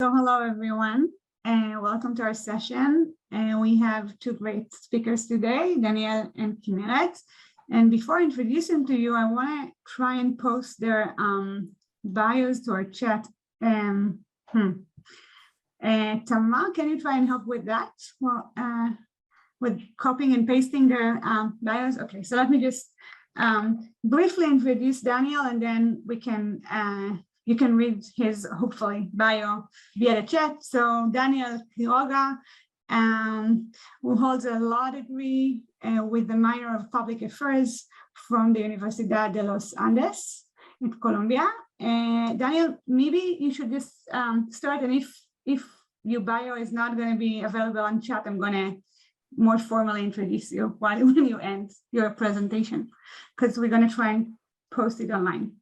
So hello, everyone, and welcome to our session. And we have two great speakers today, Daniel and Kimelet. And before introducing to you, I want to try and post their bios to our chat. Tamar, can you try and help with that? Well, with copying and pasting their bios? Okay, so let me just briefly introduce Daniel, and then we can you can read his, hopefully, bio via the chat. So Daniel Quiroga, who holds a law degree with the minor of public affairs from the Universidad de los Andes in Colombia. Daniel, maybe you should just start, and if your bio is not going to be available on chat, I'm going to more formally introduce you when you end your presentation, because we're going to try and post it online.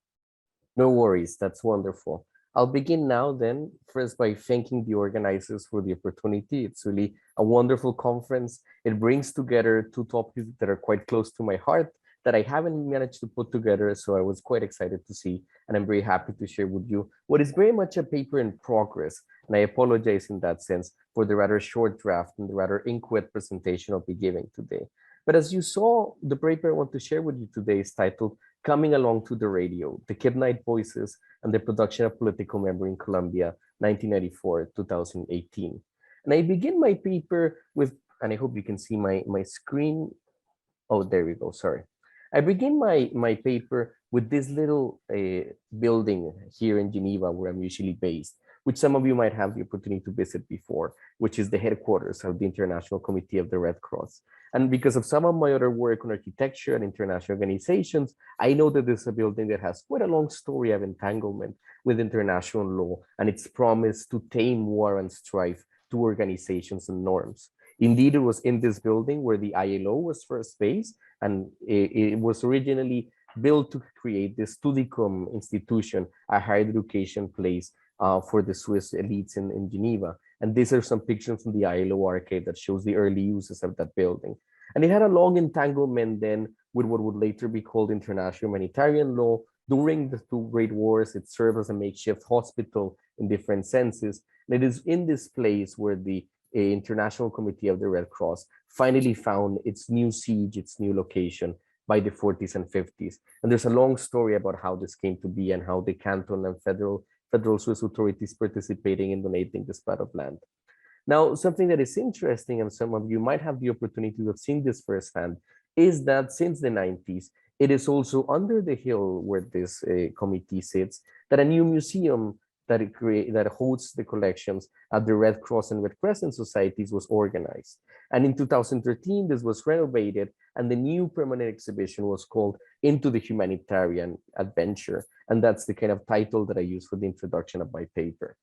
No worries, that's wonderful. I'll begin now then, first by thanking the organizers for the opportunity. It's really a wonderful conference. It brings together two topics that are quite close to my heart that I haven't managed to put together, so I was quite excited to see, and I'm very happy to share with you what is very much a paper in progress, and I apologize in that sense for the rather short draft and the rather inchoate presentation I'll be giving today. But as you saw, the paper I want to share with you today is titled Coming Along to the Radio, the Kidnapped Voices and the Production of Political Memory in Colombia, 1994-2018. And I begin my paper with, and I hope you can see my screen. Oh, there we go, sorry. I begin my paper with this little building here in Geneva, where I'm usually based, which some of you might have the opportunity to visit before, which is the headquarters of the International Committee of the Red Cross. And because of some of my other work on architecture and international organizations, I know that this is a building that has quite a long story of entanglement with international law and its promise to tame war and strife to organizations and norms. Indeed, it was in this building where the ILO was first based, and it was originally built to create the Studicum institution, a higher education place for the Swiss elites in Geneva. And these are some pictures from the ILO arcade that shows the early uses of that building. And it had a long entanglement then with what would later be called international humanitarian law. During the two Great Wars, it served as a makeshift hospital in different senses. And it is in this place where the International Committee of the Red Cross finally found its new siege, its new location by the 40s and 50s. And there's a long story about how this came to be and how the canton and federal Swiss authorities participating in donating this plot of land. Now, something that is interesting, and some of you might have the opportunity to have seen this firsthand, is that since the 90s, it is also under the hill where this committee sits, that a new museum that holds the collections at the Red Cross and Red Crescent societies was organized. And in 2013, this was renovated, and the new permanent exhibition was called Into the Humanitarian Adventure. And that's the kind of title that I use for the introduction of my paper.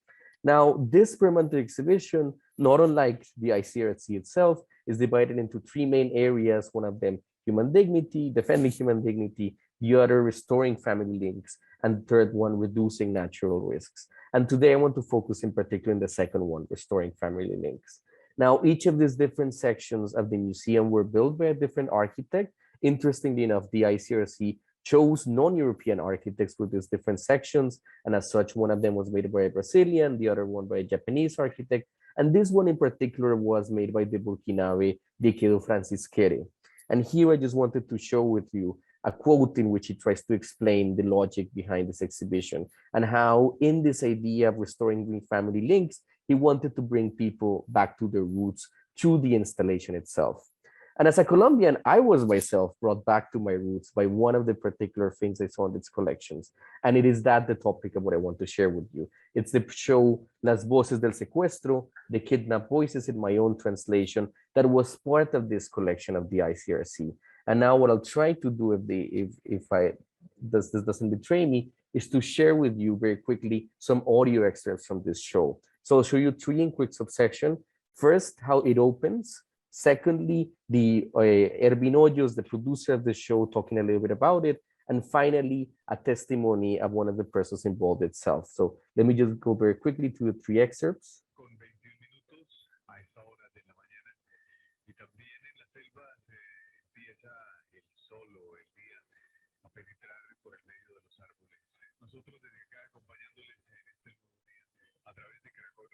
Now, this permanent exhibition, not unlike the ICRC itself, is divided into three main areas, one of them human dignity, defending human dignity, the other restoring family links, and the third one, reducing natural risks. And today I want to focus in particular in the second one, restoring family links. Now, each of these different sections of the museum were built by a different architect. Interestingly enough, the ICRC chose non-European architects for these different sections. And as such, one of them was made by a Brazilian, the other one by a Japanese architect. And this one in particular was made by the Burkinabe Diquedo Francisquere. And here I just wanted to show with you a quote in which he tries to explain the logic behind this exhibition and how in this idea of restoring family links, he wanted to bring people back to their roots through the installation itself. And as a Colombian, I was myself brought back to my roots by one of the particular things I saw in its collections. And it is that the topic of what I want to share with you. It's the show Las Voces del Secuestro, the Kidnapped Voices in my own translation, that was part of this collection of the ICRC. And now what I'll try to do if this doesn't betray me, is to share with you very quickly some audio excerpts from this show. So I'll show you three in quick subsection. First, how it opens. Secondly, the Ervin Hoyos, the producer of the show, talking a little bit about it. And finally, a testimony of one of the persons involved itself. So let me just go very quickly to the three excerpts. Nosotros desde acá acompañándoles en este nuevo día a través de Caracol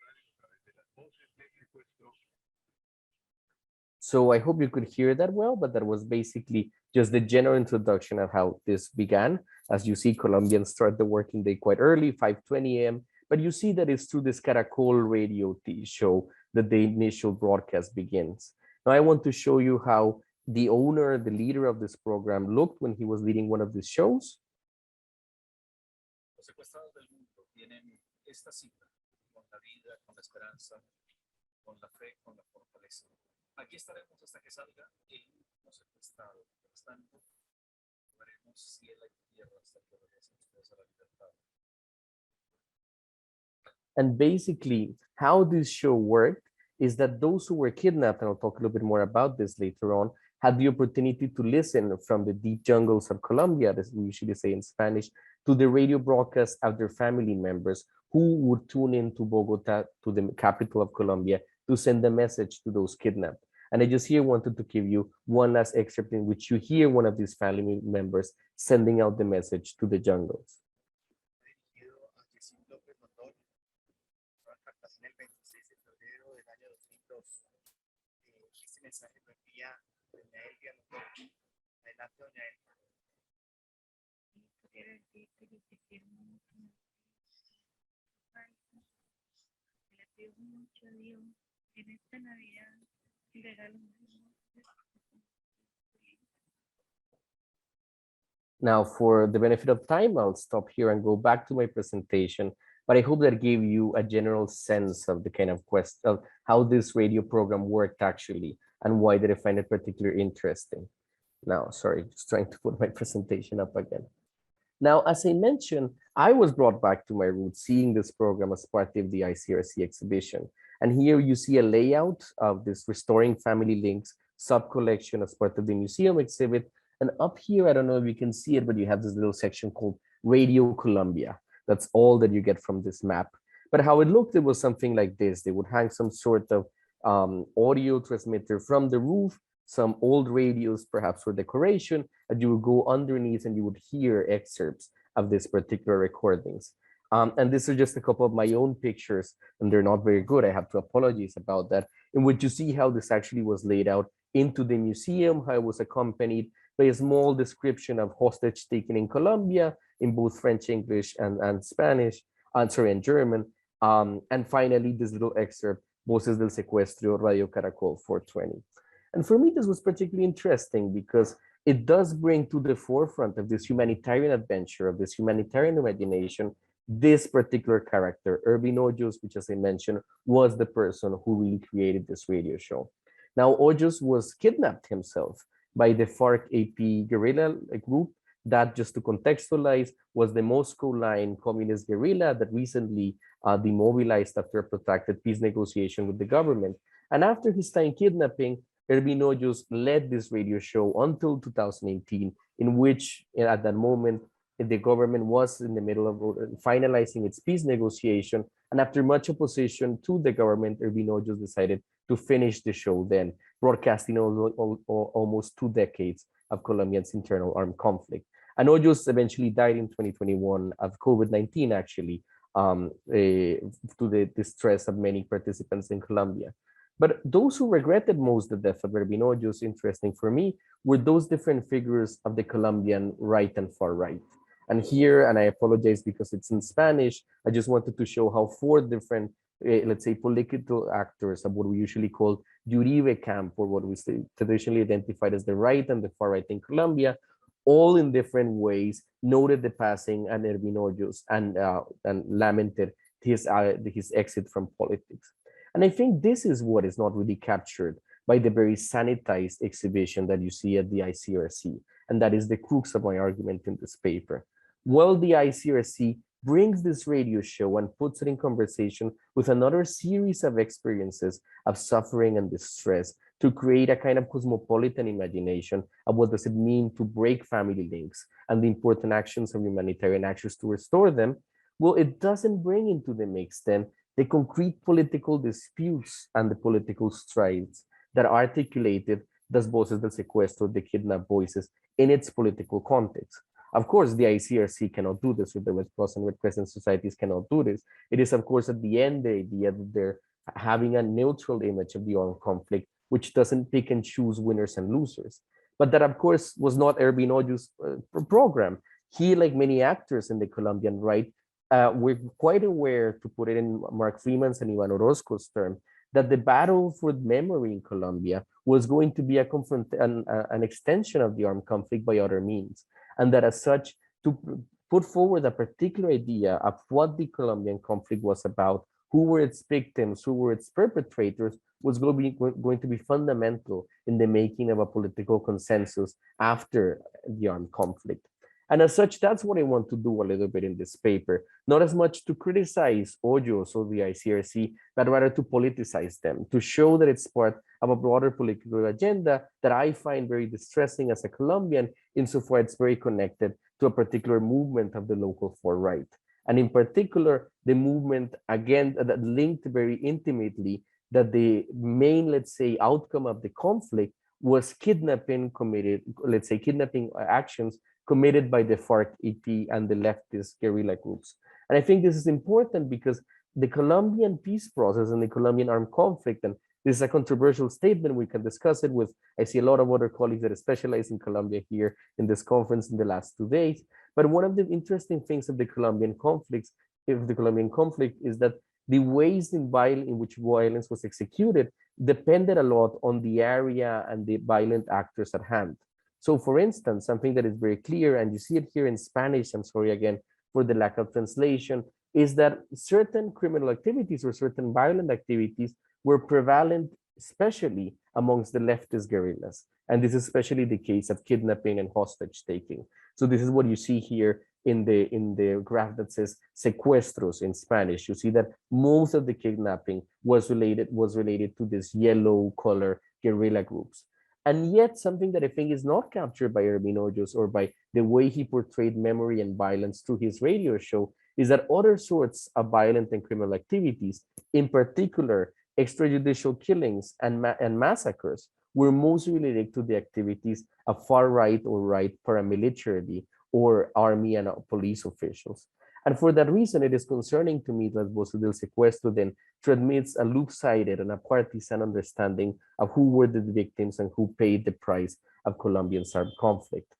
So I hope you could hear that well, but that was basically just the general introduction of how this began. As you see, Colombians start the working day quite early, 5:20 a.m., but you see that it's through this Caracol radio show that the initial broadcast begins. Now I want to show you how the owner, the leader of this program looked when he was leading one of these shows. Los secuestrados del mundo tienen esta cita con la vida, con la esperanza, con la fe, con la fortaleza. Aquí estaremos hasta que salga el último secuestrado. Mientras tanto, veremos cielo y tierra hasta que regresen ustedes a la libertad. And basically, how this show worked is that those who were kidnapped, and I'll talk a little bit more about this later on, had the opportunity to listen from the deep jungles of Colombia, as we usually say in Spanish, to the radio broadcast of their family members who would tune in to Bogota, to the capital of Colombia, to send a message to those kidnapped. And I just here wanted to give you one last excerpt in which you hear one of these family members sending out the message to the jungles. Now, for the benefit of time, I'll stop here and go back to my presentation, but I hope that gave you a general sense of the kind of of how this radio program worked actually, and why did I find it particularly interesting. Now, sorry, just trying to put my presentation up again. Now, as I mentioned, I was brought back to my roots, seeing this program as part of the ICRC exhibition. And here you see a layout of this Restoring Family Links sub-collection as part of the museum exhibit. And up here, I don't know if you can see it, but you have this little section called Radio Colombia. That's all that you get from this map. But how it looked, it was something like this. They would hang some sort of audio transmitter from the roof, some old radios, perhaps for decoration, and you would go underneath and you would hear excerpts of these particular recordings. And these are just a couple of my own pictures, and they're not very good. I have to apologize about that, in which you see how this actually was laid out into the museum, how it was accompanied by a small description of hostage taken in Colombia in both French, English, and Spanish, and German. And finally, this little excerpt, Voces del Secuestro, Radio Caracol 420. And for me, this was particularly interesting because it does bring to the forefront of this humanitarian adventure, of this humanitarian imagination, this particular character, Ervin Hoyos, which, as I mentioned, was the person who really created this radio show. Now, Hoyos was kidnapped himself by the FARC-AP guerrilla group that, just to contextualize, was the Moscow Line communist guerrilla that recently demobilized after a protracted peace negotiation with the government. And after his time kidnapping, Ervin Hoyos led this radio show until 2018, in which, at that moment, the government was in the middle of finalizing its peace negotiation. And after much opposition to the government, Ervin Hoyos decided to finish the show then, broadcasting almost 2 decades of Colombia's internal armed conflict. And Hoyos eventually died in 2021 of COVID-19, actually, to the distress of many participants in Colombia. But those who regretted most the death of Ervin Hoyos, interesting for me, were those different figures of the Colombian right and far right. And here, and I apologize because it's in Spanish, I just wanted to show how 4 different, let's say, political actors of what we usually call Uribe camp, or what we traditionally identified as the right and the far right in Colombia, all in different ways noted the passing of Ervin Hoyos and lamented his exit from politics. And I think this is what is not really captured by the very sanitized exhibition that you see at the ICRC. And that is the crux of my argument in this paper. Well, the ICRC brings this radio show and puts it in conversation with another series of experiences of suffering and distress to create a kind of cosmopolitan imagination of what does it mean to break family links and the important actions of humanitarian actions to restore them. Well, it doesn't bring into the mix then the concrete political disputes and the political strides that articulated das voces del secuestro, the kidnapped voices, in its political context. Of course, the ICRC cannot do this, or the Red Cross and Red Crescent societies cannot do this. It is, of course, at the end, the idea that they're having a neutral image of the armed conflict which doesn't pick and choose winners and losers. But that, of course, was not Ervin Ojo's program. He, like many actors in the Colombian right, were quite aware, to put it in Mark Freeman's and Ivan Orozco's term, that the battle for memory in Colombia was going to be an extension of the armed conflict by other means. And that as such, to put forward a particular idea of what the Colombian conflict was about, who were its victims, who were its perpetrators, was going to be fundamental in the making of a political consensus after the armed conflict. And as such, that's what I want to do a little bit in this paper, not as much to criticize Hoyos or the ICRC, but rather to politicize them, to show that it's part of a broader political agenda that I find very distressing as a Colombian, insofar it's very connected to a particular movement of the local far right. And in particular, the movement, again, that linked very intimately that the main, let's say, outcome of the conflict was kidnapping committed, let's say, kidnapping actions committed by the FARC-EP and the leftist guerrilla groups. And I think this is important because the Colombian peace process and the Colombian armed conflict, and this is a controversial statement, we can discuss it with, I see a lot of other colleagues that specialize in Colombia here in this conference in the last 2 days. But one of the interesting things of the Colombian conflicts, if the Colombian conflict, is that the ways in which violence was executed depended a lot on the area and the violent actors at hand. So for instance, something that is very clear, and you see it here in Spanish, I'm sorry again for the lack of translation, is that certain criminal activities or certain violent activities were prevalent, especially amongst the leftist guerrillas. And this is especially the case of kidnapping and hostage taking. So this is what you see here in the graph that says secuestros in Spanish. You see that most of the kidnapping was related to this yellow color guerrilla groups. And yet something that I think is not captured by Ervin Hoyos or by the way he portrayed memory and violence through his radio show is that other sorts of violent and criminal activities, in particular extrajudicial killings and massacres, were mostly related to the activities of far right or right paramilitarily or army and police officials. And for that reason, it is concerning to me that Voces del Secuestro then transmits a loop-sided and a partisan understanding of who were the victims and who paid the price of Colombian armed conflict.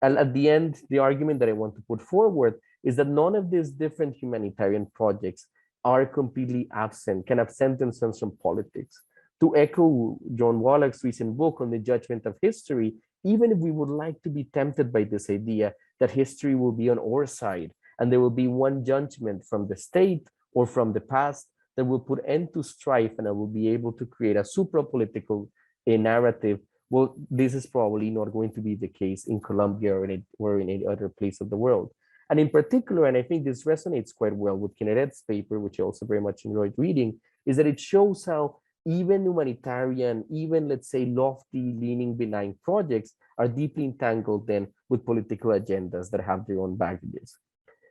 And at the end, the argument that I want to put forward is that none of these different humanitarian projects are completely absent, can absent themselves from politics. To echo John Wallach's recent book on the judgment of history, even if we would like to be tempted by this idea that history will be on our side, and there will be one judgment from the state or from the past that will put end to strife and that will be able to create a supra-political narrative. Well, this is probably not going to be the case in Colombia or in any other place of the world. And in particular, and I think this resonates quite well with Kinneret's paper, which I also very much enjoyed reading, is that it shows how even humanitarian, even let's say lofty, leaning, benign projects are deeply entangled then with political agendas that have their own baggages.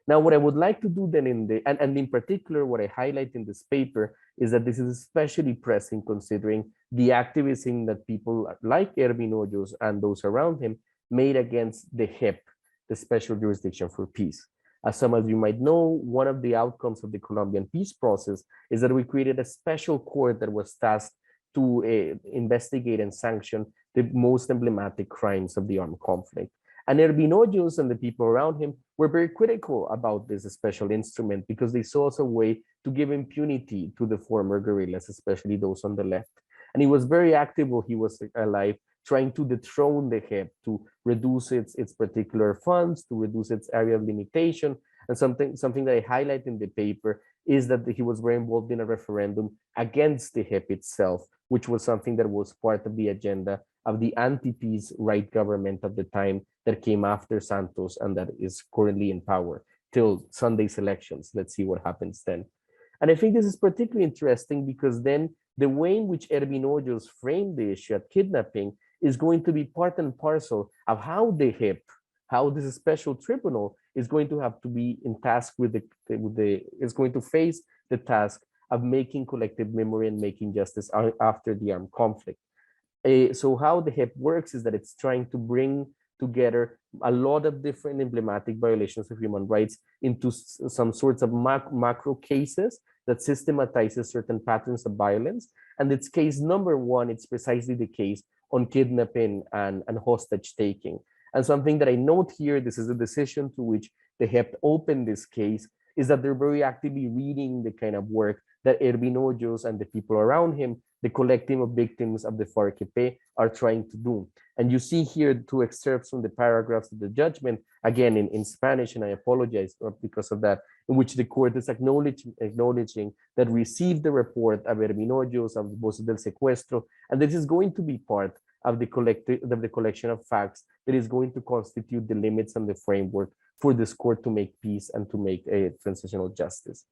Now, what I would like to do then and in particular, what I highlight in this paper is that this is especially pressing considering the activism that people like Ervin Hoyos and those around him made against the HEP, the Special Jurisdiction for Peace. As some of you might know, one of the outcomes of the Colombian peace process is that we created a special court that was tasked to investigate and sanction the most emblematic crimes of the armed conflict. And Ervin Hoyos and the people around him were very critical about this special instrument because they saw as a way to give impunity to the former guerrillas, especially those on the left. And he was very active while he was alive, trying to dethrone the HEP, to reduce its particular funds, to reduce its area of limitation. And something that I highlight in the paper is that he was very involved in a referendum against the HEP itself, which was something that was part of the agenda of the anti-peace right government of the time that came after Santos and that is currently in power till Sunday's elections. Let's see what happens then. And I think this is particularly interesting because then the way in which Ervin Hoyos framed the issue of kidnapping is going to be part and parcel of how the HEP, how this special tribunal is going to have to be in task is going to face the task of making collective memory and making justice after the armed conflict. So how the HEP works is that it's trying to bring together a lot of different emblematic violations of human rights into some sorts of macro cases that systematizes certain patterns of violence And it's case number one, it's precisely the case on kidnapping and hostage taking. And something that I note here, this is a decision to which they have opened this case, is that they're very actively reading the kind of work that Ervin Hoyos and the people around him, the collective of victims of the FARC-EP, are trying to do. And you see here two excerpts from the paragraphs of the judgment, again in Spanish, and I apologize because of that, in which the court is acknowledging that received the report of Ervin Hoyos, of the Voces del Secuestro, and this is going to be part of the collection of facts that is going to constitute the limits and the framework for this court to make peace and to make a transitional justice.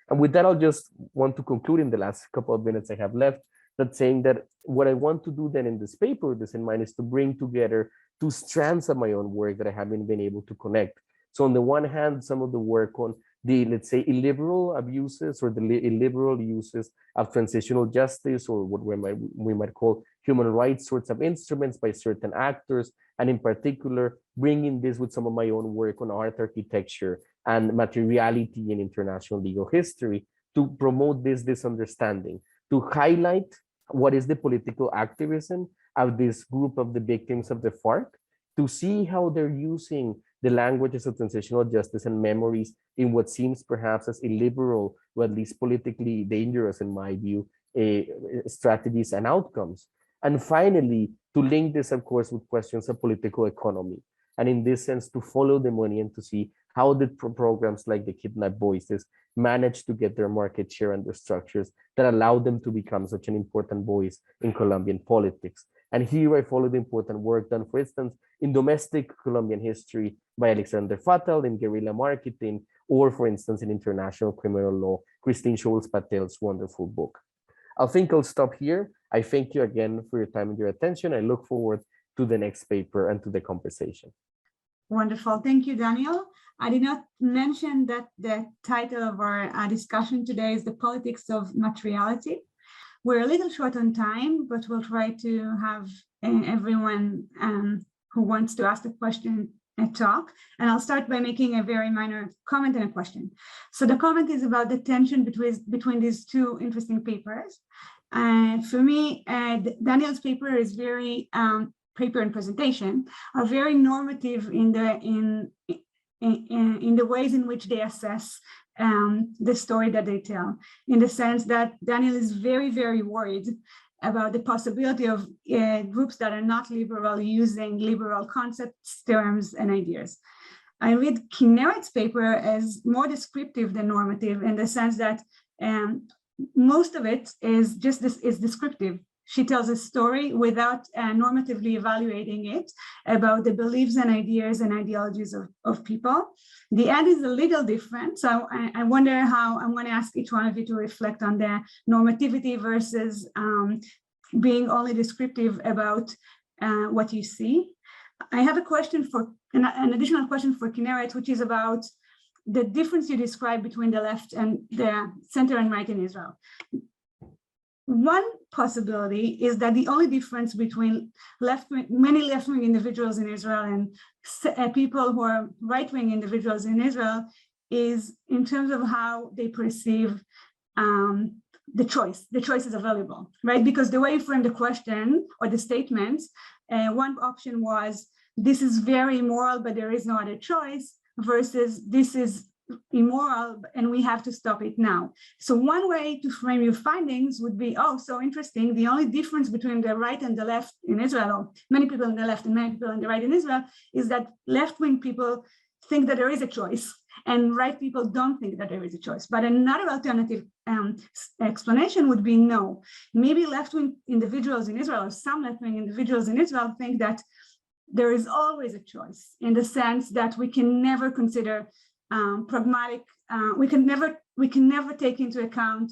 And with that, I'll just want to conclude in the last couple of minutes I have left, that saying that what I want to do then in this paper with this in mind is to bring together two strands of my own work that I haven't been able to connect. So on the one hand, some of the work on the, let's say, illiberal abuses or the illiberal uses of transitional justice, or what we might call human rights sorts of instruments by certain actors, and in particular, bringing this with some of my own work on art architecture and materiality in international legal history to promote this understanding, to highlight what is the political activism of this group of the victims of the FARC, to see how they're using the languages of transitional justice and memories in what seems perhaps as illiberal, or at least politically dangerous, in my view, strategies and outcomes. And finally, to link this, of course, with questions of political economy. And in this sense, to follow the money and to see how did programs like the Kidnapped Voices manage to get their market share and their structures that allow them to become such an important voice in Colombian politics. And here I follow the important work done, for instance, in domestic Colombian history by Alexander Fatal in guerrilla marketing, or for instance, in international criminal law, Christine Scholes-Patel's wonderful book. I think I'll stop here. I thank you again for your time and your attention. I look forward to the next paper and to the conversation. Wonderful. Thank you, Daniel. I did not mention that the title of our discussion today is The Politics of Materiality. We're a little short on time, but we'll try to have everyone who wants to ask a question talk. And I'll start by making a very minor comment and a question. So the comment is about the tension between these two interesting papers. For me, Daniel's paper is very paper and presentation are very normative in the ways in which they assess the story that they tell, in the sense that Daniel is very, very worried about the possibility of groups that are not liberal using liberal concepts, terms, and ideas. I read Kinneret's paper as more descriptive than normative, in the sense that most of it is just is descriptive. She tells a story without normatively evaluating it about the beliefs and ideas and ideologies of people. The end is a little different. So I wonder how, I'm going to ask each one of you to reflect on the normativity versus being only descriptive about what you see. I have a question for, an additional question for Kinneret, which is about the difference you describe between the left and the center and right in Israel. One possibility is that the only difference between many left-wing individuals in Israel and people who are right-wing individuals in Israel is in terms of how they perceive the choice is available, right? Because the way you frame the question or the statement, one option was, this is very immoral, but there is no other choice, versus this is immoral and we have to stop it now. So one way to frame your findings would be, oh, so interesting. The only difference between the right and the left in Israel, or many people on the left and many people on the right in Israel, is that left-wing people think that there is a choice and right people don't think that there is a choice. But another alternative explanation would be no. Maybe left-wing individuals in Israel, or some left-wing individuals in Israel, think that there is always a choice, in the sense that we can never consider pragmatic, we can never take into account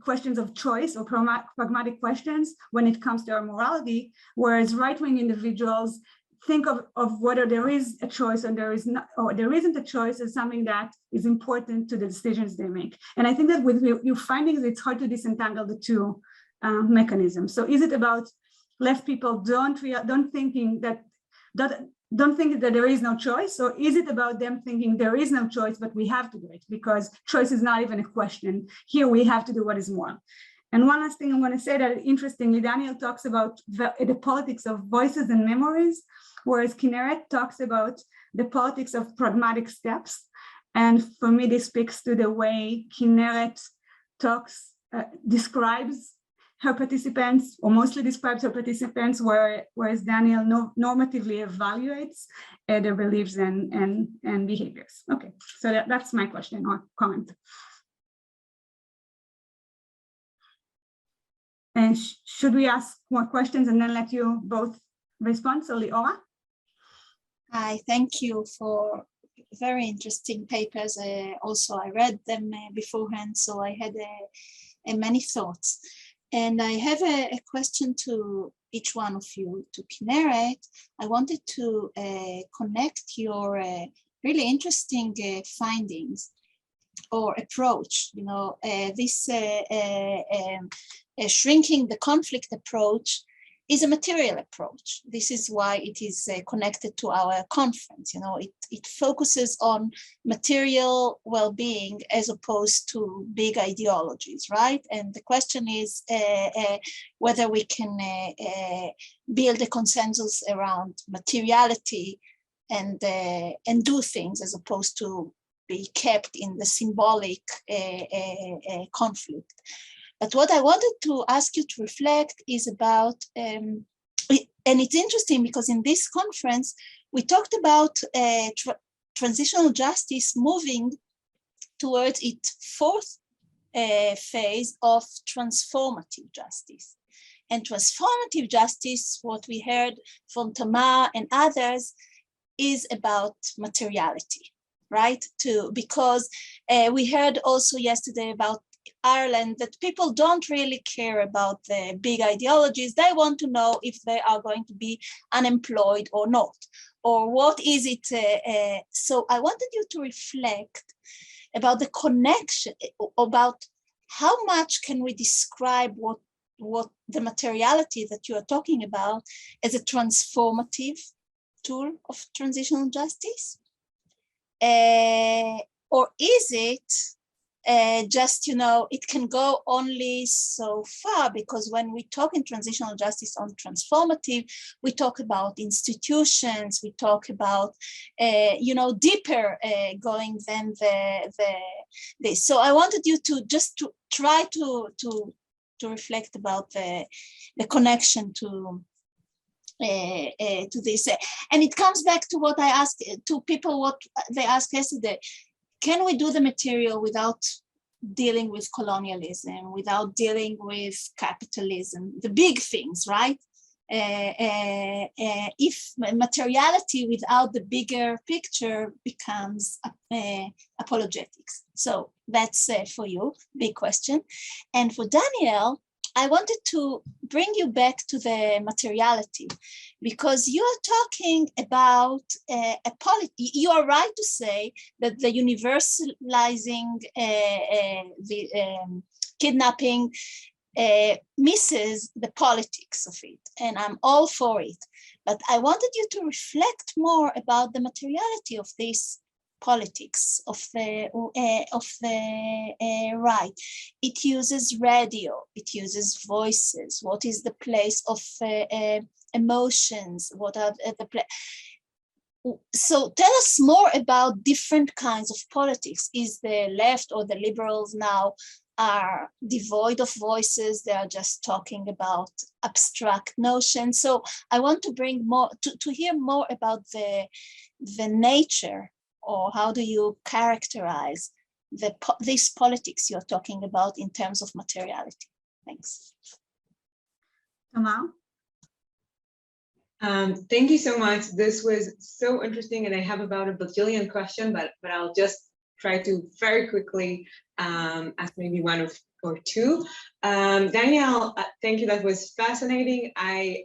questions of choice or pragmatic questions when it comes to our morality, whereas right-wing individuals think of whether there is a choice and there is not, or there isn't a choice, as something that is important to the decisions they make. And I think that with your findings, it's hard to disentangle the two mechanisms. So is it about left people don't think that there is no choice, or is it about them thinking there is no choice, but we have to do it because choice is not even a question. Here we have to do what is moral. And one last thing I want to say that interestingly, Daniel talks about the politics of voices and memories, whereas Kinneret talks about the politics of pragmatic steps. And for me, this speaks to the way Kinneret describes her participants, or mostly describes her participants, whereas Daniel normatively evaluates their beliefs and behaviors. Okay, so that's my question or comment. And should we ask more questions and then let you both respond? So Liora? Hi, thank you for very interesting papers. Also, I read them beforehand, so I had many thoughts. And I have a question to each one of you. To Kinneret, I wanted to connect your really interesting findings or approach. You know, this shrinking the conflict approach is a material approach. This is why it is connected to our conference. You know, it focuses on material well-being as opposed to big ideologies, right? And the question is whether we can build a consensus around materiality and do things as opposed to be kept in the symbolic conflict. But what I wanted to ask you to reflect is about, and it's interesting because in this conference, we talked about transitional justice moving towards its fourth phase of transformative justice. And transformative justice, what we heard from Tamar and others, is about materiality, right? Because we heard also yesterday about Ireland that people don't really care about the big ideologies. They want to know if they are going to be unemployed or not, or what is it. So I wanted you to reflect about the connection, about how much can we describe what the materiality that you are talking about as a transformative tool of transitional justice, or is it just, you know, it can go only so far, because when we talk in transitional justice on transformative, we talk about institutions, we talk about, you know, deeper going than this. So I wanted you to just to try to reflect about the connection to this. And it comes back to what I asked to people, what they asked yesterday. Can we do the material without dealing with colonialism, without dealing with capitalism, the big things, right? If materiality without the bigger picture becomes apologetics. So that's for you, big question. And for Daniel, I wanted to bring you back to the materiality, because you are talking about a polity. You are right to say that the universalizing the kidnapping misses the politics of it, and I'm all for it. But I wanted you to reflect more about the materiality of this politics of the right. It uses radio, it uses voices. What is the place of emotions? What are the so tell us more about different kinds of politics. Is the left or the liberals now are devoid of voices? They are just talking about abstract notions. So I want to bring more to hear more about the nature, or how do you characterize this politics you're talking about in terms of materiality? Thanks. Tamar? Thank you so much. This was so interesting, and I have about a bajillion questions, but I'll just try to very quickly ask maybe one or two. Danielle, thank you. That was fascinating. I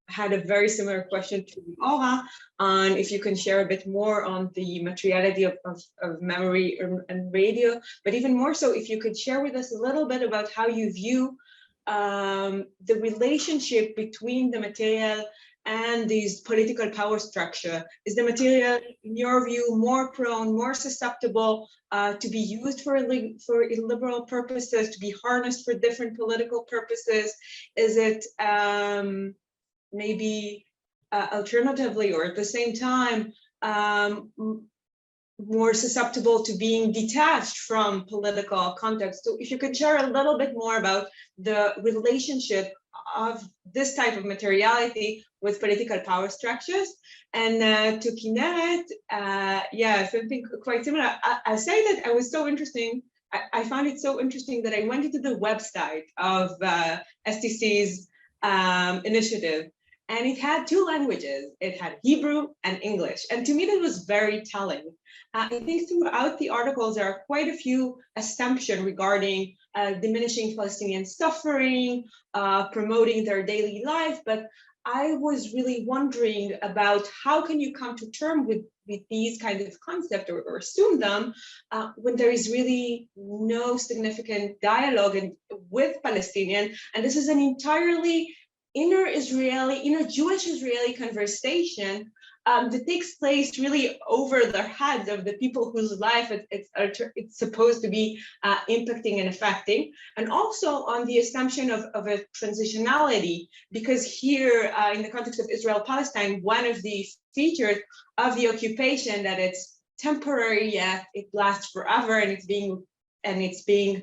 had a very similar question to Aura on if you can share a bit more on the materiality of memory and radio, but even more so if you could share with us a little bit about how you view the relationship between the material and these political power structure? Is the material, in your view, more prone, more susceptible to be used for illiberal purposes, to be harnessed for different political purposes? Is it maybe alternatively, or at the same time, more susceptible to being detached from political context? So if you could share a little bit more about the relationship of this type of materiality with political power structures. And to Kineret, yeah, something quite similar. I say that I was so interesting. I found it so interesting that I went into the website of STC's initiative, and it had two languages. It had Hebrew and English. And to me, that was very telling. I think throughout the articles, there are quite a few assumptions regarding diminishing Palestinian suffering, promoting their daily life. But I was really wondering about how can you come to terms with these kinds of concepts, or assume them, when there is really no significant dialogue with Palestinians. And this is an entirely inner Jewish Israeli conversation that takes place really over the heads of the people whose life it's supposed to be impacting and affecting, and also on the assumption of a transitionality, because here in the context of Israel-Palestine, one of the features of the occupation that it's temporary, yet it lasts forever, and it's being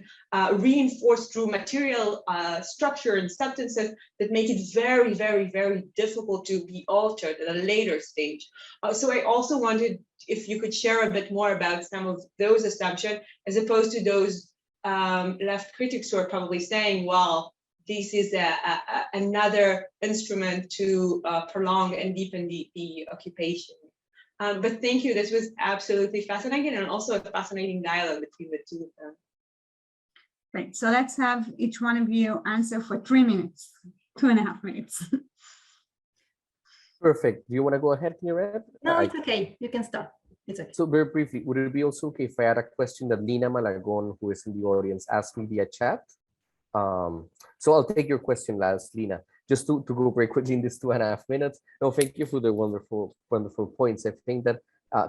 reinforced through material structure and substances that make it very, very, very difficult to be altered at a later stage. So I also wondered if you could share a bit more about some of those assumptions, as opposed to those left critics who are probably saying, well, this is another instrument to prolong and deepen the occupation. But thank you, this was absolutely fascinating, and also a fascinating dialogue between the two of them. Great, so let's have each one of you answer for 3 minutes, 2.5 minutes. Perfect. Do you want to go ahead, Kineret? No, it's okay. You can start. It's okay. So very briefly, would it be also okay if I had a question that Lina Malagon, who is in the audience, asked me via chat? So I'll take your question last, Lina. Just to go very quickly in this 2.5 minutes. No, thank you for the wonderful points. I think that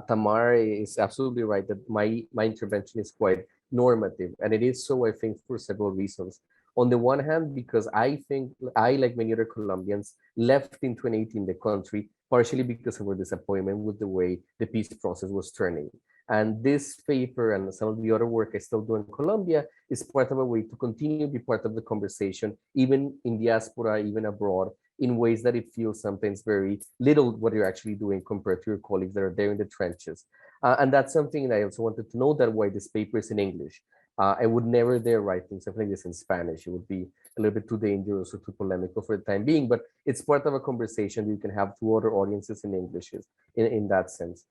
Tamar is absolutely right that my intervention is quite normative, and it is so, I think, for several reasons. On the one hand, because I think I, like many other Colombians, left in 2018 the country partially because of our disappointment with the way the peace process was turning. And this paper and some of the other work I still do in Colombia is part of a way to continue to be part of the conversation, even in diaspora, even abroad, in ways that it feels sometimes very little what you're actually doing compared to your colleagues that are there in the trenches. And that's something that I also wanted to know, that why this paper is in English. I would never dare write things something like this in Spanish. It would be a little bit too dangerous or too polemical for the time being, but it's part of a conversation you can have to other audiences in English in that sense.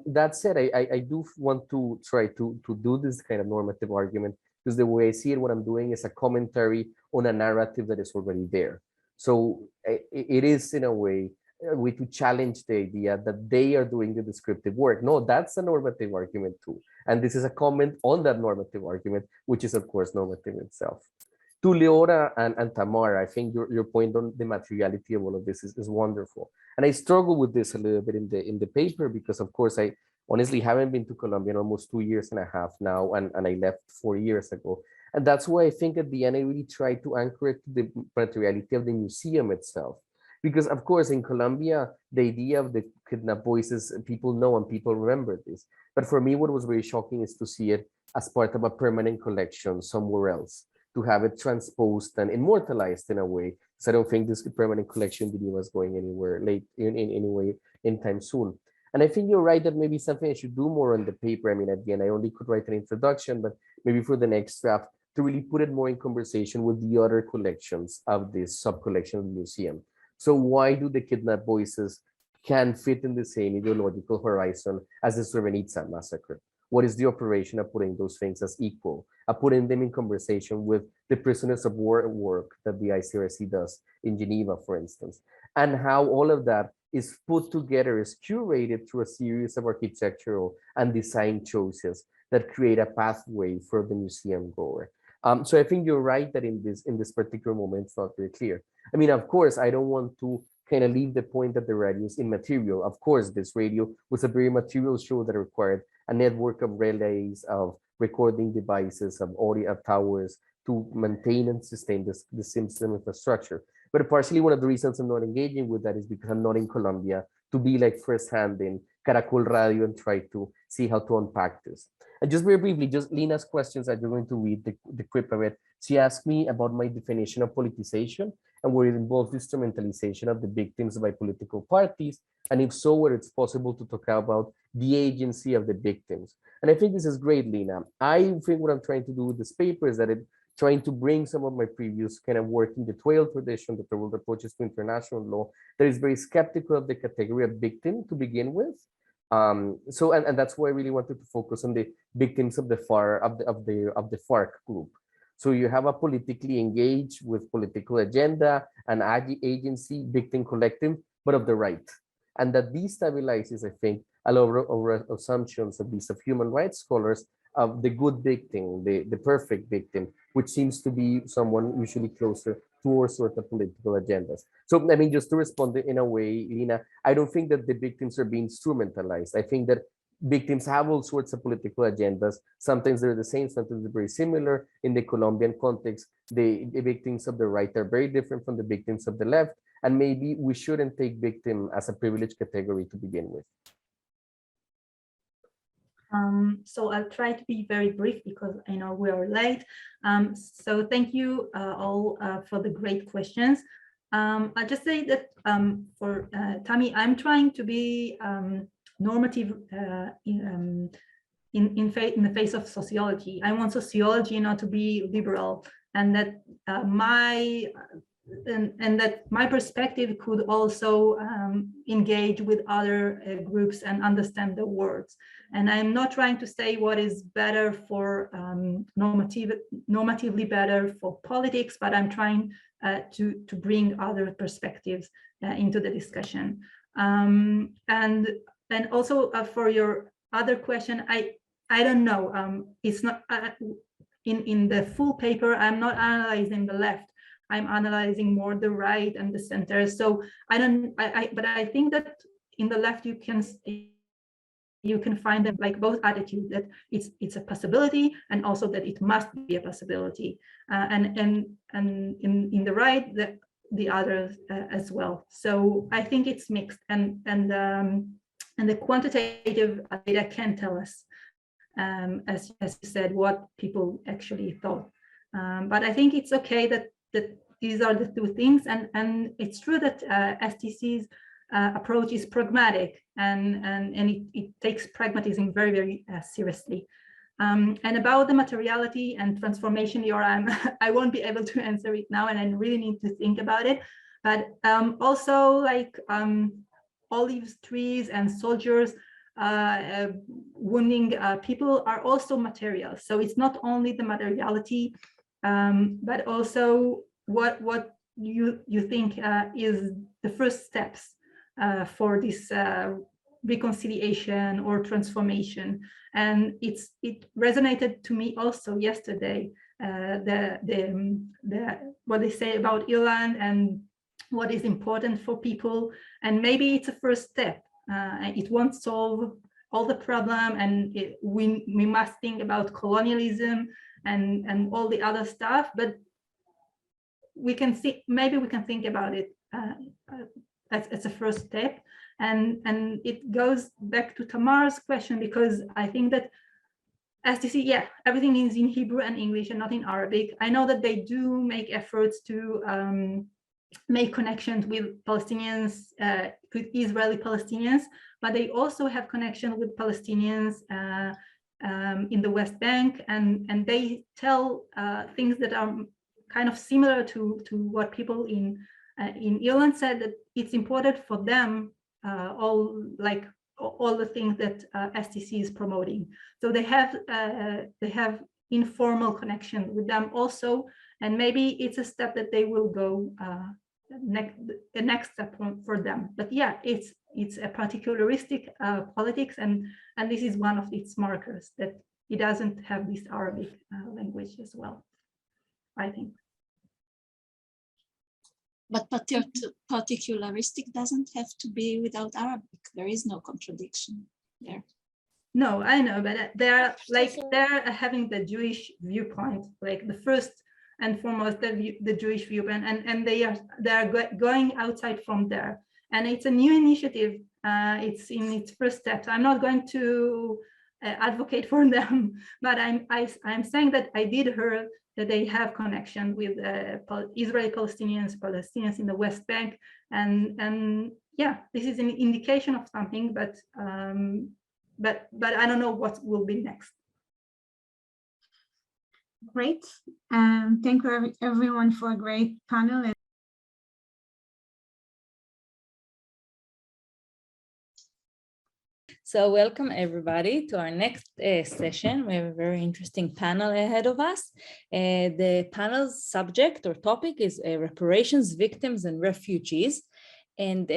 That said, I do want to try to do this kind of normative argument, because the way I see it, what I'm doing is a commentary on a narrative that is already there. So it is, in a way to challenge the idea that they are doing the descriptive work. No, that's a normative argument too. And this is a comment on that normative argument, which is, of course, normative itself. To Leora and Tamar, I think your point on the materiality of all of this is wonderful. And I struggle with this a little bit in the paper, because, of course, I honestly haven't been to Colombia in almost 2.5 years now, and I left 4 years ago. And that's why I think at the end, I really try to anchor it to the materiality of the museum itself. Because, of course, in Colombia, the idea of the kidnapped voices, people know and people remember this. But for me, what was very shocking is to see it as part of a permanent collection somewhere else, to have it transposed and immortalized in a way. So I don't think this permanent collection video was going anywhere anyway in time soon. And I think you're right that maybe something I should do more on the paper. I mean, at the end, I only could write an introduction, but maybe for the next draft, to really put it more in conversation with the other collections of this sub-collection of the museum. So why do the kidnapped voices can fit in the same ideological horizon as the Srebrenica massacre? What is the operation of putting those things as equal, of putting them in conversation with the prisoners of war work that the ICRC does in Geneva, for instance, and how all of that is put together, is curated through a series of architectural and design choices that create a pathway for the museum goer. So I think you're right that in this particular moment, it's not very clear. I mean, of course, I don't want to kind of leave the point that the radio is immaterial. Of course, this radio was a very material show that required a network of relays, of recording devices, of audio towers to maintain and sustain the system infrastructure. But partially one of the reasons I'm not engaging with that is because I'm not in Colombia to be like firsthand in Caracol Radio and try to see how to unpack this. And just very briefly, just Lina's questions, I'm going to read the clip of it. She asked me about my definition of politicization and where it involves instrumentalization of the victims by political parties, and if so, where it's possible to talk about the agency of the victims. And I think this is great, Lina. I think what I'm trying to do with this paper is that it's trying to bring some of my previous kind of work in the trail tradition, the trail approaches to international law, that is very skeptical of the category of victim to begin with. And that's why I really wanted to focus on the victims of the FARC group. So you have a politically engaged with political agenda, an agency, victim collective, but of the right. And that destabilizes, I think, a lot of assumptions, at least of human rights scholars, of the good victim, the perfect victim, which seems to be someone usually closer towards sort of political agendas. So, I mean, just to respond in a way, Lina, I don't think that the victims are being instrumentalized. I think that victims have all sorts of political agendas. Sometimes they're the same, sometimes they're very similar. In the Colombian context, the victims of the right are very different from the victims of the left. And maybe we shouldn't take victim as a privileged category to begin with. So I'll try to be very brief because I know we are late. So thank you all for the great questions. I'll just say that for Tammy, I'm trying to be normative in the face of sociology. I want sociology not to be liberal, and that my perspective could also engage with other groups and understand the words. And I'm not trying to say what is better for normatively better for politics, but I'm trying to bring other perspectives into the discussion. And also for your other question, I don't know. It's not in the full paper. I'm not analyzing the left. I'm analyzing more the right and the center. So but I think that in the left you can find them like both attitudes, that it's a possibility and also that it must be a possibility, and in the right the others as well. So I think it's mixed, and the quantitative data can tell us, as you said, what people actually thought. But I think it's okay that these are the two things, and it's true that STC's approach is pragmatic, and it takes pragmatism very, very seriously. And about the materiality and transformation, I won't be able to answer it now, and I really need to think about it. But also, like olive trees and soldiers wounding people are also material. So it's not only the materiality, but also what you think is the first steps for this reconciliation or transformation. And it resonated to me also yesterday, what they say about Ireland and what is important for people. And maybe it's a first step. It won't solve all the problem, and we must think about colonialism and all the other stuff, but maybe we can think about it as a first step. And it goes back to Tamar's question, because I think that STC, yeah, everything is in Hebrew and English and not in Arabic. I know that they do make efforts to make connections with Palestinians, with Israeli Palestinians, but they also have connection with Palestinians in the West Bank, and they tell things that are kind of similar to what people in Ireland said, that it's important for them, all the things that STC is promoting. So they have informal connection with them also, and maybe it's a step that they will go the next step for them. But yeah, it's a particularistic politics, and this is one of its markers, that it doesn't have this Arabic language as well, I think. But particularistic doesn't have to be without Arabic. There is no contradiction there. No, I know, but they're having the Jewish viewpoint, like the first and foremost the Jewish viewpoint, and they are going outside from there. And it's a new initiative. It's in its first steps. I'm not going to advocate for them, but I'm saying that I did hear that they have connection with Israeli Palestinians in the West Bank, and yeah, this is an indication of something, but I don't know what will be next. Great. Thank you everyone for a great panel. So welcome everybody to our next session. We have a very interesting panel ahead of us. The panel's subject or topic is reparations, victims and refugees. And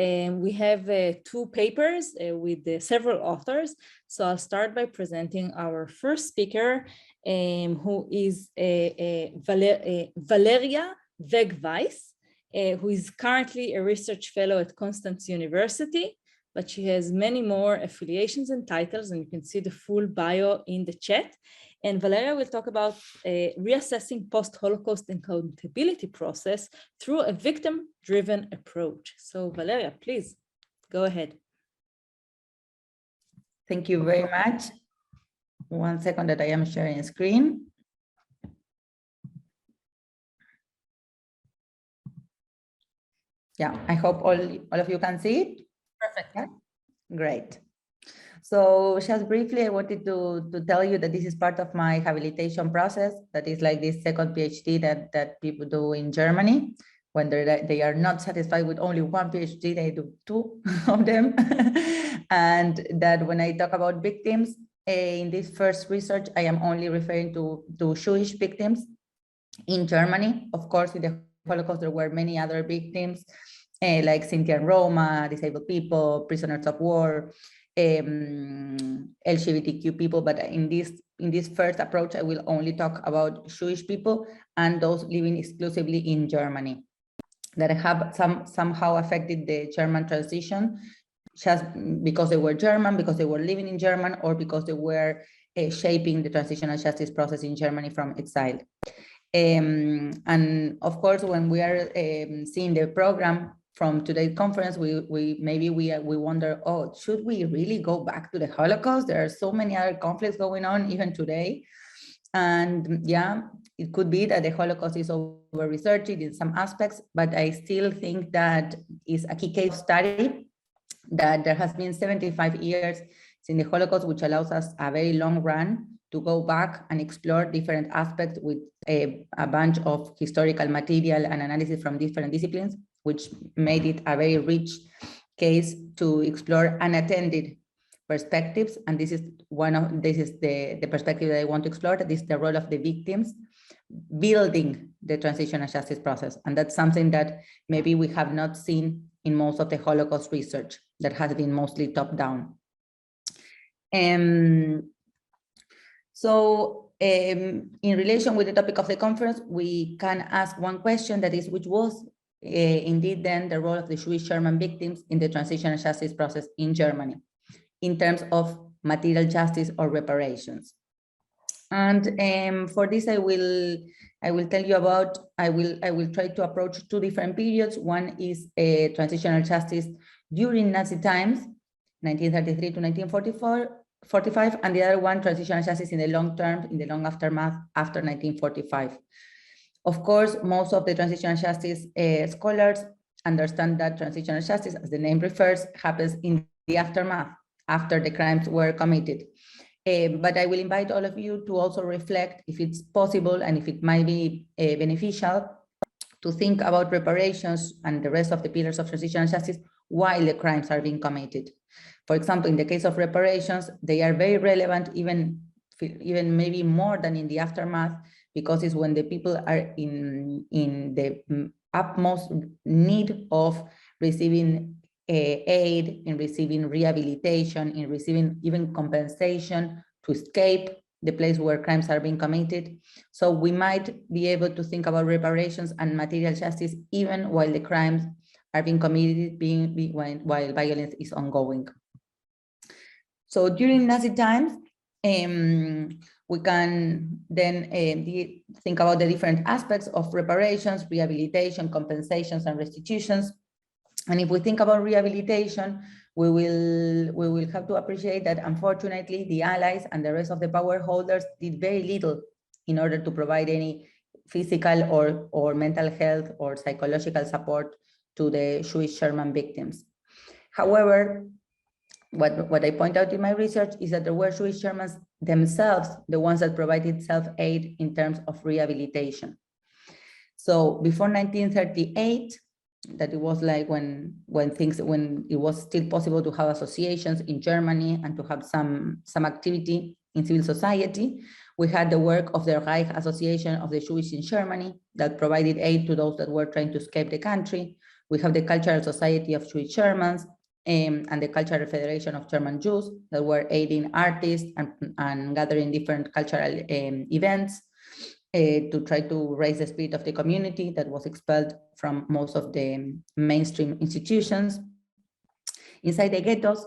we have two papers with several authors. So I'll start by presenting our first speaker, who is Valeria Weg-Weiss, who is currently a research fellow at Constance University, but she has many more affiliations and titles, and you can see the full bio in the chat. And Valeria will talk about reassessing post-Holocaust accountability process through a victim-driven approach. So Valeria, please go ahead. Thank you very much. 1 second that I am sharing screen. Yeah, I hope all of you can see it. Perfect. Yeah? Great. So just briefly, I wanted to tell you that this is part of my habilitation process. That is like this second PhD that people do in Germany. When they are not satisfied with only one PhD, they do 2 of them. And that when I talk about victims, in this first research, I am only referring to Jewish victims in Germany. Of course, in the Holocaust, there were many other victims, like Sinti and Roma, disabled people, prisoners of war, LGBTQ people. But in this first approach, I will only talk about Jewish people and those living exclusively in Germany that have somehow affected the German transition, just because they were German, because they were living in German, or because they were shaping the transitional justice process in Germany from exile. And of course, when we are seeing the program from today's conference, we wonder, oh, should we really go back to the Holocaust? There are so many other conflicts going on even today. And yeah, it could be that the Holocaust is over-researched in some aspects, but I still think that is a key case study, that there has been 75 years since the Holocaust, which allows us a very long run to go back and explore different aspects with a bunch of historical material and analysis from different disciplines, which made it a very rich case to explore unattended perspectives. And this is the perspective that I want to explore, that is the role of the victims building the transitional justice process. And that's something that maybe we have not seen in most of the Holocaust research that has been mostly top-down. So in relation with the topic of the conference, we can ask one question, that is, which was indeed then the role of the Jewish German victims in the transitional justice process in Germany, in terms of material justice or reparations. And for this, I will tell you about, I will try to approach 2 different periods. One is transitional justice during Nazi times, 1933 to 1945, and the other one, transitional justice in the long term, in the long aftermath after 1945. Of course, most of the transitional justice scholars understand that transitional justice, as the name refers, happens in the aftermath, after the crimes were committed. But I will invite all of you to also reflect, if it's possible and if it might be beneficial, to think about reparations and the rest of the pillars of transitional justice while the crimes are being committed. For example, in the case of reparations, they are very relevant, even maybe more than in the aftermath, because it's when the people are in the utmost need of receiving aid, in receiving rehabilitation, in receiving even compensation to escape the place where crimes are being committed. So we might be able to think about reparations and material justice even while the crimes are being committed, while violence is ongoing. So during Nazi times, we can then think about the different aspects of reparations, rehabilitation, compensations, and restitutions. And if we think about rehabilitation, we will have to appreciate that unfortunately the Allies and the rest of the power holders did very little in order to provide any physical or mental health or psychological support to the Jewish German victims. However, what I point out in my research is that there were Jewish Germans themselves, the ones that provided self-aid in terms of rehabilitation. So before 1938, that it was like when it was still possible to have associations in Germany and to have some activity in civil society, we had the work of the Reich Association of the Jewish in Germany that provided aid to those that were trying to escape the country. We have the Cultural Society of Jewish Germans and the Cultural Federation of German Jews that were aiding artists and gathering different cultural events to try to raise the spirit of the community that was expelled from most of the mainstream institutions. Inside the ghettos,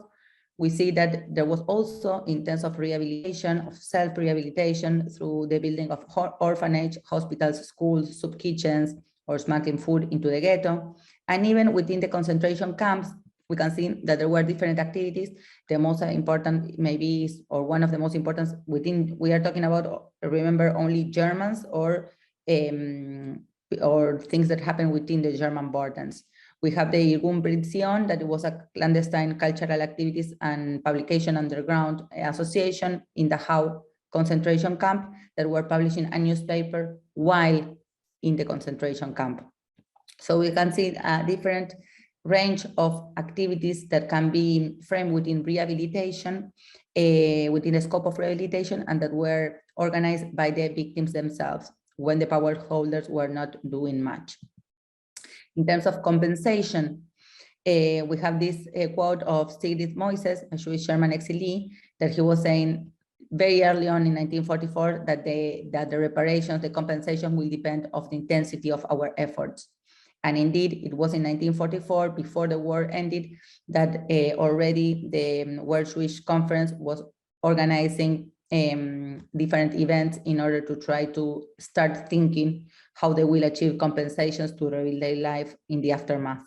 we see that there was also, in terms of rehabilitation, of self-rehabilitation through the building of orphanage, hospitals, schools, soup kitchens, or smuggling food into the ghetto. And even within the concentration camps, we can see that there were different activities. The most important maybe is, or one of the most important within, we are talking about, remember, only Germans or things that happen within the German borders. We have the Irgun Britzion, that it was a clandestine cultural activities and publication underground association in the Dachau concentration camp that were publishing a newspaper while in the concentration camp. So we can see a different range of activities that can be framed within rehabilitation, within the scope of rehabilitation, and that were organized by the victims themselves when the power holders were not doing much. In terms of compensation, we have this quote of Stiglitz Moises, a Jewish German exilee, that he was saying very early on in 1944 that the reparations, the compensation will depend on the intensity of our efforts. And indeed, it was in 1944, before the war ended, that already the World Jewish Conference was organizing different events in order to try to start thinking how they will achieve compensations to rebuild their life in the aftermath.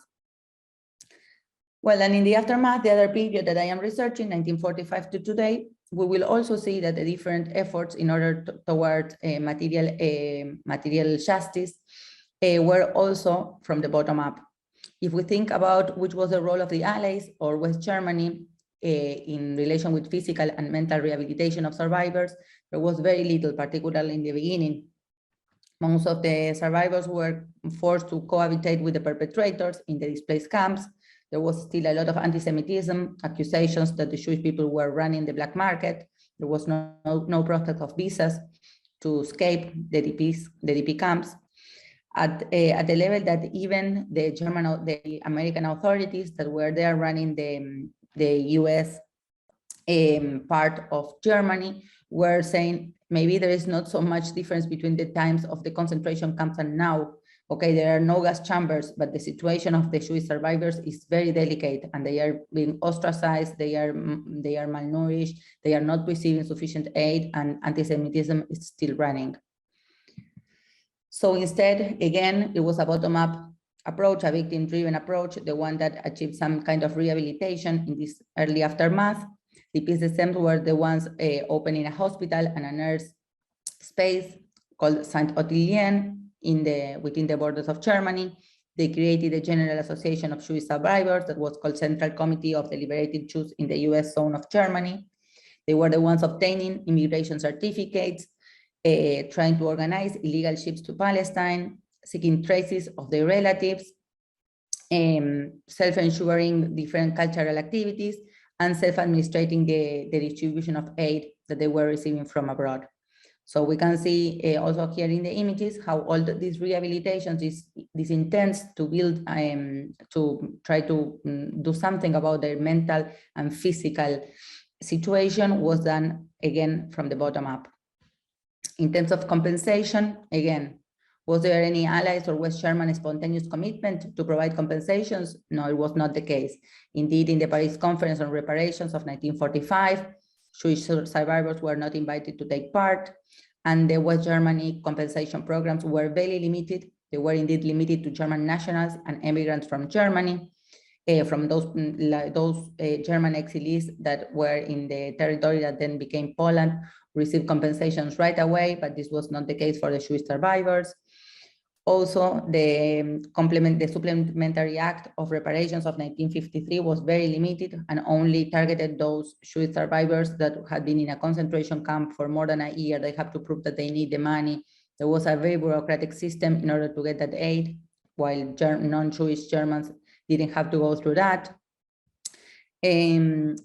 Well, and in the aftermath, the other period that I am researching, 1945 to today, we will also see that the different efforts in order towards material justice were also from the bottom up. If we think about which was the role of the Allies or West Germany in relation with physical and mental rehabilitation of survivors, there was very little, particularly in the beginning. Most of the survivors were forced to cohabitate with the perpetrators in the displaced camps. There was still a lot of anti-Semitism, accusations that the Jewish people were running the black market. There was no prospect of visas to escape the DP camps. At the level that even the American authorities that were there running the US part of Germany were saying, maybe there is not so much difference between the times of the concentration camps and now. Okay, there are no gas chambers, but the situation of the Jewish survivors is very delicate, and they are being ostracized, they are malnourished, they are not receiving sufficient aid, and anti-Semitism is still running. So instead, again, it was a bottom-up approach, a victim-driven approach, the one that achieved some kind of rehabilitation in this early aftermath. The PSSMs were the ones opening a hospital and a nurse space called Saint Ottilien within the borders of Germany. They created a General Association of Jewish Survivors that was called Central Committee of the Liberated Jews in the US zone of Germany. They were the ones obtaining immigration certificates, trying to organize illegal ships to Palestine, seeking traces of their relatives, self-ensuring different cultural activities, and self-administrating the distribution of aid that they were receiving from abroad. So we can see also here in the images how all these rehabilitations, this intent to build, to try to do something about their mental and physical situation was done again from the bottom up. In terms of compensation, again, was there any Allies or West German spontaneous commitment to provide compensations? No, it was not the case. Indeed, in the Paris Conference on Reparations of 1945, Jewish survivors were not invited to take part, and the West Germany compensation programs were very limited. They were indeed limited to German nationals and immigrants from Germany, from those German exiles that were in the territory that then became Poland, received compensations right away, but this was not the case for the Jewish survivors. Also, the Supplementary Act of Reparations of 1953 was very limited and only targeted those Jewish survivors that had been in a concentration camp for more than a year. They have to prove that they need the money. There was a very bureaucratic system in order to get that aid, while non-Jewish Germans didn't have to go through that. And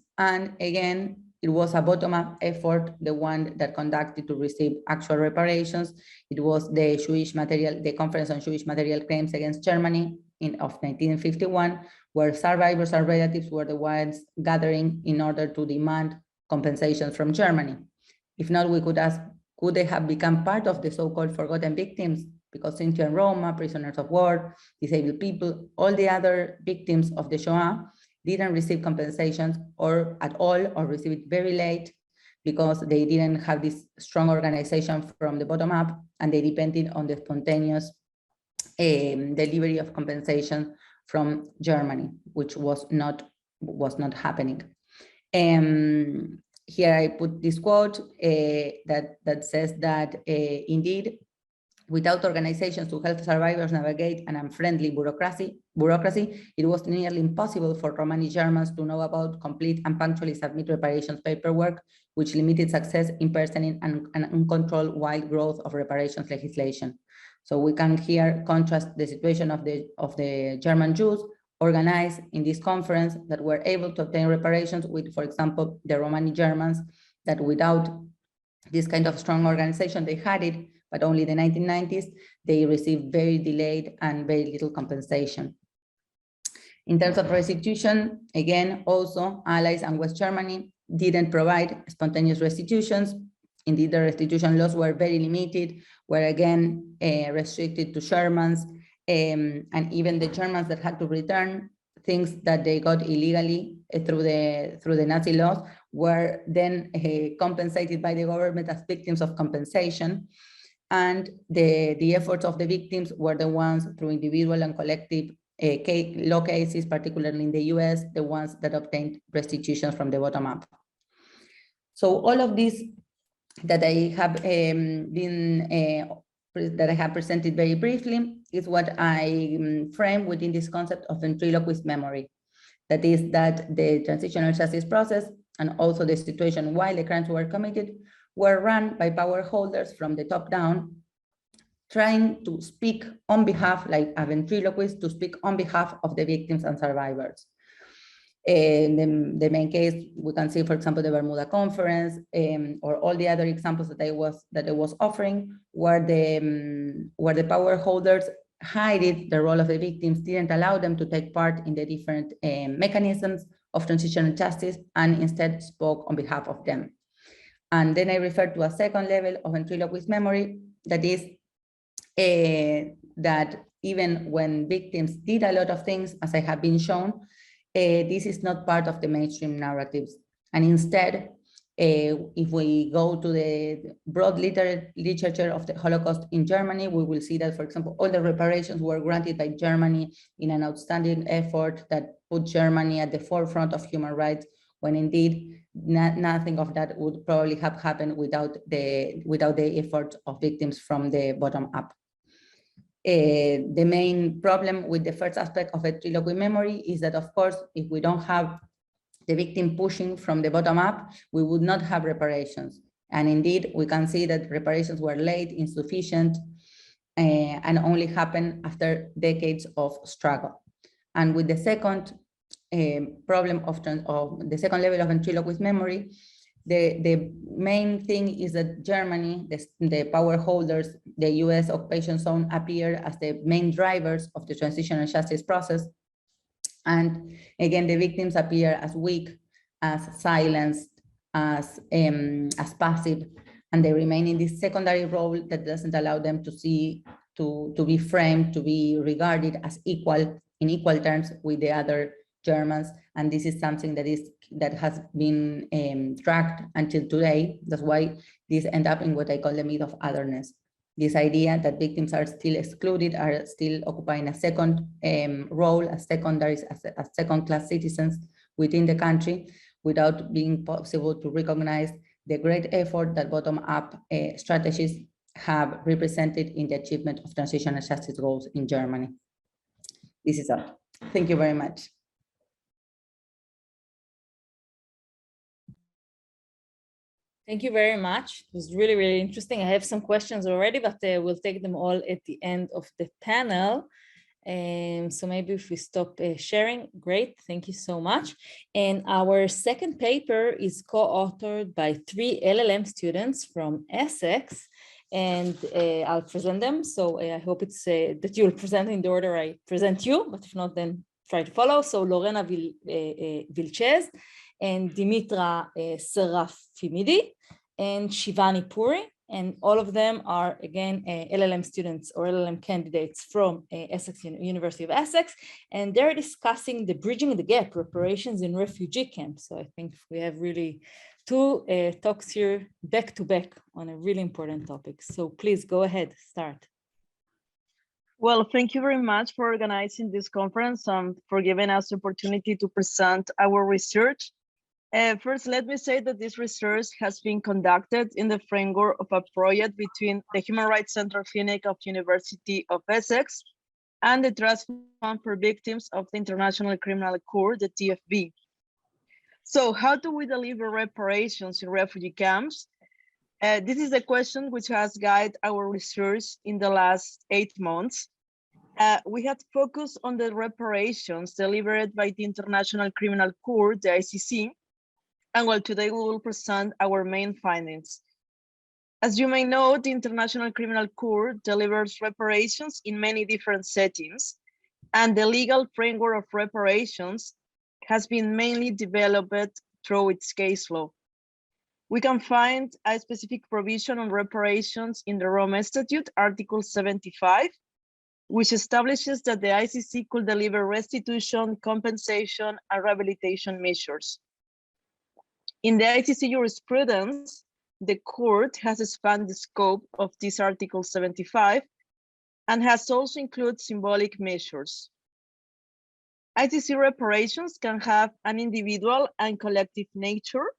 again, it was a bottom-up effort, the one that conducted to receive actual reparations. It was the Conference on Jewish Material Claims Against Germany of 1951, where survivors and relatives were the ones gathering in order to demand compensations from Germany. If not, we could ask, could they have become part of the so-called forgotten victims? Because Sinti and Roma, prisoners of war, disabled people, all the other victims of the Shoah didn't receive compensations or at all, or receive it very late, because they didn't have this strong organization from the bottom up, and they depended on the spontaneous delivery of compensation from Germany, which was not happening. Here I put this quote that says that indeed, without organizations to help survivors navigate an unfriendly bureaucracy, it was nearly impossible for Romani Germans to know about, complete, and punctually submit reparations paperwork, which limited success in personing an uncontrolled wild growth of reparations legislation. So we can here contrast the situation of the German Jews organized in this conference that were able to obtain reparations with, for example, the Romani Germans, that without this kind of strong organization, they had it, but only in the 1990s, they received very delayed and very little compensation. In terms of restitution, again, also Allies and West Germany didn't provide spontaneous restitutions. Indeed, the restitution laws were very limited, were again restricted to Germans, and even the Germans that had to return things that they got illegally through the Nazi laws were then compensated by the government as victims of compensation. And the efforts of the victims were the ones through individual and collective law cases, particularly in the US, the ones that obtained restitutions from the bottom up. So all of this that I have that I have presented very briefly is what I frame within this concept of ventriloquist memory. That is that the transitional justice process and also the situation while the crimes were committed were run by power holders from the top down, trying to speak on behalf, like a ventriloquist, to speak on behalf of the victims and survivors. The main case we can see, for example, the Bermuda Conference, or all the other examples that I was offering, where the power holders hid the role of the victims, didn't allow them to take part in the different mechanisms of transitional justice, and instead spoke on behalf of them. And then I refer to a second level of ventriloquist memory, that is that even when victims did a lot of things, as I have been shown, this is not part of the mainstream narratives. And instead, if we go to the broad literature of the Holocaust in Germany, we will see that, for example, all the reparations were granted by Germany in an outstanding effort that put Germany at the forefront of human rights, when indeed nothing of that would probably have happened without the effort of victims from the bottom up. The main problem with the first aspect of ventriloquist memory is that, of course, if we don't have the victim pushing from the bottom up, we would not have reparations. And indeed, we can see that reparations were late, insufficient, and only happened after decades of struggle. And with the second problem of the second level of ventriloquist memory, the main thing is that Germany, the power holders, the US occupation zone, appear as the main drivers of the transitional justice process. And again, the victims appear as weak, as silenced, as passive. and they remain in this secondary role that doesn't allow them to be framed, to be regarded as equal, in equal terms with the other Germans. And this is something that has been tracked until today. That's why this ends up in what I call the myth of otherness. This idea that victims are still excluded, are still occupying a second role as second-class citizens within the country, without being possible to recognize the great effort that bottom-up strategies have represented in the achievement of transitional justice goals in Germany. This is all. Thank you very much. Thank you very much. It was really, really interesting. I have some questions already, but we'll take them all at the end of the panel. So maybe if we stop sharing, great, thank you so much. And our second paper is co-authored by 3 LLM students from Essex, and I'll present them. So I hope it's that you'll present in the order I present you, but if not, then try to follow. So Lorena Vilches and Dimitra Serafimidi and Shivani Puri. And all of them are, again, LLM students or LLM candidates from Essex, University of Essex, and they're discussing the bridging the gap, reparations in refugee camps. So I think we have really 2 talks here back to back on a really important topic. So please go ahead, start. Well, thank you very much for organizing this conference and for giving us the opportunity to present our research. First, let me say that this research has been conducted in the framework of a project between the Human Rights Central Clinic of the University of Essex and the Trust Fund for Victims of the International Criminal Court, the TFB. So how do we deliver reparations in refugee camps? This is a question which has guided our research in the last 8 months. We had focused on the reparations delivered by the International Criminal Court, the ICC, and well, today we will present our main findings. As you may know, the International Criminal Court delivers reparations in many different settings, and the legal framework of reparations has been mainly developed through its case law. We can find a specific provision on reparations in the Rome Statute, Article 75, which establishes that the ICC could deliver restitution, compensation, and rehabilitation measures. In the ICC jurisprudence, the court has expanded the scope of this Article 75 and has also included symbolic measures. ICC reparations can have an individual and collective nature.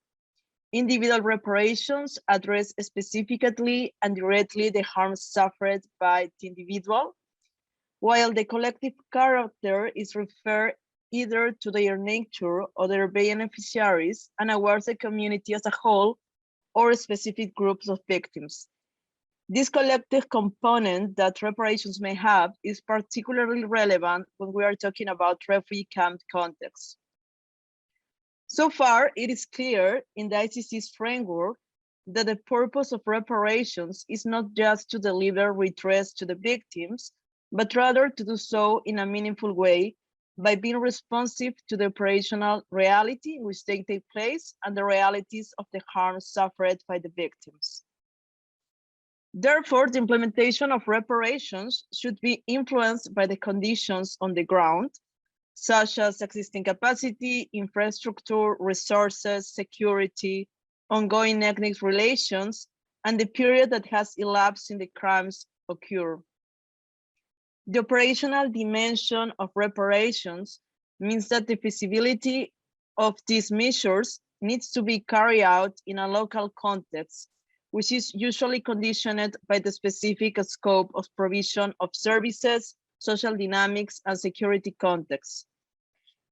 Individual reparations address specifically and directly the harm suffered by the individual, while the collective character is referred either to their nature or their beneficiaries and awards the community as a whole or specific groups of victims. This collective component that reparations may have is particularly relevant when we are talking about refugee camp context. So far, it is clear in the ICC's framework that the purpose of reparations is not just to deliver redress to the victims, but rather to do so in a meaningful way by being responsive to the operational reality in which they take place and the realities of the harm suffered by the victims. Therefore, the implementation of reparations should be influenced by the conditions on the ground, such as existing capacity, infrastructure, resources, security, ongoing ethnic relations, and the period that has elapsed in the crimes occur. The operational dimension of reparations means that the feasibility of these measures needs to be carried out in a local context, which is usually conditioned by the specific scope of provision of services, social dynamics, and security context.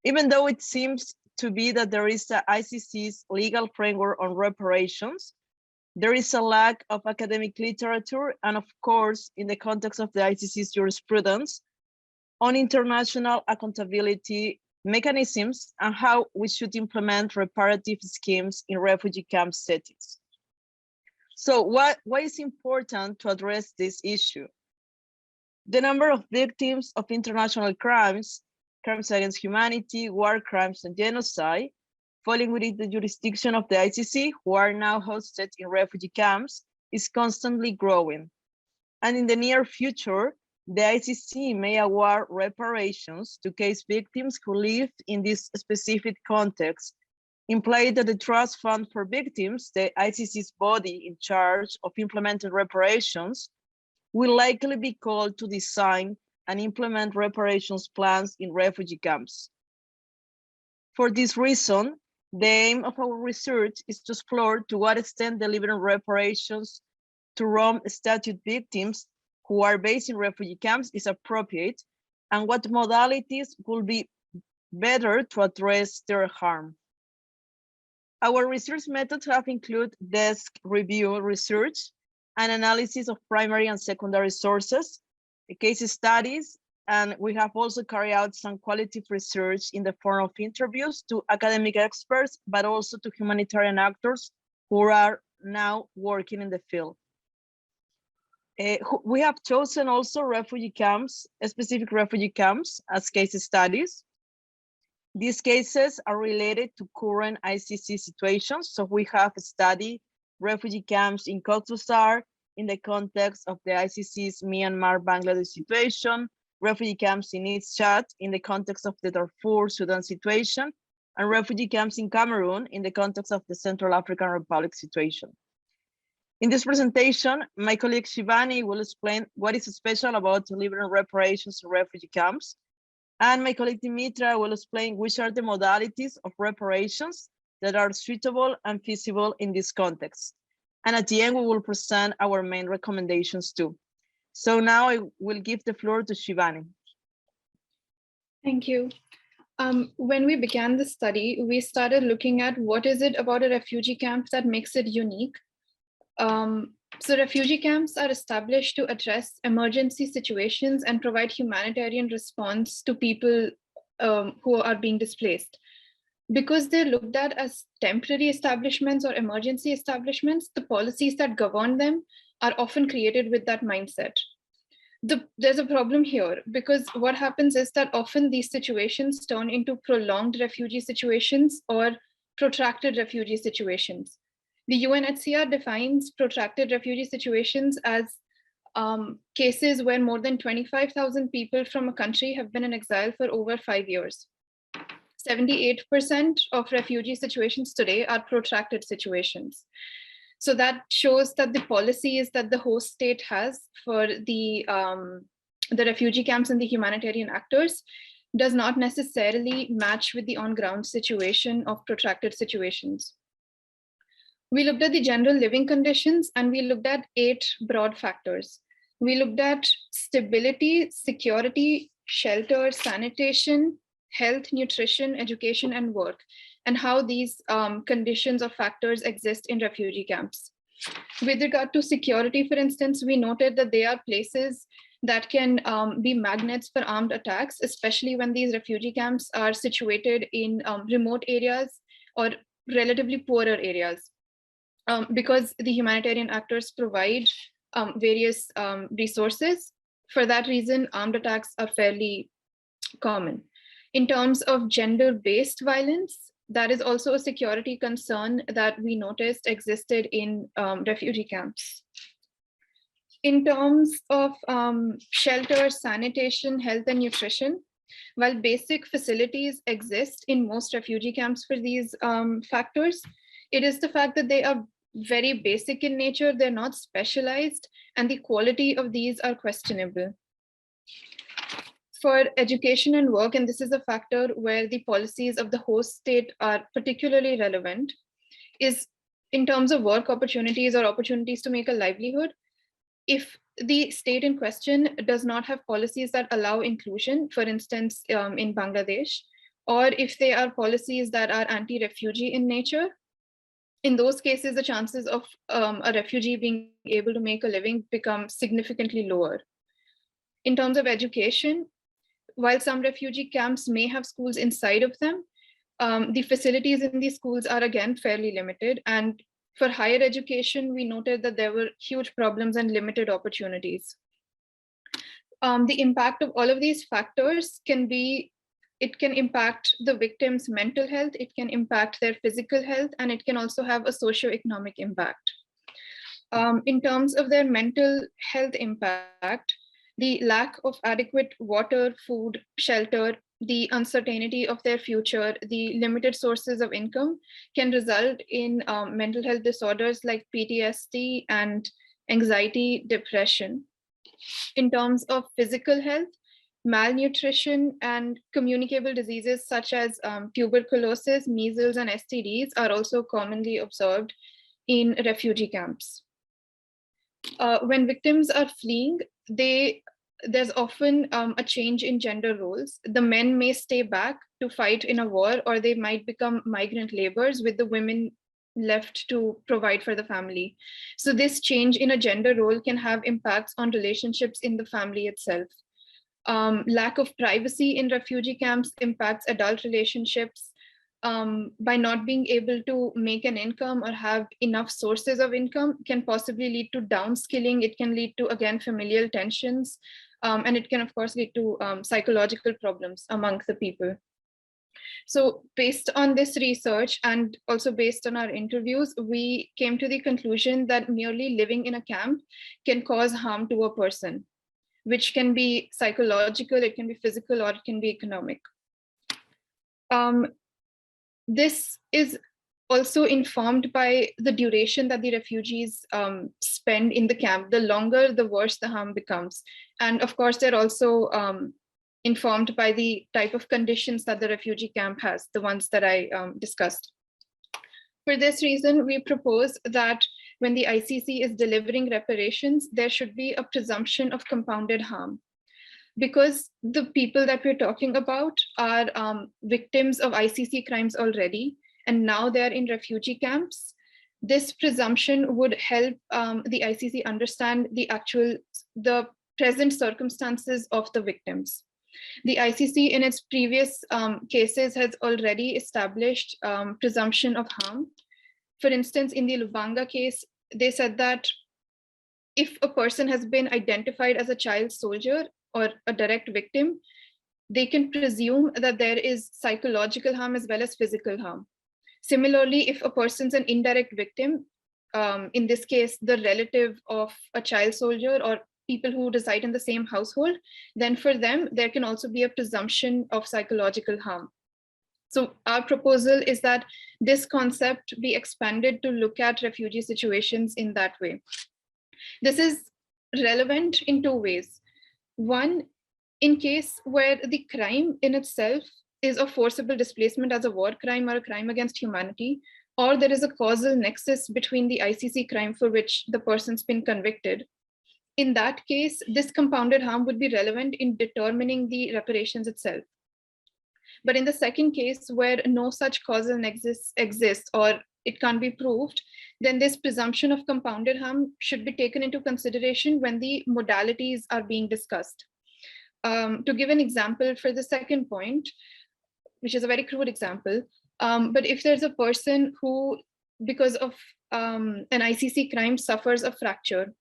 Even though it seems to be that there is the ICC's legal framework on reparations, there is a lack of academic literature and, of course, in the context of the ICC's jurisprudence, on international accountability mechanisms and how we should implement reparative schemes in refugee camp settings. So why is important to address this issue? The number of victims of international crimes, crimes against humanity, war crimes, and genocide, falling within the jurisdiction of the ICC, who are now hosted in refugee camps, is constantly growing. And in the near future, the ICC may award reparations to case victims who lived in this specific context, implying that the Trust Fund for Victims, the ICC's body in charge of implementing reparations, will likely be called to design and implement reparations plans in refugee camps. For this reason, the aim of our research is to explore to what extent delivering reparations to Rome Statute victims who are based in refugee camps is appropriate, and what modalities would be better to address their harm. Our research methods have included desk review research and analysis of primary and secondary sources, case studies, and we have also carried out some qualitative research in the form of interviews to academic experts, but also to humanitarian actors who are now working in the field. We have chosen also refugee camps, specific refugee camps as case studies. These cases are related to current ICC situations. So we have studied refugee camps in Cox's Bazar in the context of the ICC's Myanmar-Bangladesh situation, refugee camps in East Chad in the context of the Darfur Sudan situation, and refugee camps in Cameroon in the context of the Central African Republic situation. In this presentation, my colleague Shivani will explain what is special about delivering reparations to refugee camps. And my colleague Dimitra will explain which are the modalities of reparations that are suitable and feasible in this context. And at the end, we will present our main recommendations too. So now I will give the floor to Shivani. Thank you. When we began the study, we started looking at what is it about a refugee camp that makes it unique. So refugee camps are established to address emergency situations and provide humanitarian response to people who are being displaced. Because they're looked at as temporary establishments or emergency establishments, the policies that govern them are often created with that mindset. There's a problem here because what happens is that often these situations turn into prolonged refugee situations or protracted refugee situations. The UNHCR defines protracted refugee situations as cases where more than 25,000 people from a country have been in exile for over 5 years. 78% of refugee situations today are protracted situations. So that shows that the policies that the host state has for the refugee camps and the humanitarian actors does not necessarily match with the on-ground situation of protracted situations. We looked at the general living conditions and we looked at 8 broad factors. We looked at stability, security, shelter, sanitation, health, nutrition, education, and work, and how these conditions or factors exist in refugee camps. With regard to security, for instance, we noted that they are places that can be magnets for armed attacks, especially when these refugee camps are situated in remote areas or relatively poorer areas. Because the humanitarian actors provide various resources. For that reason, armed attacks are fairly common. In terms of gender-based violence, that is also a security concern that we noticed existed in refugee camps. In terms of shelter, sanitation, health, and nutrition, while basic facilities exist in most refugee camps for these factors, it is the fact that they are very basic in nature, they're not specialized, and the quality of these are questionable. For education and work, and this is a factor where the policies of the host state are particularly relevant, is in terms of work opportunities or opportunities to make a livelihood. If the state in question does not have policies that allow inclusion, for instance, in Bangladesh, or if they are policies that are anti-refugee in nature, in those cases, the chances of a refugee being able to make a living become significantly lower. In terms of education, while some refugee camps may have schools inside of them, the facilities in these schools are again fairly limited. And for higher education, we noted that there were huge problems and limited opportunities. The impact of all of these factors can be, it can impact the victim's mental health, it can impact their physical health, and it can also have a socioeconomic impact. In terms of their mental health impact, the lack of adequate water, food, shelter, the uncertainty of their future, the limited sources of income can result in mental health disorders like PTSD and anxiety, depression. In terms of physical health, malnutrition and communicable diseases such as tuberculosis, measles, and STDs are also commonly observed in refugee camps. When victims are fleeing, there's often a change in gender roles. The men may stay back to fight in a war, or they might become migrant laborers with the women left to provide for the family. So this change in a gender role can have impacts on relationships in the family itself. Lack of privacy in refugee camps impacts adult relationships. By not being able to make an income or have enough sources of income can possibly lead to downskilling. It can lead to, again, familial tensions, and it can, of course, lead to psychological problems among the people. So based on this research and also based on our interviews, we came to the conclusion that merely living in a camp can cause harm to a person, which can be psychological, it can be physical, or it can be economic. This is also informed by the duration that the refugees spend in the camp. The longer, the worse the harm becomes. And of course, they're also informed by the type of conditions that the refugee camp has, the ones that I discussed. For this reason, we propose that when the ICC is delivering reparations, there should be a presumption of compounded harm. Because the people that we're talking about are victims of ICC crimes already, and now they're in refugee camps, this presumption would help the ICC understand the present circumstances of the victims. The ICC in its previous cases has already established presumption of harm. For instance, in the Lubanga case, they said that if a person has been identified as a child soldier or a direct victim, they can presume that there is psychological harm as well as physical harm. Similarly, if a person's an indirect victim, in this case, the relative of a child soldier or people who reside in the same household, then for them, there can also be a presumption of psychological harm. So our proposal is that this concept be expanded to look at refugee situations in that way. This is relevant in two ways. One, in case where the crime in itself is a forcible displacement as a war crime or a crime against humanity, or there is a causal nexus between the ICC crime for which the person's been convicted. In that case, this compounded harm would be relevant in determining the reparations itself. But in the second case, where no such causal nexus exists or it can't be proved, then this presumption of compounded harm should be taken into consideration when the modalities are being discussed. To give an example for the second point, which is a very crude example, but if there's a person who, because of an ICC crime, suffers a fracture,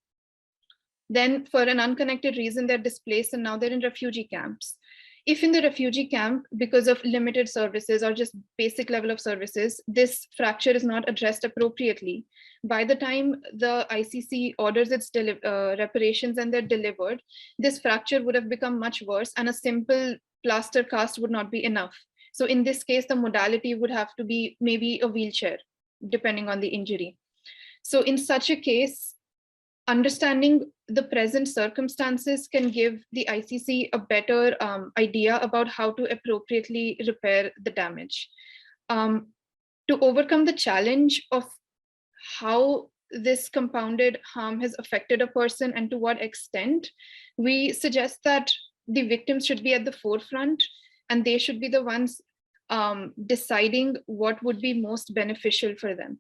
then for an unconnected reason, they're displaced and now they're in refugee camps. If in the refugee camp, because of limited services or just basic level of services, this fracture is not addressed appropriately, by the time the ICC orders its reparations and they're delivered, this fracture would have become much worse and a simple plaster cast would not be enough. So in this case, the modality would have to be maybe a wheelchair, depending on the injury. So in such a case, understanding the present circumstances can give the ICC a better idea about how to appropriately repair the damage. To overcome the challenge of how this compounded harm has affected a person and to what extent, we suggest that the victims should be at the forefront and they should be the ones deciding what would be most beneficial for them.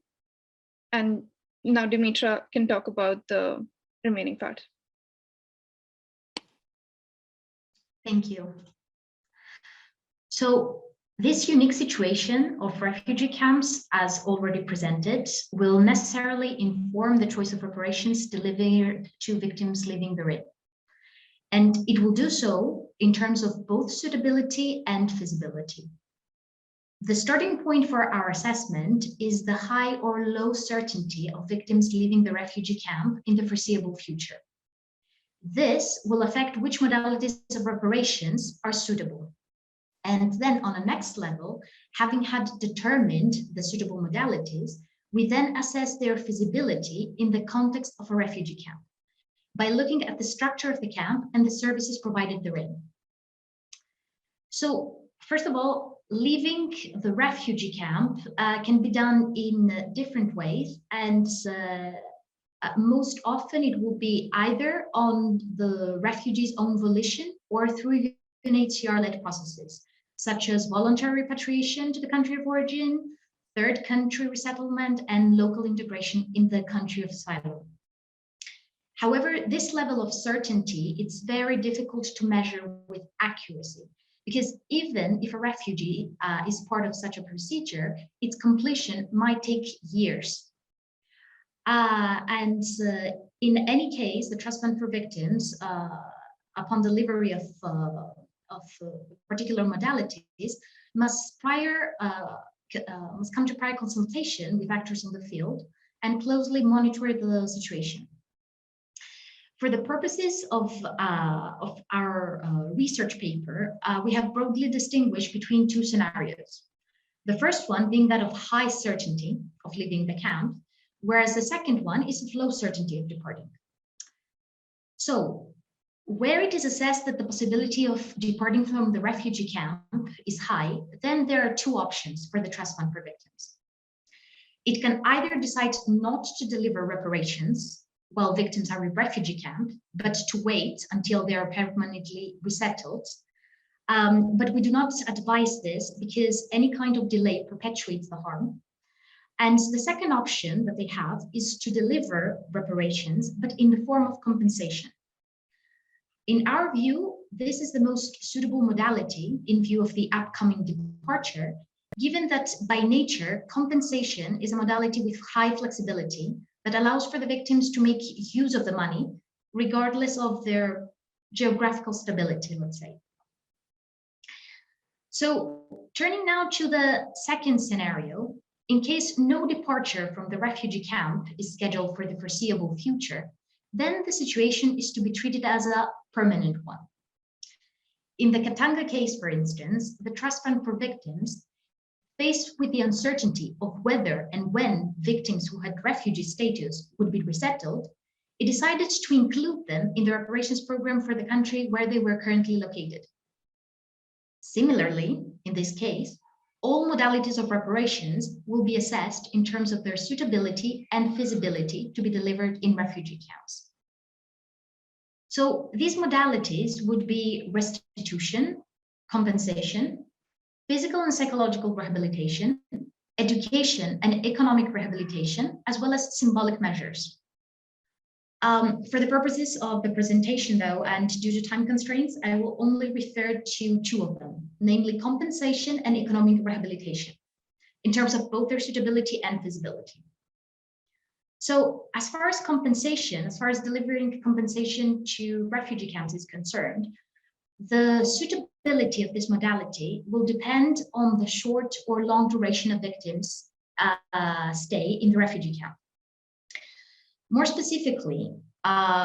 And now Dimitra can talk about the remaining part. Thank you. So this unique situation of refugee camps, as already presented, will necessarily inform the choice of reparations delivered to victims living therein. And it will do so in terms of both suitability and feasibility. The starting point for our assessment is the high or low certainty of victims leaving the refugee camp in the foreseeable future. This will affect which modalities of reparations are suitable. And then on a next level, having had determined the suitable modalities, we then assess their feasibility in the context of a refugee camp by looking at the structure of the camp and the services provided therein. So first of all, leaving the refugee camp can be done in different ways, and most often it will be either on the refugee's own volition or through UNHCR-led processes, such as voluntary repatriation to the country of origin, third country resettlement, and local integration in the country of asylum. However, this level of certainty, it's very difficult to measure with accuracy, because even if a refugee is part of such a procedure, its completion might take years. In any case, the Trust Fund for Victims, upon delivery of particular modalities, must come to prior consultation with actors on the field and closely monitor the situation. For the purposes of our research paper, we have broadly distinguished between two scenarios. The first one being that of high certainty of leaving the camp, whereas the second one is of low certainty of departing. So, where it is assessed that the possibility of departing from the refugee camp is high, then there are two options for the Trust Fund for Victims. It can either decide not to deliver reparations while victims are in refugee camp, but to wait until they are permanently resettled. But we do not advise this because any kind of delay perpetuates the harm. And the second option that they have is to deliver reparations, but in the form of compensation. In our view, this is the most suitable modality in view of the upcoming departure, given that by nature, compensation is a modality with high flexibility that allows for the victims to make use of the money, regardless of their geographical stability, let's say. So turning now to the second scenario, in case no departure from the refugee camp is scheduled for the foreseeable future, then the situation is to be treated as a permanent one. In the Katanga case, for instance, the Trust Fund for Victims, faced with the uncertainty of whether and when victims who had refugee status would be resettled, it decided to include them in the reparations program for the country where they were currently located. Similarly, in this case, all modalities of reparations will be assessed in terms of their suitability and feasibility to be delivered in refugee camps. So these modalities would be restitution, compensation, physical and psychological rehabilitation, education and economic rehabilitation, as well as symbolic measures. For the purposes of the presentation though, and due to time constraints, I will only refer to two of them, namely compensation and economic rehabilitation, in terms of both their suitability and feasibility. So as far as compensation, as far as delivering compensation to refugee camps is concerned, the suitability of this modality will depend on the short or long duration of victims' stay in the refugee camp. More specifically,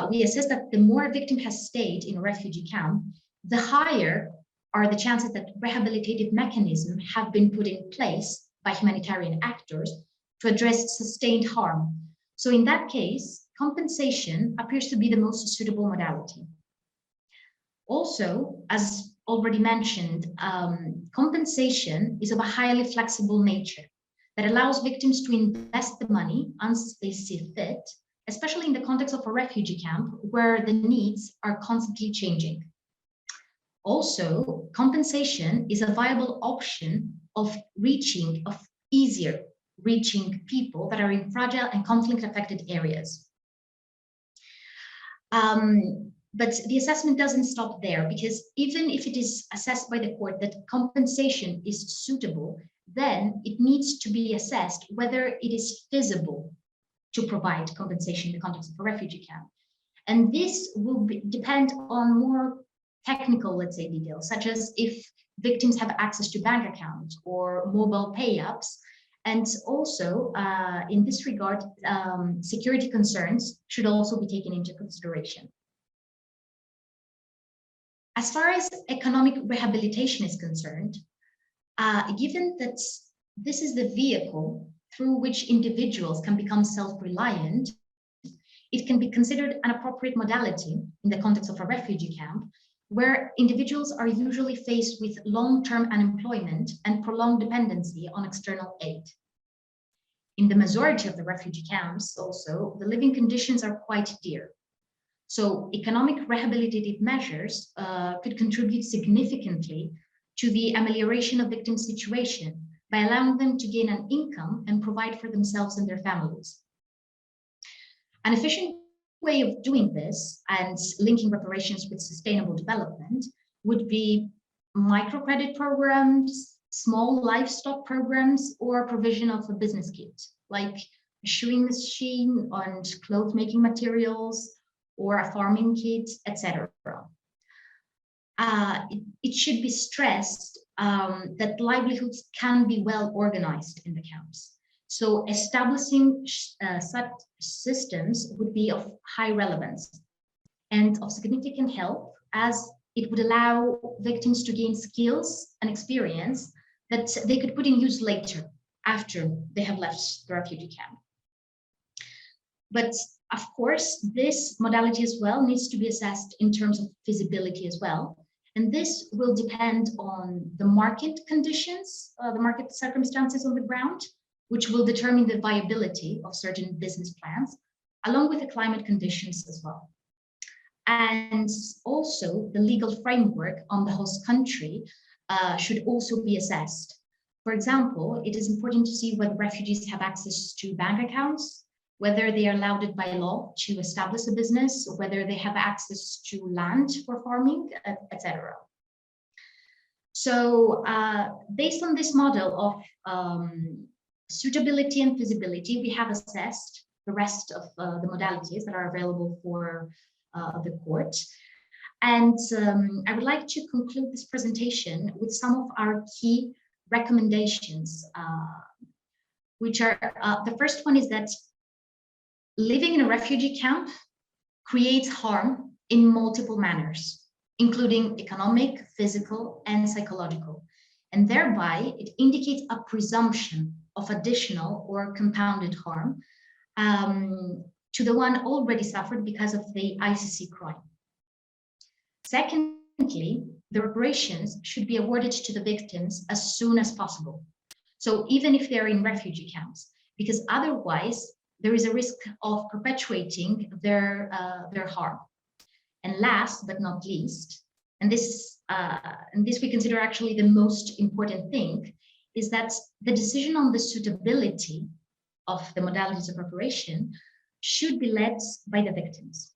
we assess that the more a victim has stayed in a refugee camp, the higher are the chances that rehabilitative mechanisms have been put in place by humanitarian actors to address sustained harm. So in that case, compensation appears to be the most suitable modality. Also, as already mentioned, compensation is of a highly flexible nature that allows victims to invest the money as they see fit, especially in the context of a refugee camp where the needs are constantly changing. Also, compensation is a viable option of easier reaching people that are in fragile and conflict-affected areas. But the assessment doesn't stop there, because even if it is assessed by the court that compensation is suitable, then it needs to be assessed whether it is feasible to provide compensation in the context of a refugee camp. And this will depend on more technical, let's say, details, such as if victims have access to bank accounts or mobile pay apps. And also, in this regard, security concerns should also be taken into consideration. As far as economic rehabilitation is concerned, given that this is the vehicle through which individuals can become self-reliant, it can be considered an appropriate modality in the context of a refugee camp, where individuals are usually faced with long-term unemployment and prolonged dependency on external aid. In the majority of the refugee camps also, the living conditions are quite dear. So economic rehabilitative measures could contribute significantly to the amelioration of victim situation by allowing them to gain an income and provide for themselves and their families. An efficient way of doing this and linking reparations with sustainable development would be microcredit programs, small livestock programs, or provision of a business kit, like a shoeing machine and cloth making materials, or a farming kit, etc. It should be stressed that livelihoods can be well organized in the camps. So establishing such systems would be of high relevance and of significant help, as it would allow victims to gain skills and experience that they could put in use later, after they have left the refugee camp. But of course, this modality as well needs to be assessed in terms of feasibility as well. And this will depend on the market conditions, the market circumstances on the ground, which will determine the viability of certain business plans, along with the climate conditions as well. And also the legal framework on the host country should also be assessed. For example, it is important to see whether refugees have access to bank accounts, whether they are allowed by law to establish a business, whether they have access to land for farming, etc. So based on this model of suitability and feasibility, we have assessed the rest of the modalities that are available for the court. And I would like to conclude this presentation with some of our key recommendations, which are, the first one is that living in a refugee camp creates harm in multiple manners, including economic, physical, and psychological. And thereby, it indicates a presumption of additional or compounded harm to the one already suffered because of the ICC crime. Secondly, the reparations should be awarded to the victims as soon as possible. So even if they're in refugee camps, because otherwise there is a risk of perpetuating their harm. And last but not least, and this we consider actually the most important thing, is that the decision on the suitability of the modalities of reparation should be led by the victims.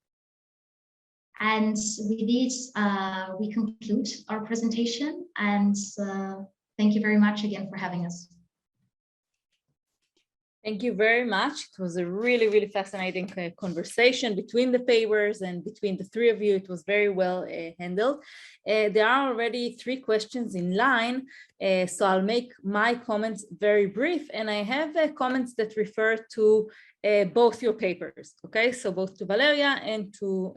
And with this, we conclude our presentation, and thank you very much again for having us. Thank you very much. It was a really, really fascinating conversation between the papers and between the three of you. It was very well handled. There are already 3 questions in line, so I'll make my comments very brief. And I have comments that refer to both your papers, okay? So both to Valeria and to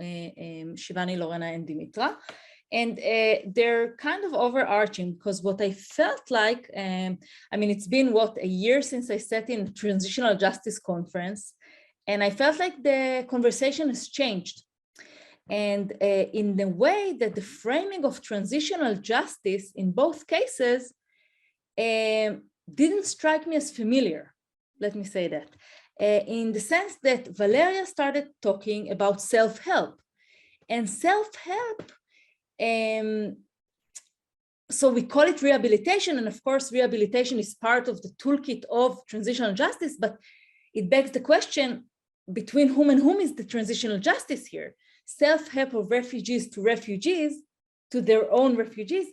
Shivani, Lorena, and Dimitra. And they're kind of overarching, because what I felt like, I mean, it's been what, a year since I sat in the Transitional Justice Conference, and I felt like the conversation has changed. And in the way that the framing of transitional justice in both cases didn't strike me as familiar, let me say that, in the sense that Valeria started talking about self-help, and self-help, so we call it rehabilitation, and of course rehabilitation is part of the toolkit of transitional justice, but it begs the question, between whom and whom is the transitional justice here? Self-help of refugees to their own refugees.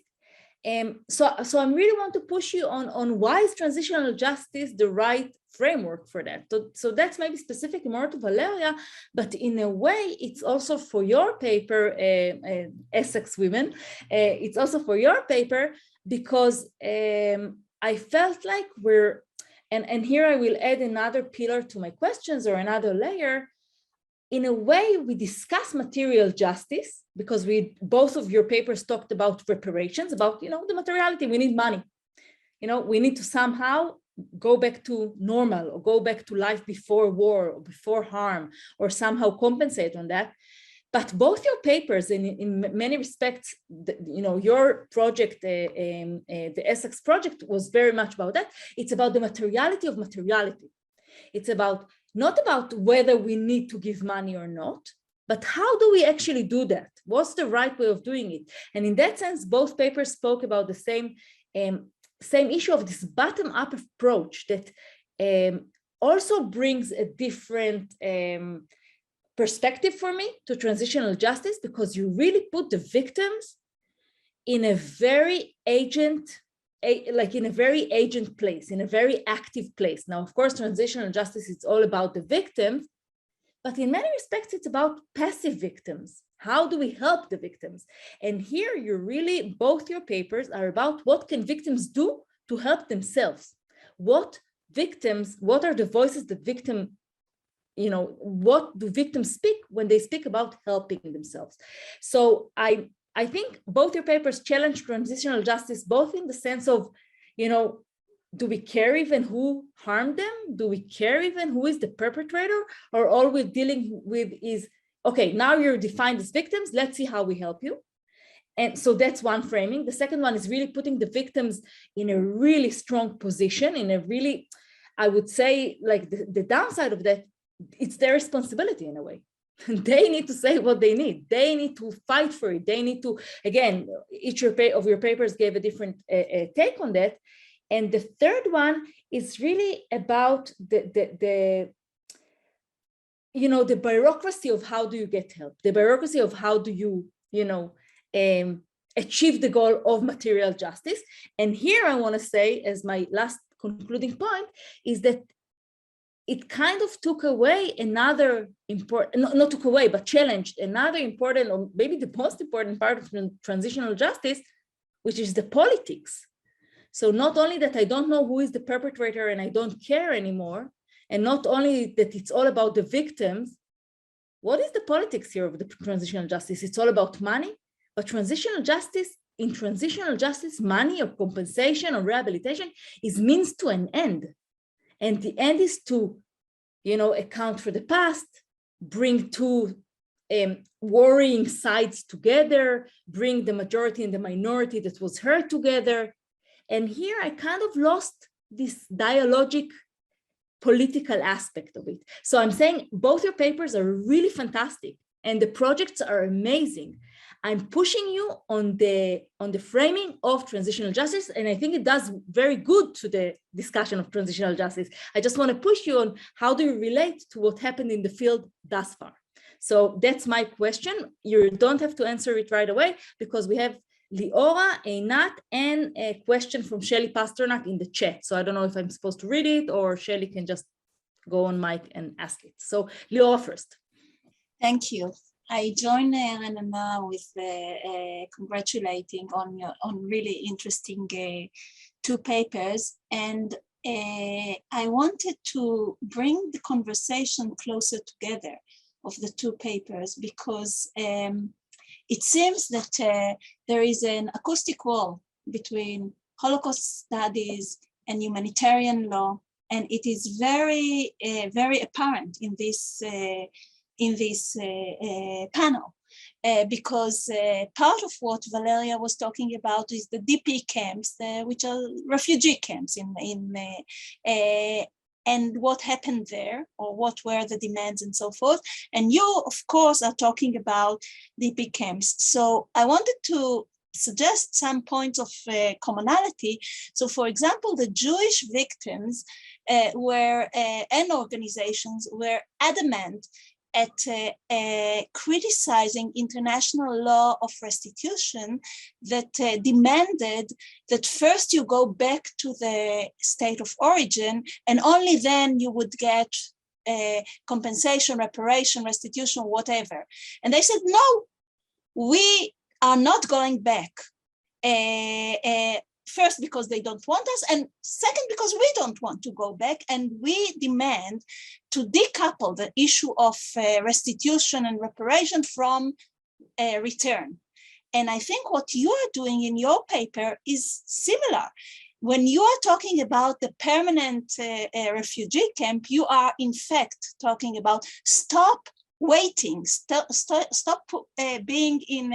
So I really want to push you on why is transitional justice the right framework for that. So that's maybe specific more to Valeria, but in a way, it's also for your paper, Essex Women, it's also for your paper, because I felt like and here I will add another pillar to my questions, or another layer. In a way, we discuss material justice because both of your papers talked about reparations, about, the materiality. We need money. We need to somehow go back to normal, or go back to life before war or before harm, or somehow compensate on that. But both your papers, in many respects, your project, the Essex project, was very much about that. It's about the materiality of materiality. It's not about whether we need to give money or not, but how do we actually do that? What's the right way of doing it? And in that sense, both papers spoke about the same issue of this bottom-up approach that also brings a different perspective for me to transitional justice, because you really put the victims in a very agent place, in a very active place. Now, of course, transitional justice is all about the victims, but in many respects, it's about passive victims. How do we help the victims? And here both your papers are about what can victims do to help themselves. What are the voices that what do victims speak when they speak about helping themselves? So I think both your papers challenge transitional justice, both in the sense of, do we care even who harmed them? Do we care even who is the perpetrator? Or all we're dealing with is, okay, now you're defined as victims, let's see how we help you. And so that's one framing. The second one is really putting the victims in a really strong position, in a really, I would say, like the downside of that, it's their responsibility in a way. They need to say what they need. They need to fight for it. They need to, again, each of your papers gave a different take on that. And the third one is really about the bureaucracy of how do you get help, the bureaucracy of how do you, achieve the goal of material justice. And here I want to say, as my last concluding point, is that it kind of took away another important, not took away, but challenged another important, or maybe the most important part of transitional justice, which is the politics. So not only that I don't know who is the perpetrator and I don't care anymore, and not only that it's all about the victims, what is the politics here of the transitional justice? It's all about money, but transitional justice, money or compensation or rehabilitation is means to an end. And the end is to, account for the past, bring two warring sides together, bring the majority and the minority that was hurt together. And here I kind of lost this dialogic political aspect of it. So I'm saying both your papers are really fantastic and the projects are amazing. I'm pushing you on the framing of transitional justice, and I think it does very good to the discussion of transitional justice. I just want to push you on how do you relate to what happened in the field thus far. So that's my question. You don't have to answer it right away because we have Liora, Einat, and a question from Shelly Pasternak in the chat. So I don't know if I'm supposed to read it or Shelly can just go on mic and ask it. So Liora first. Thank you. I join Renama with congratulating on really interesting two papers, and I wanted to bring the conversation closer together of the two papers because it seems that there is an acoustic wall between Holocaust studies and humanitarian law, and it is very, very apparent in this panel, because part of what Valeria was talking about is the DP camps, which are refugee camps and what happened there, or what were the demands and so forth. And you, of course, are talking about DP camps. So I wanted to suggest some points of commonality. So for example, the Jewish victims and organizations were adamant at criticizing international law of restitution that demanded that first you go back to the state of origin and only then you would get compensation, reparation, restitution, whatever. And they said, no, we are not going back. first, because they don't want us, and second, because we don't want to go back, and we demand to decouple the issue of restitution and reparation from return. And I think what you are doing in your paper is similar. When you are talking about the permanent refugee camp, you are in fact talking about stop waiting, stop being in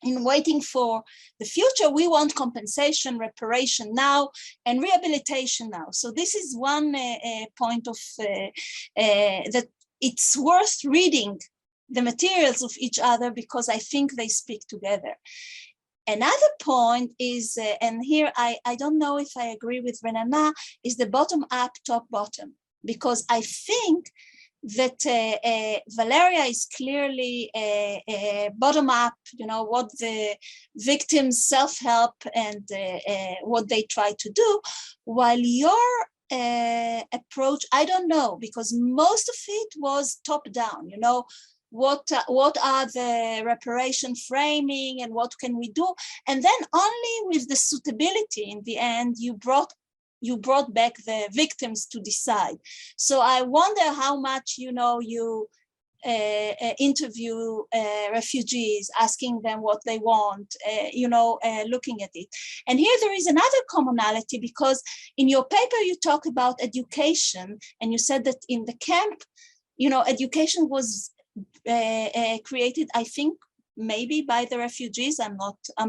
waiting for the future. We want compensation, reparation now, and rehabilitation now. So this is one point of that it's worth reading the materials of each other, because I think they speak together. Another point is, and here I don't know if I agree with Renana, is the bottom up, top bottom, because I think that Valeria is clearly bottom up, you know, what the victims self-help and what they try to do, while your approach, I don't know, because most of it was top down, you know, what are the reparation framing and what can we do? And then only with the suitability in the end, you brought back the victims to decide. So I wonder how much, you know, you interview refugees, asking them what they want, you know, looking at it. And here there is another commonality, because in your paper you talk about education, and you said that in the camp, you know, education was created, I think, maybe by the refugees, I'm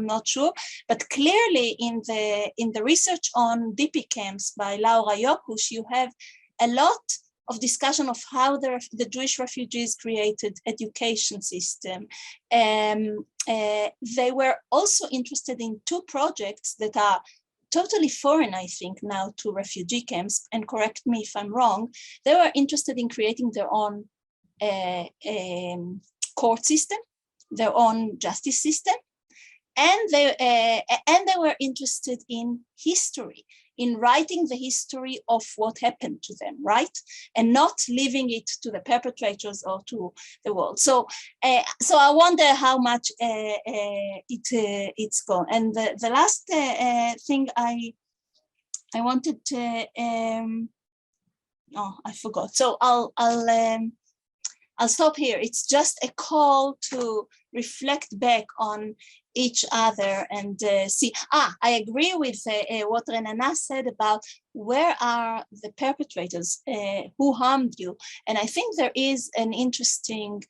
not sure, but clearly in the research on DP camps by Laura Yokush, you have a lot of discussion of how the Jewish refugees created education system. They were also interested in two projects that are totally foreign, I think, now to refugee camps, and correct me if I'm wrong. They were interested in creating their own court system, their own justice system, and they were interested in history, in writing the history of what happened to them, right, and not leaving it to the perpetrators or to the world. So, so I wonder how much it's gone. And the last thing I wanted to, oh, I forgot. So I'll stop here. It's just a call to reflect back on each other and see. I agree with what Renana said about where are the perpetrators who harmed you. And I think there is an interesting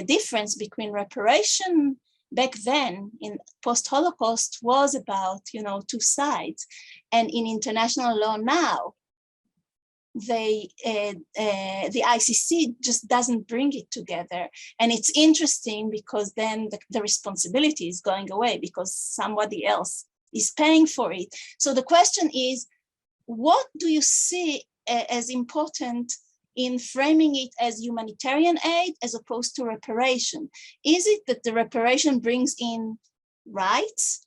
difference between reparation back then in post-Holocaust was about, you know, two sides. And in international law now, the ICC just doesn't bring it together. And it's interesting because then the responsibility is going away because somebody else is paying for it. So the question is, what do you see as important in framing it as humanitarian aid as opposed to reparation? Is it that the reparation brings in rights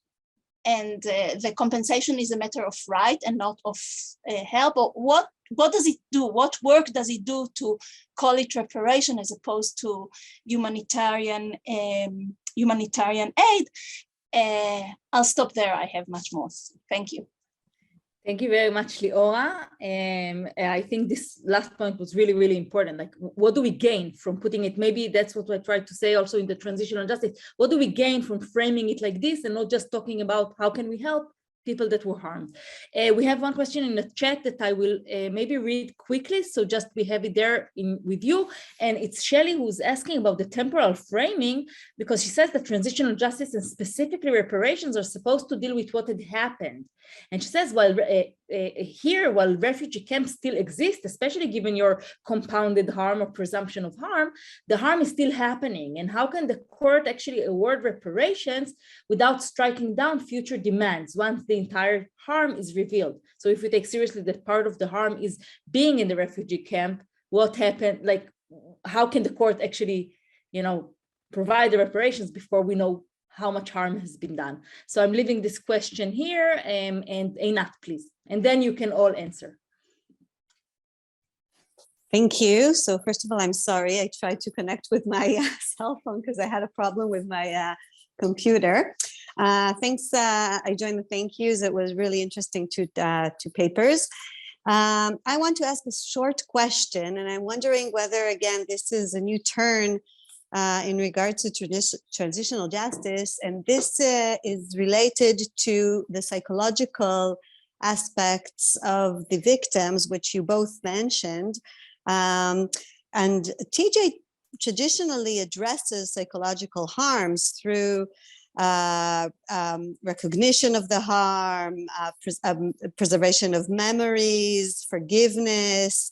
and the compensation is a matter of right and not of help? Or what does it do? What work does it do to call it reparation as opposed to humanitarian aid? I'll stop there. I have much more. Thank you. Thank you very much, Liora. I think this last point was really, really important. Like, what do we gain from putting it? Maybe that's what I tried to say also in the transitional justice. What do we gain from framing it like this and not just talking about how can we help people that were harmed? We have one question in the chat that I will maybe read quickly, so just we have it there with you. And it's Shelley who's asking about the temporal framing, because she says that transitional justice and specifically reparations are supposed to deal with what had happened. And she says, while refugee camps still exist, especially given your compounded harm or presumption of harm, the harm is still happening. And how can the court actually award reparations without striking down future demands once the entire harm is revealed? So if we take seriously that part of the harm is being in the refugee camp, what happened? Like, how can the court actually, you know, provide the reparations before we know how much harm has been done? So I'm leaving this question here, and Einat, please, and then you can all answer. Thank you. So first of all, I'm sorry. I tried to connect with my cell phone because I had a problem with my computer. Thanks. I joined the thank yous. It was really interesting to papers. I want to ask a short question, and I'm wondering whether, again, this is a new turn in regards to transitional justice, and this is related to the psychological aspects of the victims, which you both mentioned. And TJ traditionally addresses psychological harms through recognition of the harm, preservation of memories, forgiveness,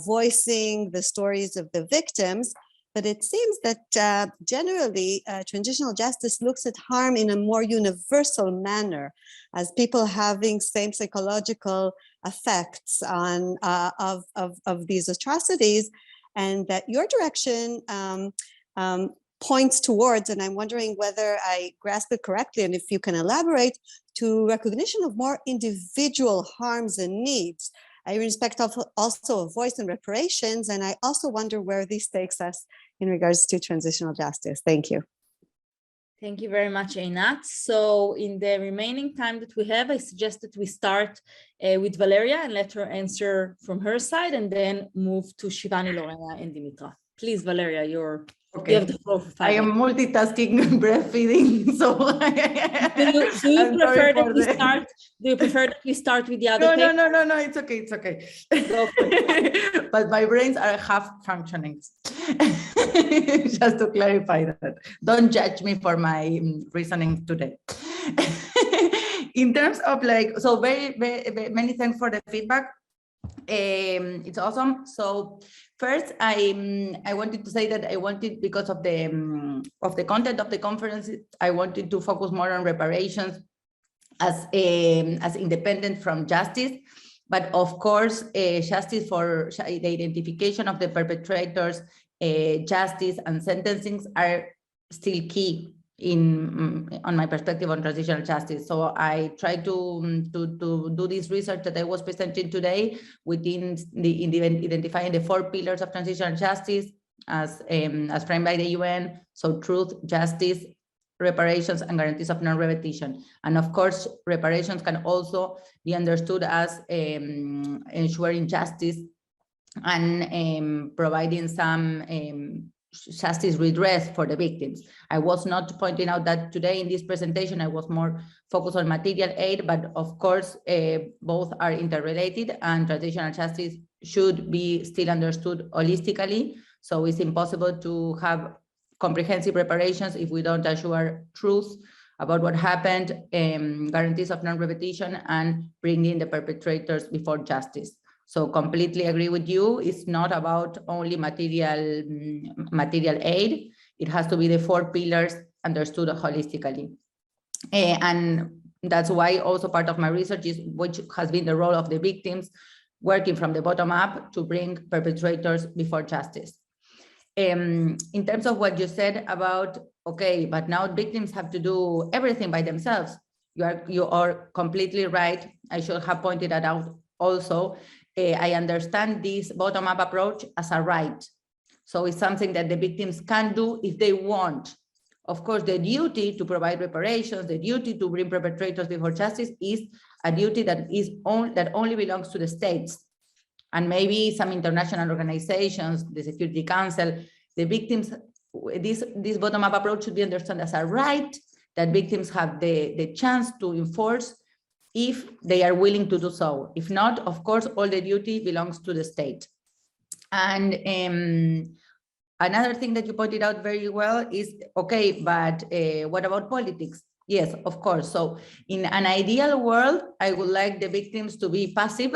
voicing the stories of the victims. But it seems that generally transitional justice looks at harm in a more universal manner, as people having same psychological effects on of these atrocities, and that your direction points towards, and I'm wondering whether I grasp it correctly, and if you can elaborate, to recognition of more individual harms and needs. I respect also a voice and reparations, and I also wonder where this takes us in regards to transitional justice. Thank you. Thank you very much, Einat. So in the remaining time that we have, I suggest that we start with Valeria and let her answer from her side, and then move to Shivani, Lorena, and Dimitra. Please, Valeria, you have the floor for 5 minutes. I am multitasking, breastfeeding, so do you prefer that we start? Do you prefer that we start with the other? No, it's okay, it's okay. Go for it. But my brains are half functioning. Just to clarify that. Don't judge me for my reasoning today. In terms of so very many thanks for the feedback. It's awesome. So first, I wanted to say that I wanted, because of the content of the conference, I wanted to focus more on reparations as independent from justice. But of course, justice for the identification of the perpetrators, justice and sentencing are still key on my perspective on transitional justice. So I try to do this research that I was presenting today within identifying the 4 pillars of transitional justice as framed by the UN. So truth, justice, reparations, and guarantees of non-repetition. And of course, reparations can also be understood as ensuring justice and providing some justice redress for the victims. I was not pointing out that today in this presentation, I was more focused on material aid, but of course, both are interrelated, and transitional justice should be still understood holistically. So it's impossible to have comprehensive reparations if we don't assure truth about what happened, guarantees of non-repetition, and bringing the perpetrators before justice. So completely agree with you. It's not about only material aid. It has to be the 4 pillars understood holistically. And that's why also part of my research is which has been the role of the victims, working from the bottom up to bring perpetrators before justice. In terms of what you said about, okay, but now victims have to do everything by themselves. You are completely right. I should have pointed that out also. I understand this bottom-up approach as a right. So it's something that the victims can do if they want. Of course, the duty to provide reparations, the duty to bring perpetrators before justice is a duty that only belongs to the states. And maybe some international organizations, the Security Council, the victims, this bottom-up approach should be understood as a right that victims have the chance to enforce if they are willing to do so. If not, of course, all the duty belongs to the state. And another thing that you pointed out very well is, okay, but what about politics? Yes, of course. So in an ideal world, I would like the victims to be passive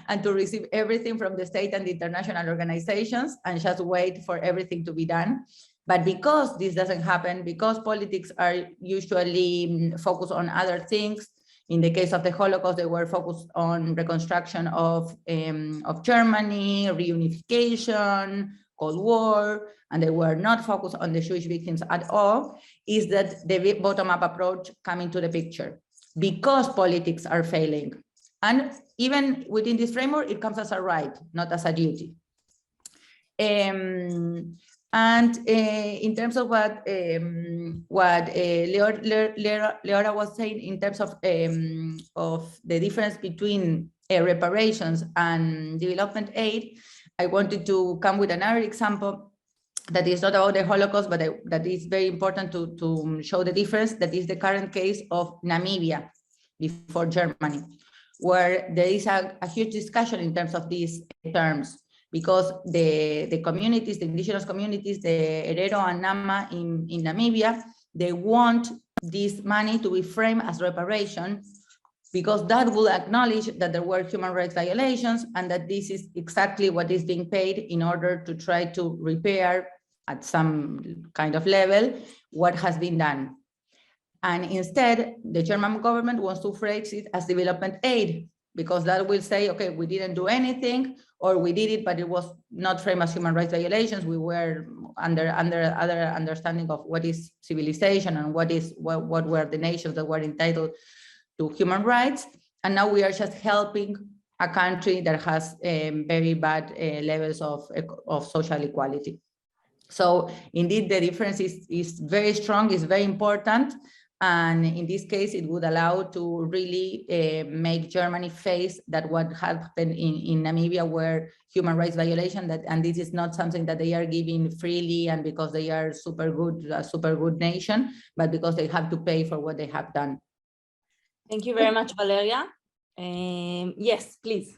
and to receive everything from the state and the international organizations and just wait for everything to be done. But because this doesn't happen, because politics are usually focused on other things, in the case of the Holocaust, they were focused on reconstruction of Germany, reunification, Cold War, and they were not focused on the Jewish victims at all, is that the bottom-up approach come into the picture because politics are failing. And even within this framework, it comes as a right, not as a duty. And in terms of what Leora was saying in terms of the difference between reparations and development aid, I wanted to come with another example that is not about the Holocaust, but that is very important to show the difference. That is the current case of Namibia before Germany, where there is a huge discussion in terms of these terms, because the communities, the indigenous communities, the Herero and Nama in Namibia, they want this money to be framed as reparation, because that will acknowledge that there were human rights violations and that this is exactly what is being paid in order to try to repair at some kind of level what has been done. And instead, the German government wants to phrase it as development aid, because that will say, okay, we didn't do anything, or we did it, but it was not framed as human rights violations. We were under other understanding of what is civilization and what were the nations that were entitled to human rights. And now we are just helping a country that has very bad levels of social equality. So indeed, the difference is very strong, is very important. And in this case, it would allow to really make Germany face that what happened in Namibia were human rights violation, and this is not something that they are giving freely and because they are a super good nation, but because they have to pay for what they have done. Thank you very much, Valeria. Yes, please,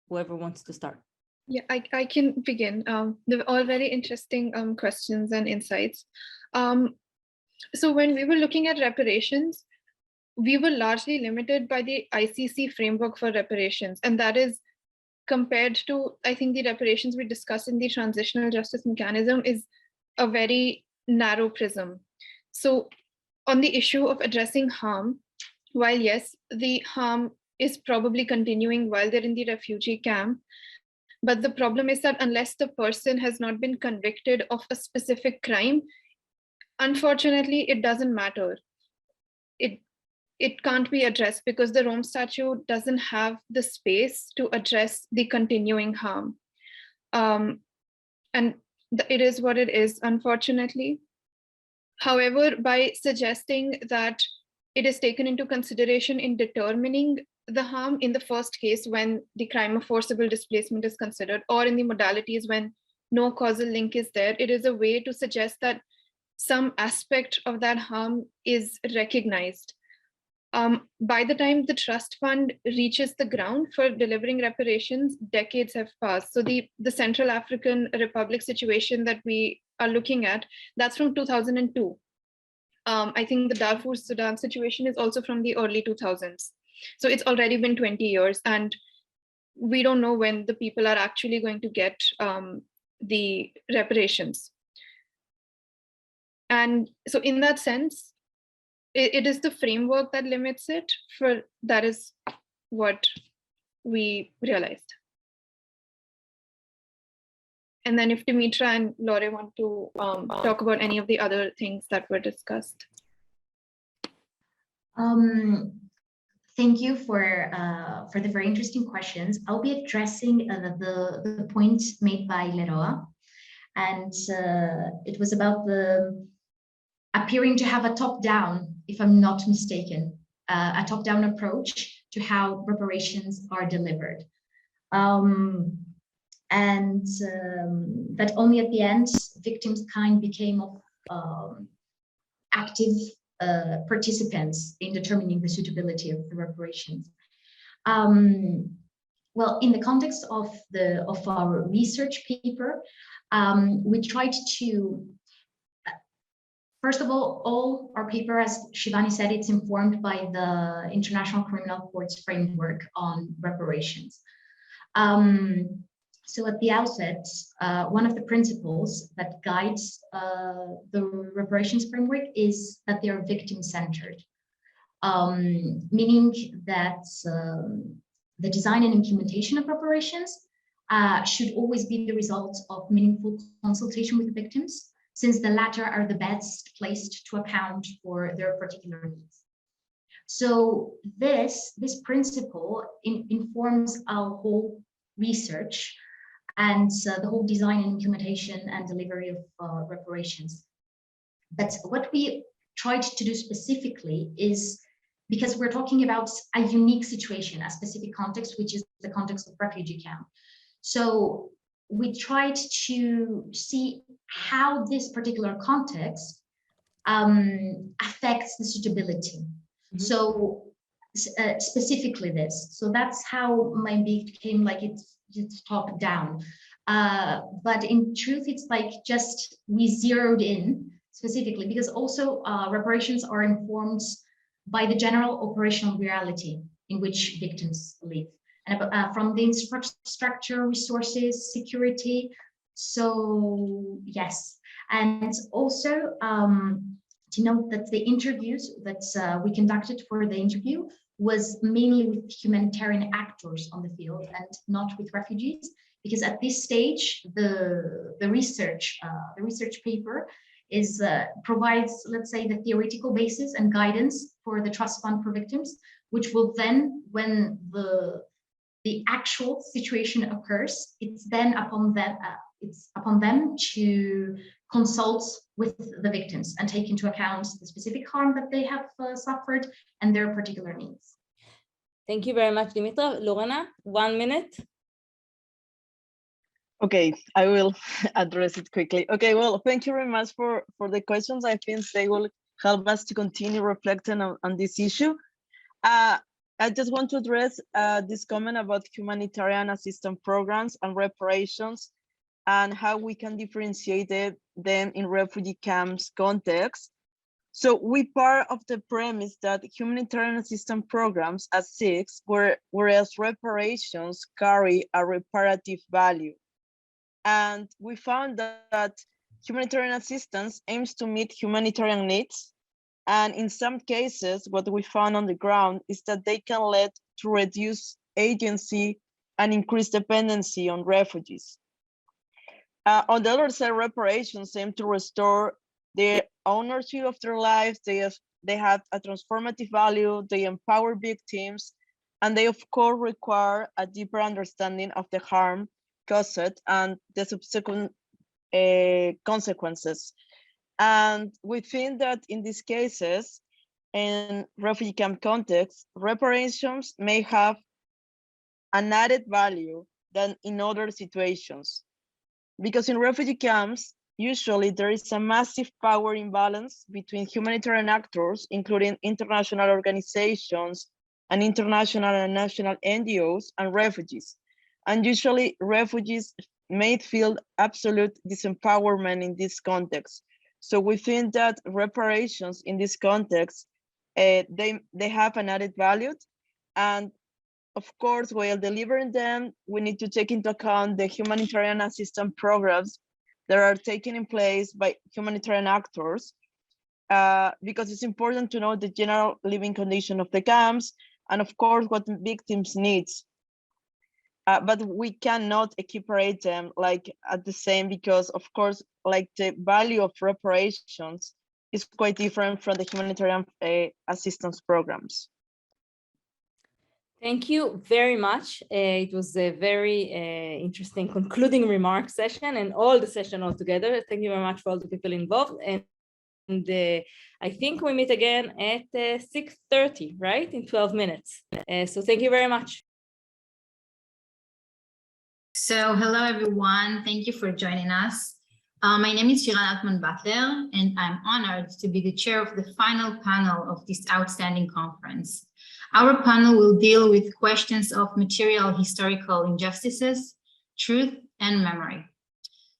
whoever wants to start. Yeah, I can begin. They're all very interesting questions and insights. So when we were looking at reparations, we were largely limited by the ICC framework for reparations. And that is compared to, I think, the reparations we discussed in the transitional justice mechanism is a very narrow prism. So on the issue of addressing harm, while yes, the harm is probably continuing while they're in the refugee camp, but the problem is that unless the person has not been convicted of a specific crime, unfortunately, it doesn't matter. It can't be addressed because the Rome Statute doesn't have the space to address the continuing harm. And it is what it is, unfortunately. However, by suggesting that it is taken into consideration in determining the harm in the first case when the crime of forcible displacement is considered, or in the modalities when no causal link is there, it is a way to suggest that some aspect of that harm is recognized. By the time the trust fund reaches the ground for delivering reparations, decades have passed. So the Central African Republic situation that we are looking at, that's from 2002. I think the Darfur Sudan situation is also from the early 2000s. So it's already been 20 years and we don't know when the people are actually going to get the reparations. And so in that sense, it is the framework that limits it. That is what we realized. And then if Dimitra and Lore want to talk about any of the other things that were discussed. Thank you for the very interesting questions. I'll be addressing the point made by Leroa. And it was about the appearing to have a top-down, if I'm not mistaken, a top-down approach to how reparations are delivered. And that only at the end, victims kind became active participants in determining the suitability of the reparations. Well, in the context of our research paper, we tried to, first of all our paper, as Shivani said, it's informed by the International Criminal Court's framework on reparations. So at the outset, one of the principles that guides the reparations framework is that they are victim-centered, meaning that the design and implementation of reparations should always be the result of meaningful consultation with the victims, since the latter are the best placed to account for their particular needs. So this principle informs our whole research, and the whole design and implementation and delivery of reparations. But what we tried to do specifically is, because we're talking about a unique situation, a specific context, which is the context of refugee camp. So we tried to see how this particular context affects the suitability. Mm-hmm. So specifically this. So that's how my beat came, like it's top down. But in truth, it's like just we zeroed in specifically, because also reparations are informed by the general operational reality in which victims live, and from the infrastructure, resources, security. So yes, and also to note that the interviews that we conducted for the interview was mainly with humanitarian actors on the field and not with refugees, because at this stage the research paper is provides, let's say, the theoretical basis and guidance for the trust fund for victims, which will then, when the actual situation occurs, it's then upon them to consult with the victims and take into account the specific harm that they have suffered and their particular needs. Thank you very much, Dimitra. Lorena, 1 minute. Okay, I will address it quickly. Okay, well, thank you very much for the questions. I think they will help us to continue reflecting on this issue. I just want to address this comment about humanitarian assistance programs and reparations and how we can differentiate them in refugee camps context. So we part of the premise that humanitarian assistance programs as SIGs, whereas reparations carry a reparative value. And we found that humanitarian assistance aims to meet humanitarian needs. And in some cases, what we found on the ground is that they can lead to reduce agency and increase dependency on refugees. On the other side, reparations aim to restore the ownership of their lives. They have a transformative value, they empower victims, and they of course require a deeper understanding of the harm caused and the subsequent consequences. And we think that in these cases, in refugee camp context, reparations may have an added value than in other situations. Because in refugee camps, usually there is a massive power imbalance between humanitarian actors, including international organizations and international and national NGOs, and refugees. And usually refugees may feel absolute disempowerment in this context. So we think that reparations in this context, they have an added value. And of course, while delivering them, we need to take into account the humanitarian assistance programs that are taken in place by humanitarian actors, because it's important to know the general living condition of the camps, and of course, what victims need. But we cannot equiparate them like at the same, because of course, like the value of reparations is quite different from the humanitarian assistance programs. Thank you very much. It was a very interesting concluding remark session, and all the session altogether. Thank you very much for all the people involved. And I think we meet again at 6:30, right? In 12 minutes. So thank you very much. So hello, everyone. Thank you for joining us. My name is Shiran Altman-Butler, and I'm honored to be the chair of the final panel of this outstanding conference. Our panel will deal with questions of material historical injustices, truth, and memory.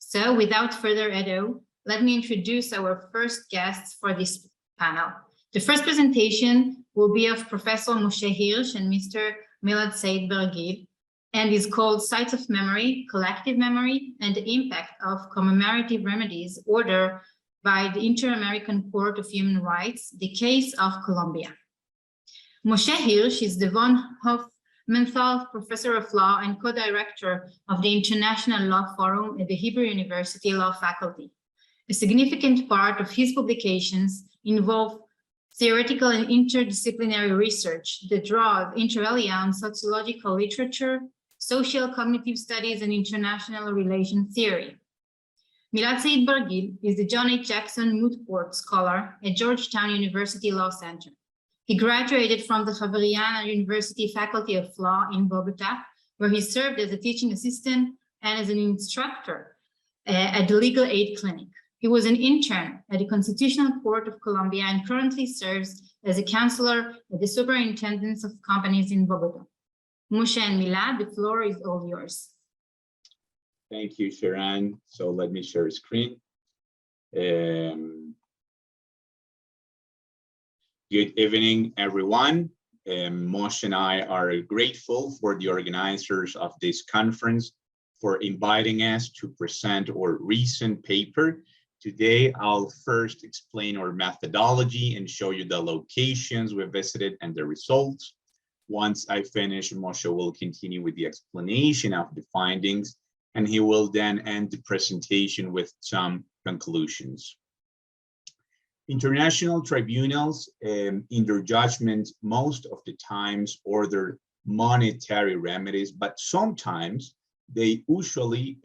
So without further ado, let me introduce our first guests for this panel. The first presentation will be of Professor Moshe Hirsch and Mr. Milad Said-Bergil, and is called Sites of Memory, Collective Memory, and the Impact of Commemorative Remedies Order by the Inter-American Court of Human Rights, the Case of Colombia. Moshe Hirsch is the von Hofmannsthal Professor of Law and co-director of the International Law Forum at the Hebrew University Law Faculty. A significant part of his publications involve theoretical and interdisciplinary research that draw inter alia on sociological literature, social cognitive studies, and international relation theory. Milad Said Bargil is the John H. Jackson Moot Court Scholar at Georgetown University Law Center. He graduated from the Javeriana University Faculty of Law in Bogota, where he served as a teaching assistant and as an instructor at the Legal Aid Clinic. He was an intern at the Constitutional Court of Colombia and currently serves as a counselor at the Superintendents of Companies in Bogota. Moshe and Milad, the floor is all yours. Thank you, Sharon. So let me share screen. Good evening, everyone. Moshe and I are grateful for the organizers of this conference for inviting us to present our recent paper. Today, I'll first explain our methodology and show you the locations we visited and the results. Once I finish, Moshe will continue with the explanation of the findings, and he will then end the presentation with some conclusions. International tribunals, in their judgment, most of the times order monetary remedies, but sometimes they usually,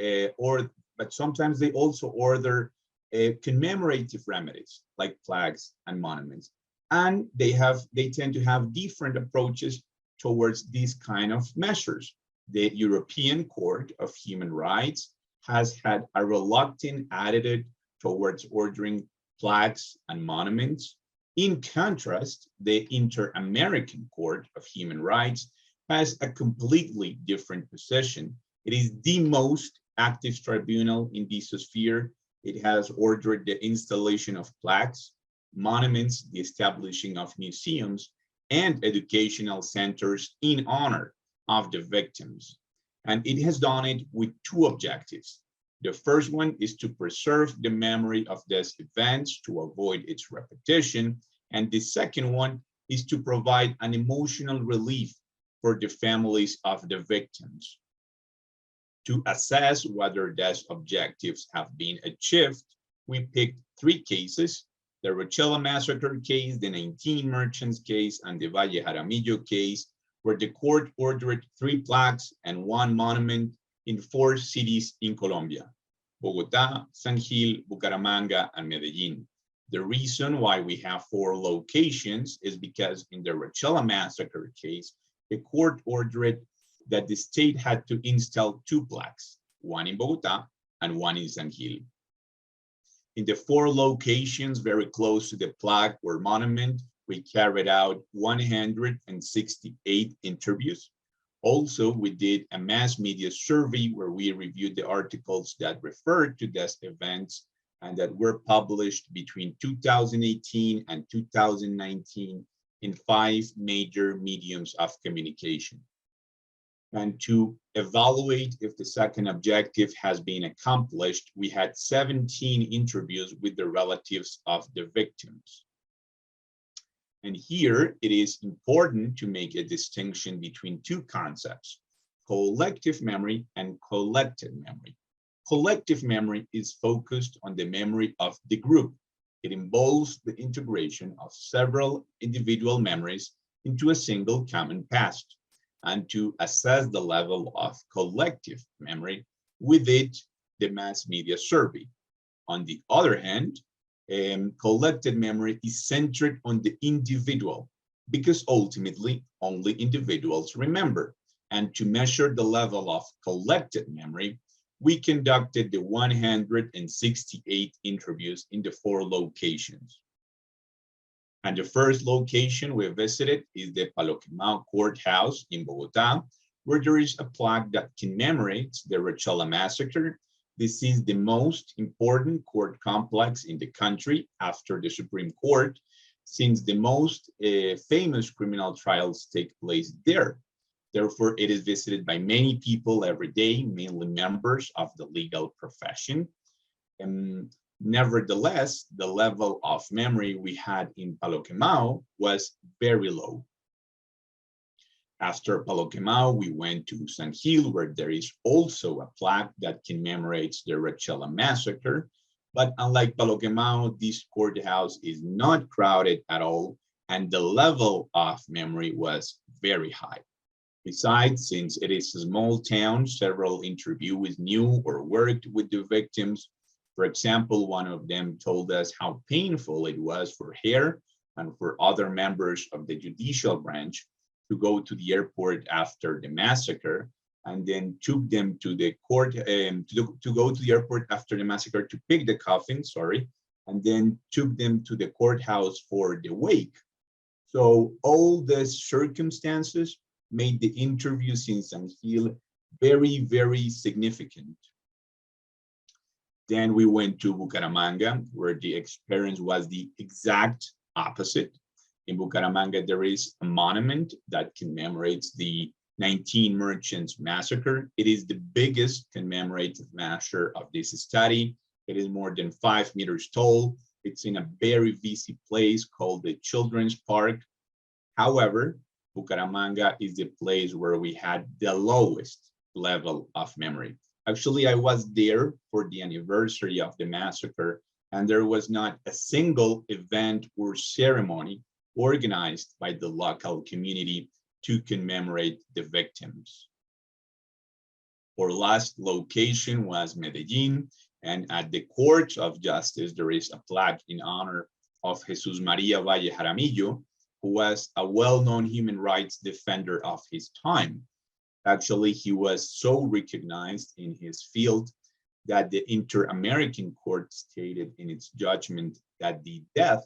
sometimes they also order commemorative remedies like plaques and monuments. And they tend to have different approaches towards these kind of measures. The European Court of Human Rights has had a reluctant attitude towards ordering plaques and monuments. In contrast, the Inter-American Court of Human Rights has a completely different position. It is the most active tribunal in this sphere. It has ordered the installation of plaques, monuments, the establishing of museums, and educational centers in honor of the victims. And it has done it with two objectives. The first one is to preserve the memory of these events to avoid its repetition. And the second one is to provide an emotional relief for the families of the victims. To assess whether these objectives have been achieved, we picked three cases: the Rochela Massacre case, the 19 Merchants case, and the Valle Jaramillo case, where the court ordered 3 plaques and 1 monument in 4 cities in Colombia: Bogotá, San Gil, Bucaramanga, and Medellin. The reason why we have 4 locations is because in the Rochela Massacre case, the court ordered that the state had to install 2 plaques, 1 in Bogotá and 1 in San Gil. In the 4 locations very close to the plaque or monument, we carried out 168 interviews. Also, we did a mass media survey where we reviewed the articles that referred to these events and that were published between 2018 and 2019 in 5 major mediums of communication. And to evaluate if the second objective has been accomplished, we had 17 interviews with the relatives of the victims. And here it is important to make a distinction between 2 concepts: collective memory and collected memory. Collective memory is focused on the memory of the group. It involves the integration of several individual memories into a single common past. And to assess the level of collective memory, we did the mass media survey. On the other hand, collected memory is centered on the individual, because ultimately only individuals remember. And to measure the level of collected memory, we conducted the 168 interviews in the 4 locations. And the first location we visited is the Palo Quemao Courthouse in Bogotá, where there is a plaque that commemorates the Rochela Massacre. This is the most important court complex in the country after the Supreme Court, since the most famous criminal trials take place there. Therefore, it is visited by many people every day, mainly members of the legal profession. Nevertheless, the level of memory we had in Palo Quemao was very low. After Palo Quemao, we went to San Gil, where there is also a plaque that commemorates the Rochela Massacre. But unlike Palo Quemao, this courthouse is not crowded at all, and the level of memory was very high. Besides, since it is a small town, several interviewees knew or worked with the victims. For example, one of them told us how painful it was for her and for other members of the judicial branch to go to the airport after the massacre, and then took them to the court, to go to the airport after the massacre to pick the coffin, and then took them to the courthouse for the wake. So all the circumstances made the interviews in San Gil very, very significant. Then we went to Bucaramanga, where the experience was the exact opposite. In Bucaramanga, there is a monument that commemorates the 19 Merchants Massacre. It is the biggest commemorative massacre of this study. It is more than 5 meters tall. It's in a very busy place called the Children's Park. However, Bucaramanga is the place where we had the lowest level of memory. Actually, I was there for the anniversary of the massacre, and there was not a single event or ceremony organized by the local community to commemorate the victims. Our last location was Medellin, and at the Court of Justice, there is a plaque in honor of Jesus Maria Valle Jaramillo, who was a well-known human rights defender of his time. Actually, he was so recognized in his field that the Inter-American Court stated in its judgment that the death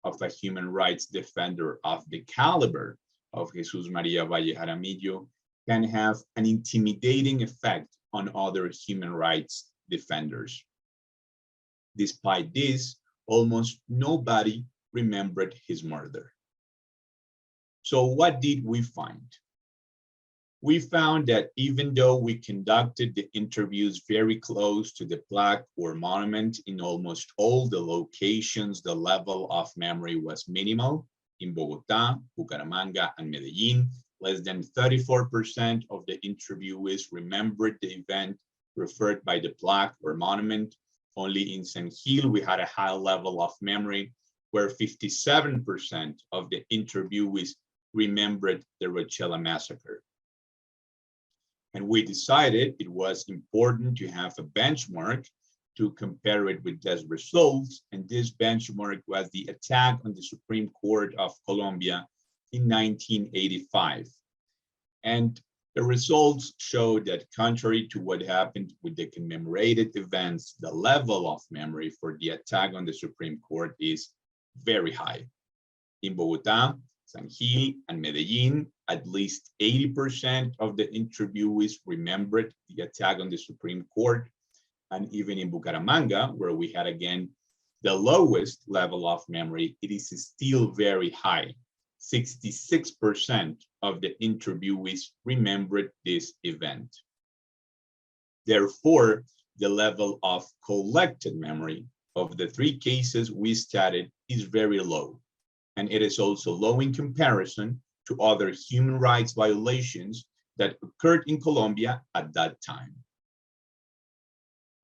of a human rights defender of the caliber of Jesus Maria Valle Jaramillo can have an intimidating effect on other human rights defenders. Despite this, almost nobody remembered his murder. So what did we find? We found that even though we conducted the interviews very close to the plaque or monument in almost all the locations, the level of memory was minimal. In Bogotá, Bucaramanga, and Medellin, less than 34% of the interviewees remembered the event referred by the plaque or monument. Only in San Gil, we had a high level of memory, where 57% of the interviewees remembered the Rochela massacre. And we decided it was important to have a benchmark to compare it with these results. And this benchmark was the attack on the Supreme Court of Colombia in 1985. And the results showed that contrary to what happened with the commemorated events, the level of memory for the attack on the Supreme Court is very high. In Bogotá, San Gil, and Medellin, at least 80% of the interviewees remembered the attack on the Supreme Court. And even in Bucaramanga, where we had again the lowest level of memory, it is still very high. 66% of the interviewees remembered this event. Therefore, the level of collected memory of the 3 cases we studied is very low. And it is also low in comparison to other human rights violations that occurred in Colombia at that time.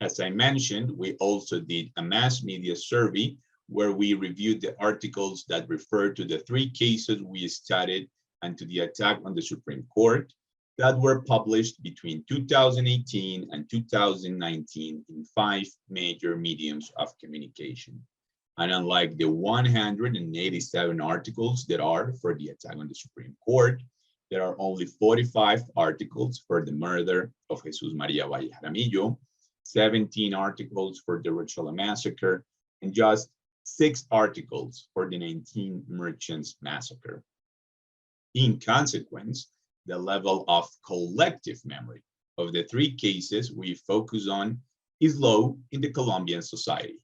As I mentioned, we also did a mass media survey where we reviewed the articles that refer to the 3 cases we studied and to the attack on the Supreme Court that were published between 2018 and 2019 in 5 major mediums of communication. And unlike the 187 articles that are for the attack on the Supreme Court, there are only 45 articles for the murder of Jesus Maria Valle Jaramillo, 17 articles for the Rochela massacre, and just 6 articles for the 19 Merchants massacre. In consequence, the level of collective memory of the 3 cases we focus on is low in the Colombian society.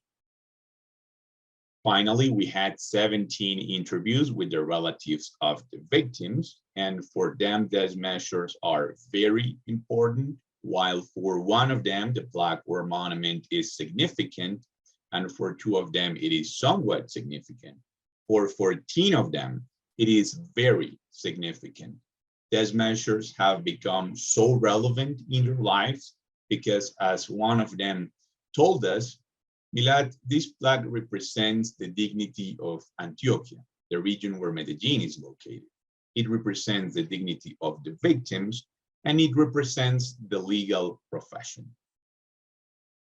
Finally, we had 17 interviews with the relatives of the victims, and for them, these measures are very important, while for one of them, the plaque or monument is significant, and for 2 of them, it is somewhat significant. For 14 of them, it is very significant. These measures have become so relevant in their lives because, as one of them told us, Milad, this plaque represents the dignity of Antioquia, the region where Medellin is located. it represents the dignity of the victims, and it represents the legal profession.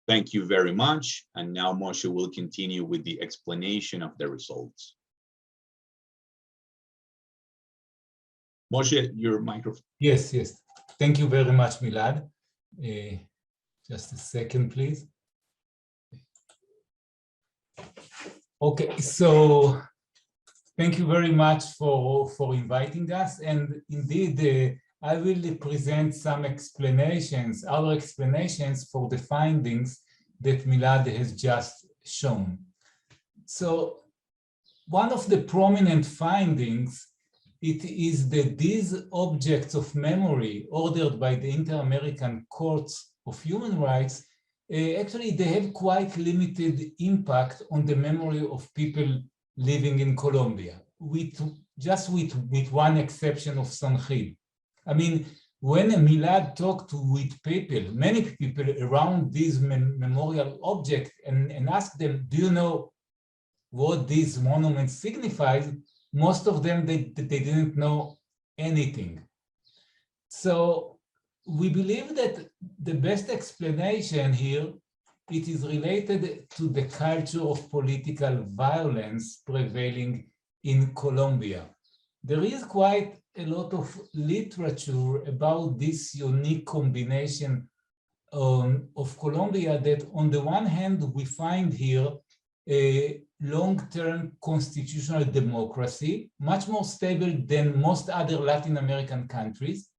Thank you very much. And now Moshe will continue with the explanation of the results. Moshe, your microphone. Yes, yes. Thank you very much, Milad. Just a second, please. Okay, so thank you very much for inviting us. And indeed, I will present some explanations, our explanations for the findings that Milad has just shown. So one of the prominent findings, it is that these objects of memory ordered by the Inter-American Courts of Human Rights, actually they have quite limited impact on the memory of people living in Colombia, with one exception of San Gil. I mean, when Milad talked with people, many people around this memorial object and asked them, do you know what this monument signifies? Most of them, they didn't know anything. So we believe that the best explanation here, it is related to the culture of political violence prevailing in Colombia. There is quite a lot of literature about this unique combination of Colombia, that on the one hand, we find here a long-term constitutional democracy, much more stable than most other Latin American countries.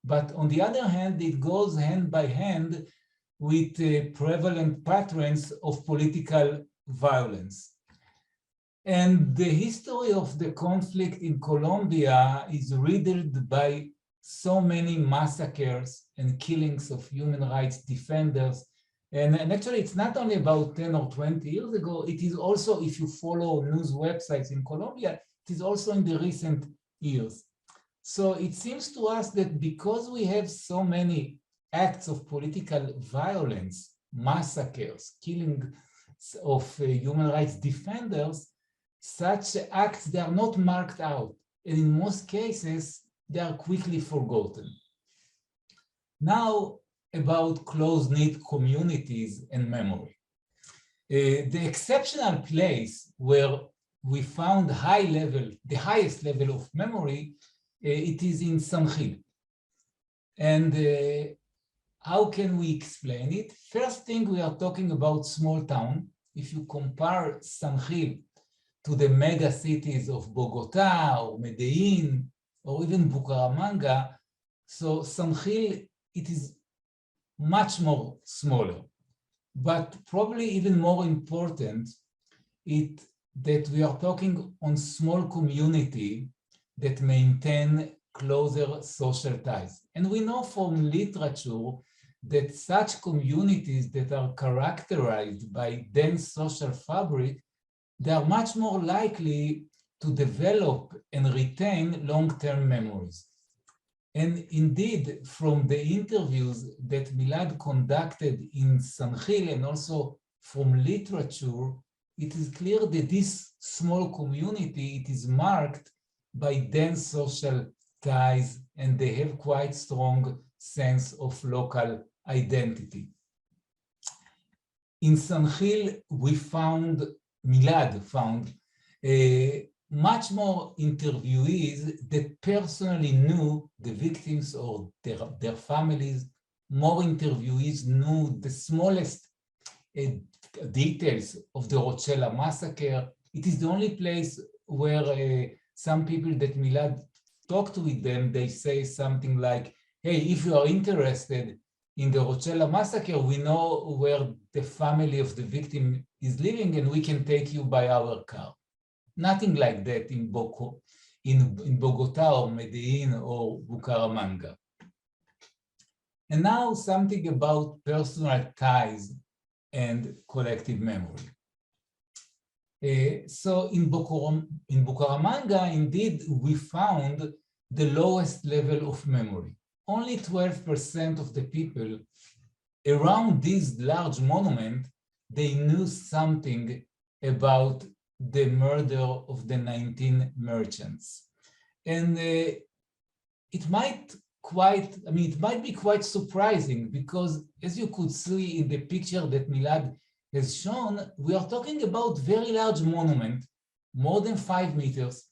But on the other hand, it goes hand by hand with prevalent patterns of political violence. And the history of the conflict in Colombia is riddled by so many massacres and killings of human rights defenders. And actually, it's not only about 10 or 20 years ago, it is also, if you follow news websites in Colombia, it is also in the recent years. So it seems to us that because we have so many acts of political violence, massacres, killing of human rights defenders, such acts, they are not marked out. And in most cases, they are quickly forgotten. Now, about close-knit communities and memory. The exceptional place where we found the highest level of memory, it is in San Gil. And how can we explain it? First thing, we are talking about small town. If you compare San Gil to the mega cities of Bogota or Medellin or even Bucaramanga, so San Gil, it is much more smaller. But probably even more important, that we are talking on small community that maintain closer social ties. And we know from literature that such communities that are characterized by dense social fabric, they are much more likely to develop and retain long-term memories. And indeed, from the interviews that Milad conducted in San Gil and also from literature, it is clear that this small community, it is marked by dense social ties, and they have quite strong sense of local identity. In San Gil, Milad found much more interviewees that personally knew the victims or their families. More interviewees knew the smallest details of the Rochela massacre. It is the only place where some people that Milad talked with them, they say something like, hey, if you are interested in the Rochela massacre, we know where the family of the victim is living and we can take you by our car. Nothing like that in Bogota or Medellin or Bucaramanga. And now something about personal ties and collective memory. So in Bucaramanga, indeed, we found the lowest level of memory. Only 12% of the people around this large monument, they knew something about the murder of the 19 merchants. And it might be quite surprising because as you could see in the picture that Milad has shown, we are talking about very large monument, more than 5 meters,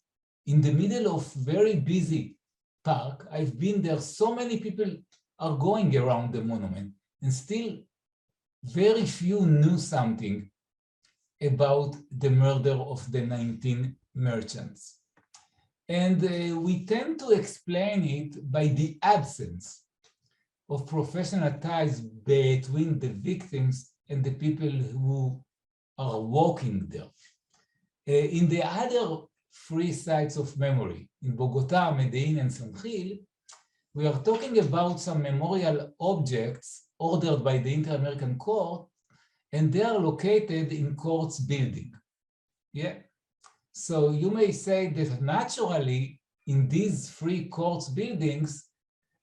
in the middle of very busy park. I've been there, so many people are going around the monument, and still very few knew something about the murder of the 19 merchants. And we tend to explain it by the absence of professional ties between the victims and the people who are walking there. In the other 3 sites of memory, in Bogota, Medellin, and San Gil, we are talking about some memorial objects ordered by the Inter-American Court, and they are located in courts building. Yeah. So you may say that naturally in these 3 courts buildings,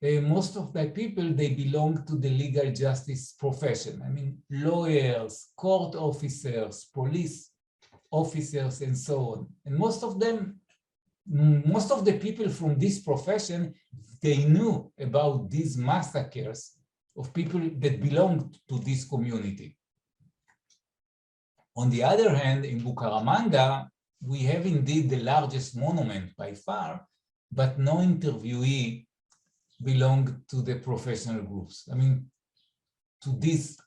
most of the people, they belong to the legal justice profession. I mean, lawyers, court officers, police officers, and so on. And most of the people from this profession, they knew about these massacres of people that belonged to this community. On the other hand, in Bucaramanga, we have indeed the largest monument by far, but no interviewee belonged to the professional groups. I mean, to this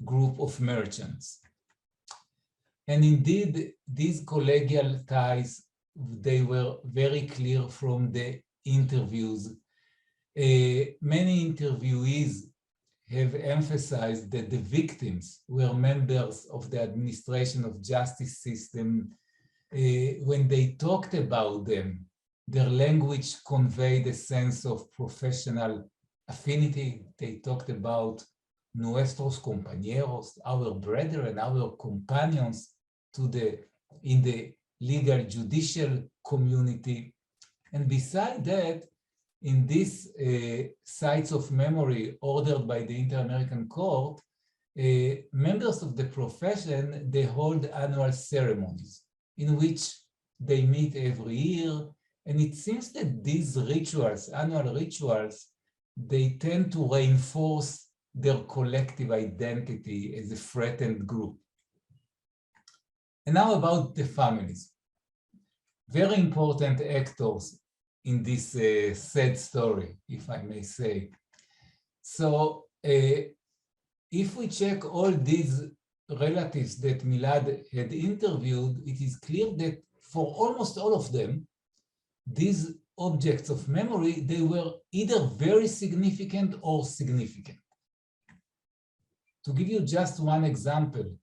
group of merchants. And indeed, these collegial ties, they were very clear from the interviews. Many interviewees have emphasized that the victims were members of the administration of justice system. When they talked about them, their language conveyed a sense of professional affinity. They talked about nuestros compañeros, our brethren, our companions in the legal judicial community. And beside that, in these sites of memory ordered by the Inter-American Court, members of the profession, they hold annual ceremonies in which they meet every year. And it seems that these rituals, annual rituals, they tend to reinforce their collective identity as a threatened group. And now about the families. Very important actors in this sad story, if I may say. So if we check all these relatives that Milad had interviewed, it is clear that for almost all of them, these objects of memory, they were either very significant or significant. To give you just one example,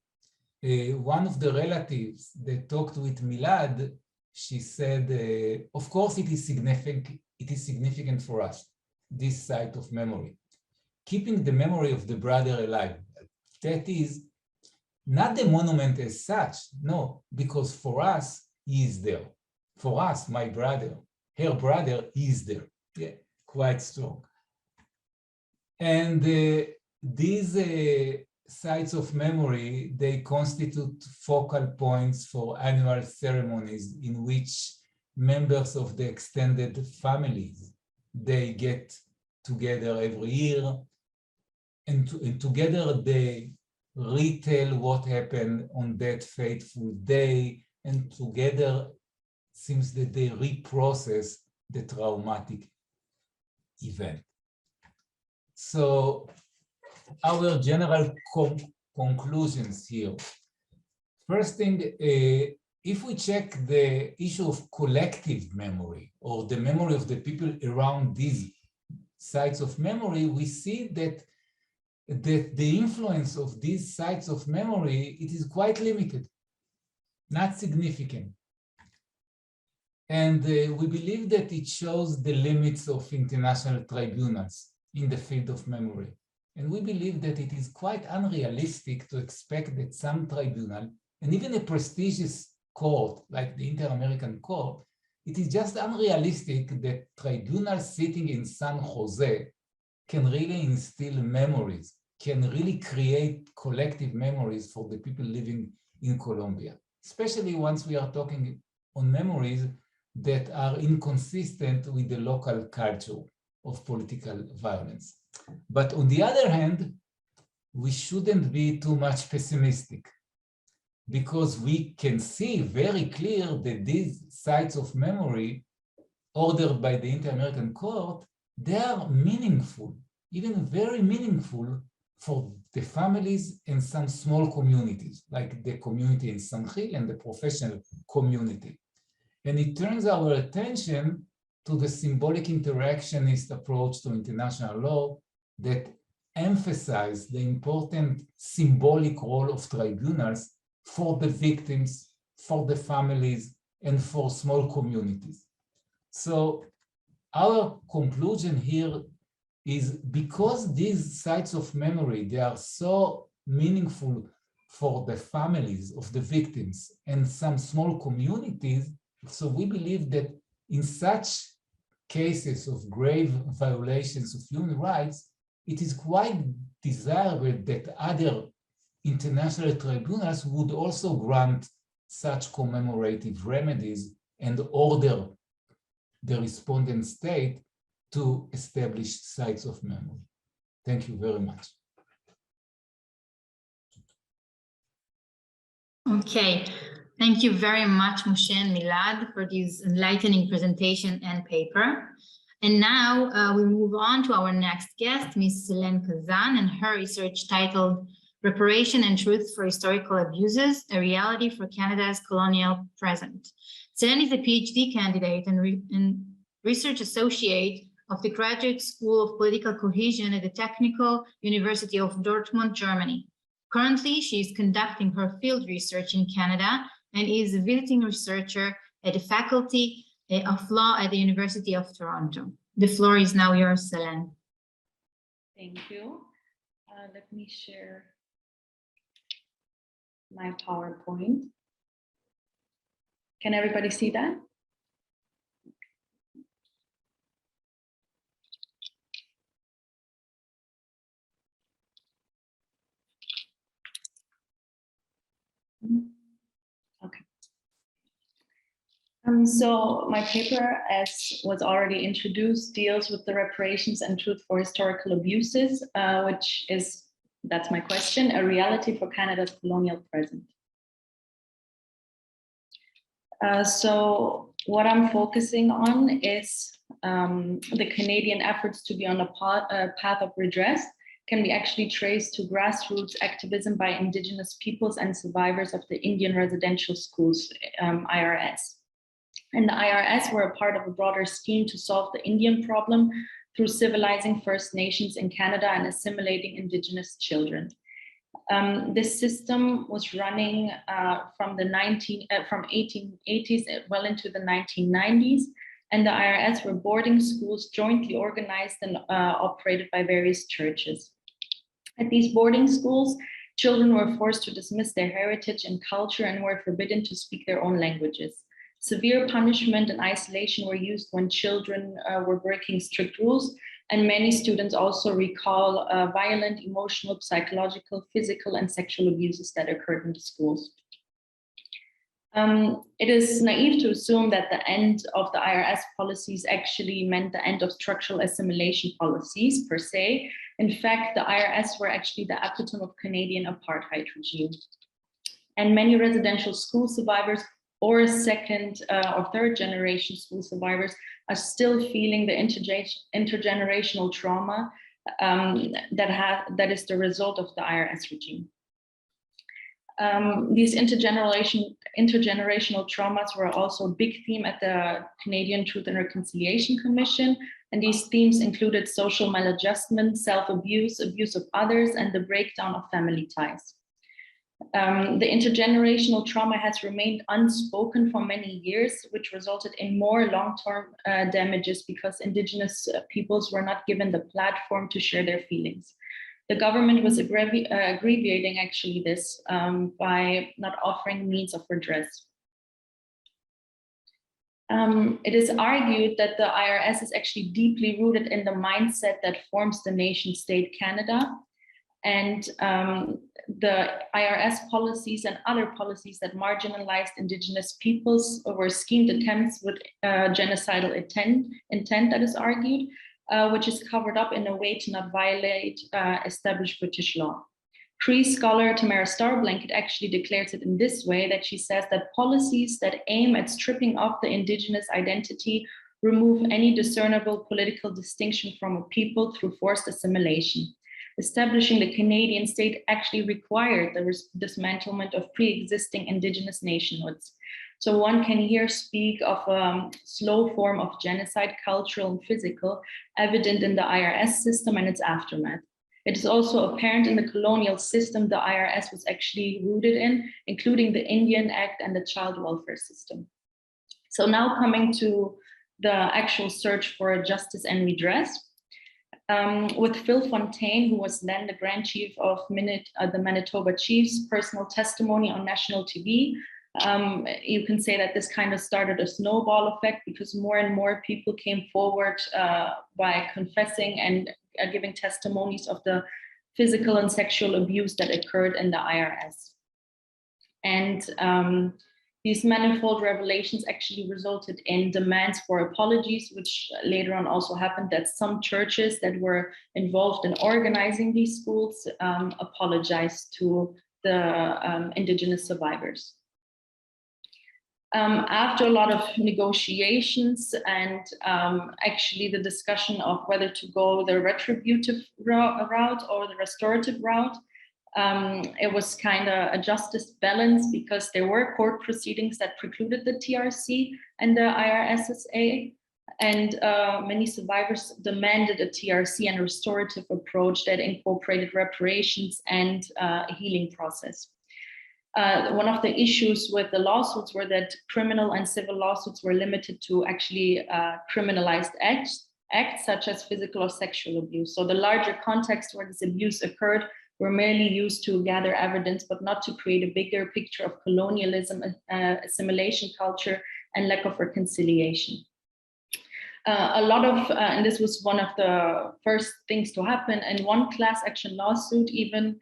one of the relatives that talked with Milad, she said, of course it is significant for us, this site of memory. Keeping the memory of the brother alive. That is not the monument as such, no, because for us, he is there. For us, my brother, her brother, he is there. Yeah, quite strong. And these sites of memory, they constitute focal points for annual ceremonies in which members of the extended families, they get together every year, and together they retell what happened on that fateful day, and together seems that they reprocess the traumatic event. So our general conclusions here. First thing, if we check the issue of collective memory or the memory of the people around these sites of memory, we see that the influence of these sites of memory, it is quite limited, not significant. And we believe that it shows the limits of international tribunals in the field of memory. And we believe that it is quite unrealistic to expect that some tribunal, and even a prestigious court like the Inter-American Court, it is just unrealistic that tribunals sitting in San Jose can really instill memories, can really create collective memories for the people living in Colombia. Especially once we are talking on memories that are inconsistent with the local culture of political violence. But on the other hand, we shouldn't be too much pessimistic, because we can see very clear that these sites of memory ordered by the Inter-American Court, they are meaningful, even very meaningful for the families in some small communities, like the community in Sanjil and the professional community. And it turns our attention to the symbolic interactionist approach to international law that emphasize the important symbolic role of tribunals for the victims, for the families, and for small communities. So our conclusion here is, because these sites of memory, they are so meaningful for the families of the victims and some small communities, so we believe that in such cases of grave violations of human rights, it is quite desirable that other international tribunals would also grant such commemorative remedies and order the respondent state to establish sites of memory. Thank you very much. Okay, thank you very much, Moshe and Milad, for this enlightening presentation and paper. And now we move on to our next guest, Ms. Selene Kazan, and her research titled Reparation and Truth for Historical Abuses, a Reality for Canada's Colonial Present. Selene is a PhD candidate and research associate of the Graduate School of Political Cohesion at the Technical University of Dortmund, Germany. Currently, she is conducting her field research in Canada and is a visiting researcher at the Faculty of Law at the University of Toronto. The floor is now yours, Selene. Thank you. Let me share my PowerPoint. Can everybody see that? Okay. So my paper, as was already introduced, deals with the reparations and truth for historical abuses, which is, that's my question, a reality for Canada's colonial present. So what I'm focusing on is the Canadian efforts to be on a path of redress can be actually traced to grassroots activism by Indigenous peoples and survivors of the Indian Residential Schools, IRS. And the IRS were a part of a broader scheme to solve the Indian problem through civilizing First Nations in Canada and assimilating Indigenous children. This system was running from the 1880s well into the 1990s, and the IRS were boarding schools jointly organized and operated by various churches. At these boarding schools, children were forced to dismiss their heritage and culture and were forbidden to speak their own languages. Severe punishment and isolation were used when children were breaking strict rules, and many students also recall violent, emotional, psychological, physical, and sexual abuses that occurred in the schools. It is naive to assume that the end of the IRS policies actually meant the end of structural assimilation policies per se. In fact, the IRS were actually the epitome of Canadian apartheid regime. And many residential school survivors or second or third generation school survivors are still feeling the intergenerational trauma that is the result of the IRS regime. These intergenerational traumas were also a big theme at the Canadian Truth and Reconciliation Commission, and these themes included social maladjustment, self-abuse, abuse of others, and the breakdown of family ties. The intergenerational trauma has remained unspoken for many years, which resulted in more long-term damages because Indigenous peoples were not given the platform to share their feelings. The government was abbreviating actually this by not offering means of redress. It is argued that the IRS is actually deeply rooted in the mindset that forms the nation state Canada. And the IRS policies and other policies that marginalized indigenous peoples were schemed attempts with genocidal intent that is argued, which is covered up in a way to not violate established British law. Cree scholar Tamara Starblanket actually declares it in this way, that she says that policies that aim at stripping off the indigenous identity remove any discernible political distinction from a people through forced assimilation. Establishing the Canadian state actually required the dismantlement of pre-existing indigenous nationhoods. So one can here speak of a slow form of genocide, cultural and physical, evident in the IRS system and its aftermath. It is also apparent in the colonial system the IRS was actually rooted in, including the Indian Act and the child welfare system. So now coming to the actual search for justice and redress. With Phil Fontaine, who was then the Grand Chief of the Manitoba Chiefs, personal testimony on national TV, you can say that this kind of started a snowball effect, because more and more people came forward by confessing and giving testimonies of the physical and sexual abuse that occurred in the IRS. And these manifold revelations actually resulted in demands for apologies, which later on also happened that some churches that were involved in organizing these schools apologized to the indigenous survivors. After a lot of negotiations and actually the discussion of whether to go the retributive route or the restorative route, it was kind of a justice balance, because there were court proceedings that precluded the TRC and the IRSSA, and many survivors demanded a TRC and restorative approach that incorporated reparations and a healing process. One of the issues with the lawsuits were that criminal and civil lawsuits were limited to actually criminalized acts such as physical or sexual abuse. So the larger context where this abuse occurred were merely used to gather evidence, but not to create a bigger picture of colonialism, assimilation culture, and lack of reconciliation. A lot of, and this was one of the first things to happen, and one class action lawsuit even,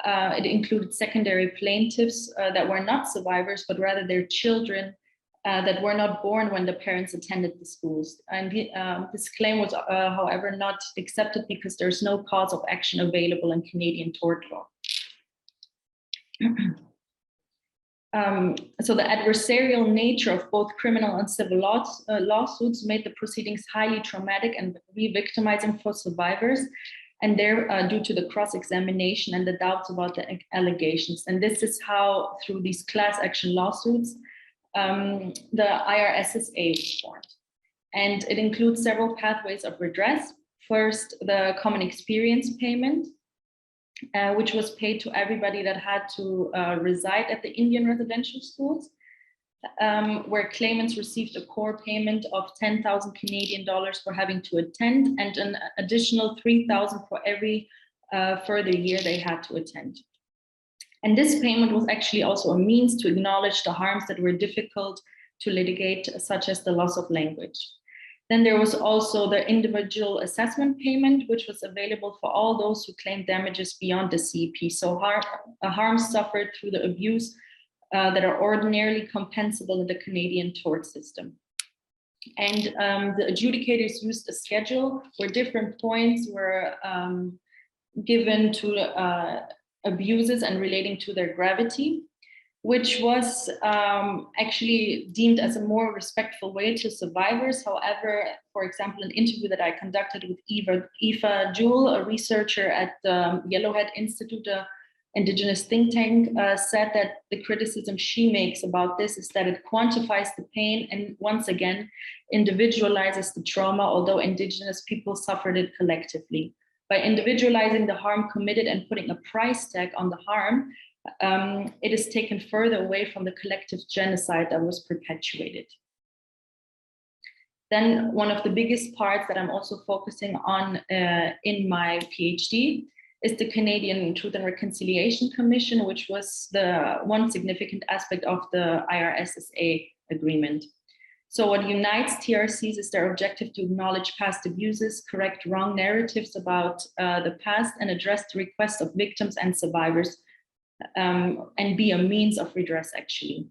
it included secondary plaintiffs that were not survivors, but rather their children that were not born when the parents attended the schools. And this claim was, however, not accepted because there's no cause of action available in Canadian tort law. So the adversarial nature of both criminal and civil lawsuits made the proceedings highly traumatic and re-victimizing for survivors, and they're due to the cross-examination and the doubts about the allegations. And this is how, through these class action lawsuits, the IRSSA was formed. And it includes several pathways of redress. First, the common experience payment, which was paid to everybody that had to reside at the Indian residential schools, where claimants received a core payment of 10,000 Canadian dollars for having to attend, and an additional 3,000 for every further year they had to attend. And this payment was actually also a means to acknowledge the harms that were difficult to litigate, such as the loss of language. Then there was also the individual assessment payment, which was available for all those who claimed damages beyond the CEP. So harms suffered through the abuse that are ordinarily compensable in the Canadian tort system. And the adjudicators used a schedule where different points were given to abuses and relating to their gravity, which was actually deemed as a more respectful way to survivors. However, for example, an interview that I conducted with Eva Jewell, a researcher at the Yellowhead Institute, an indigenous think tank, said that the criticism she makes about this is that it quantifies the pain and once again individualizes the trauma, although indigenous people suffered it collectively. By individualizing the harm committed and putting a price tag on the harm, it is taken further away from the collective genocide that was perpetuated. Then one of the biggest parts that I'm also focusing on in my PhD is the Canadian Truth and Reconciliation Commission, which was the one significant aspect of the IRSSA agreement. So what unites TRCs is their objective to acknowledge past abuses, correct wrong narratives about the past, and address the requests of victims and survivors, and be a means of redress, actually.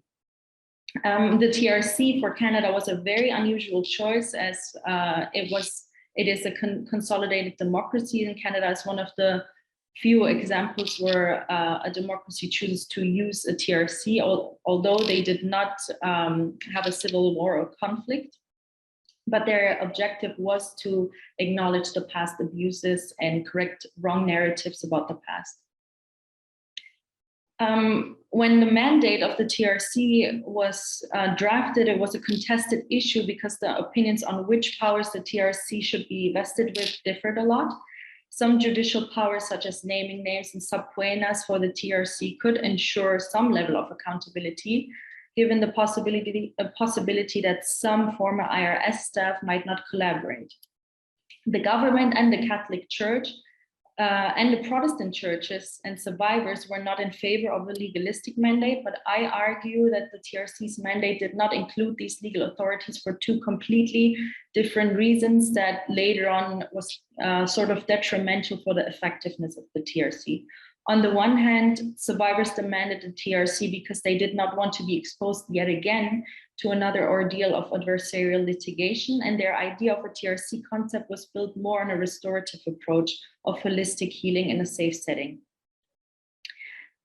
The TRC for Canada was a very unusual choice, as it is a consolidated democracy, and Canada is one of the few examples where a democracy chooses to use a TRC, although they did not have a civil war or conflict. But their objective was to acknowledge the past abuses and correct wrong narratives about the past. When the mandate of the TRC was drafted, it was a contested issue because the opinions on which powers the TRC should be vested with differed a lot. Some judicial powers, such as naming names and subpoenas for the TRC, could ensure some level of accountability, given the possibility that some former IRS staff might not collaborate. The government and the Catholic Church and the Protestant churches and survivors were not in favor of a legalistic mandate, but I argue that the TRC's mandate did not include these legal authorities for two completely different reasons that later on was sort of detrimental for the effectiveness of the TRC. On the one hand, survivors demanded the TRC because they did not want to be exposed yet again to another ordeal of adversarial litigation, and their idea of a TRC concept was built more on a restorative approach of holistic healing in a safe setting.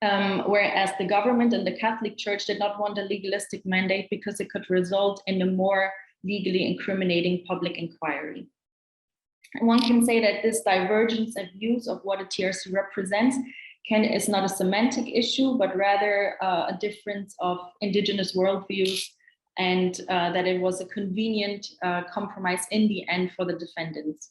Whereas the government and the Catholic Church did not want a legalistic mandate because it could result in a more legally incriminating public inquiry. One can say that this divergence of views of what a TRC represents is not a semantic issue, but rather a difference of indigenous worldviews, and that it was a convenient compromise in the end for the defendants.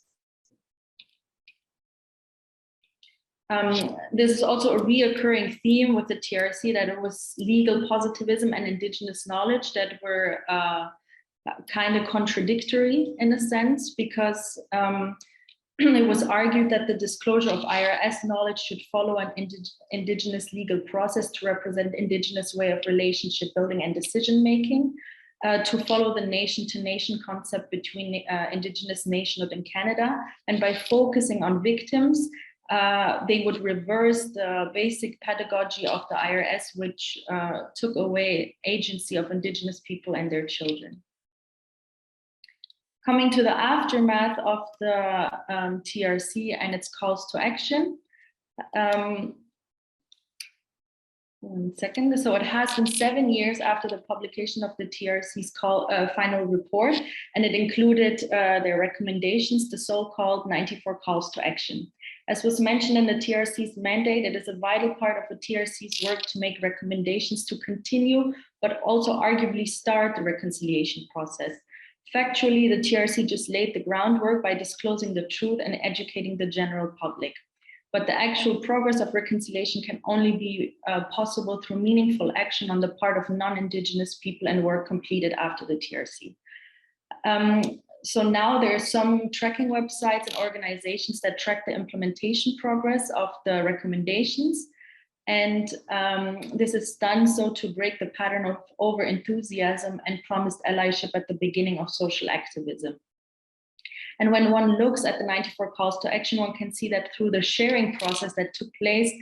This is also a reoccurring theme with the TRC, that it was legal positivism and indigenous knowledge that were kind of contradictory in a sense, because it was argued that the disclosure of IRS knowledge should follow an indigenous legal process to represent indigenous way of relationship building and decision making, to follow the nation-to-nation concept between indigenous nationhood and Canada. And by focusing on victims, they would reverse the basic pedagogy of the IRS, which took away agency of indigenous people and their children. Coming to the aftermath of the TRC and its calls to action. One second. So it has been 7 years after the publication of the TRC's final report, and it included their recommendations, the so-called 94 calls to action. As was mentioned in the TRC's mandate, it is a vital part of the TRC's work to make recommendations to continue, but also arguably start the reconciliation process. Factually, the TRC just laid the groundwork by disclosing the truth and educating the general public. But the actual progress of reconciliation can only be possible through meaningful action on the part of non-Indigenous people and work completed after the TRC. So now there are some tracking websites and organizations that track the implementation progress of the recommendations. And this is done so to break the pattern of over-enthusiasm and promised allyship at the beginning of social activism. And when one looks at the 94 calls to action, one can see that through the sharing process that took place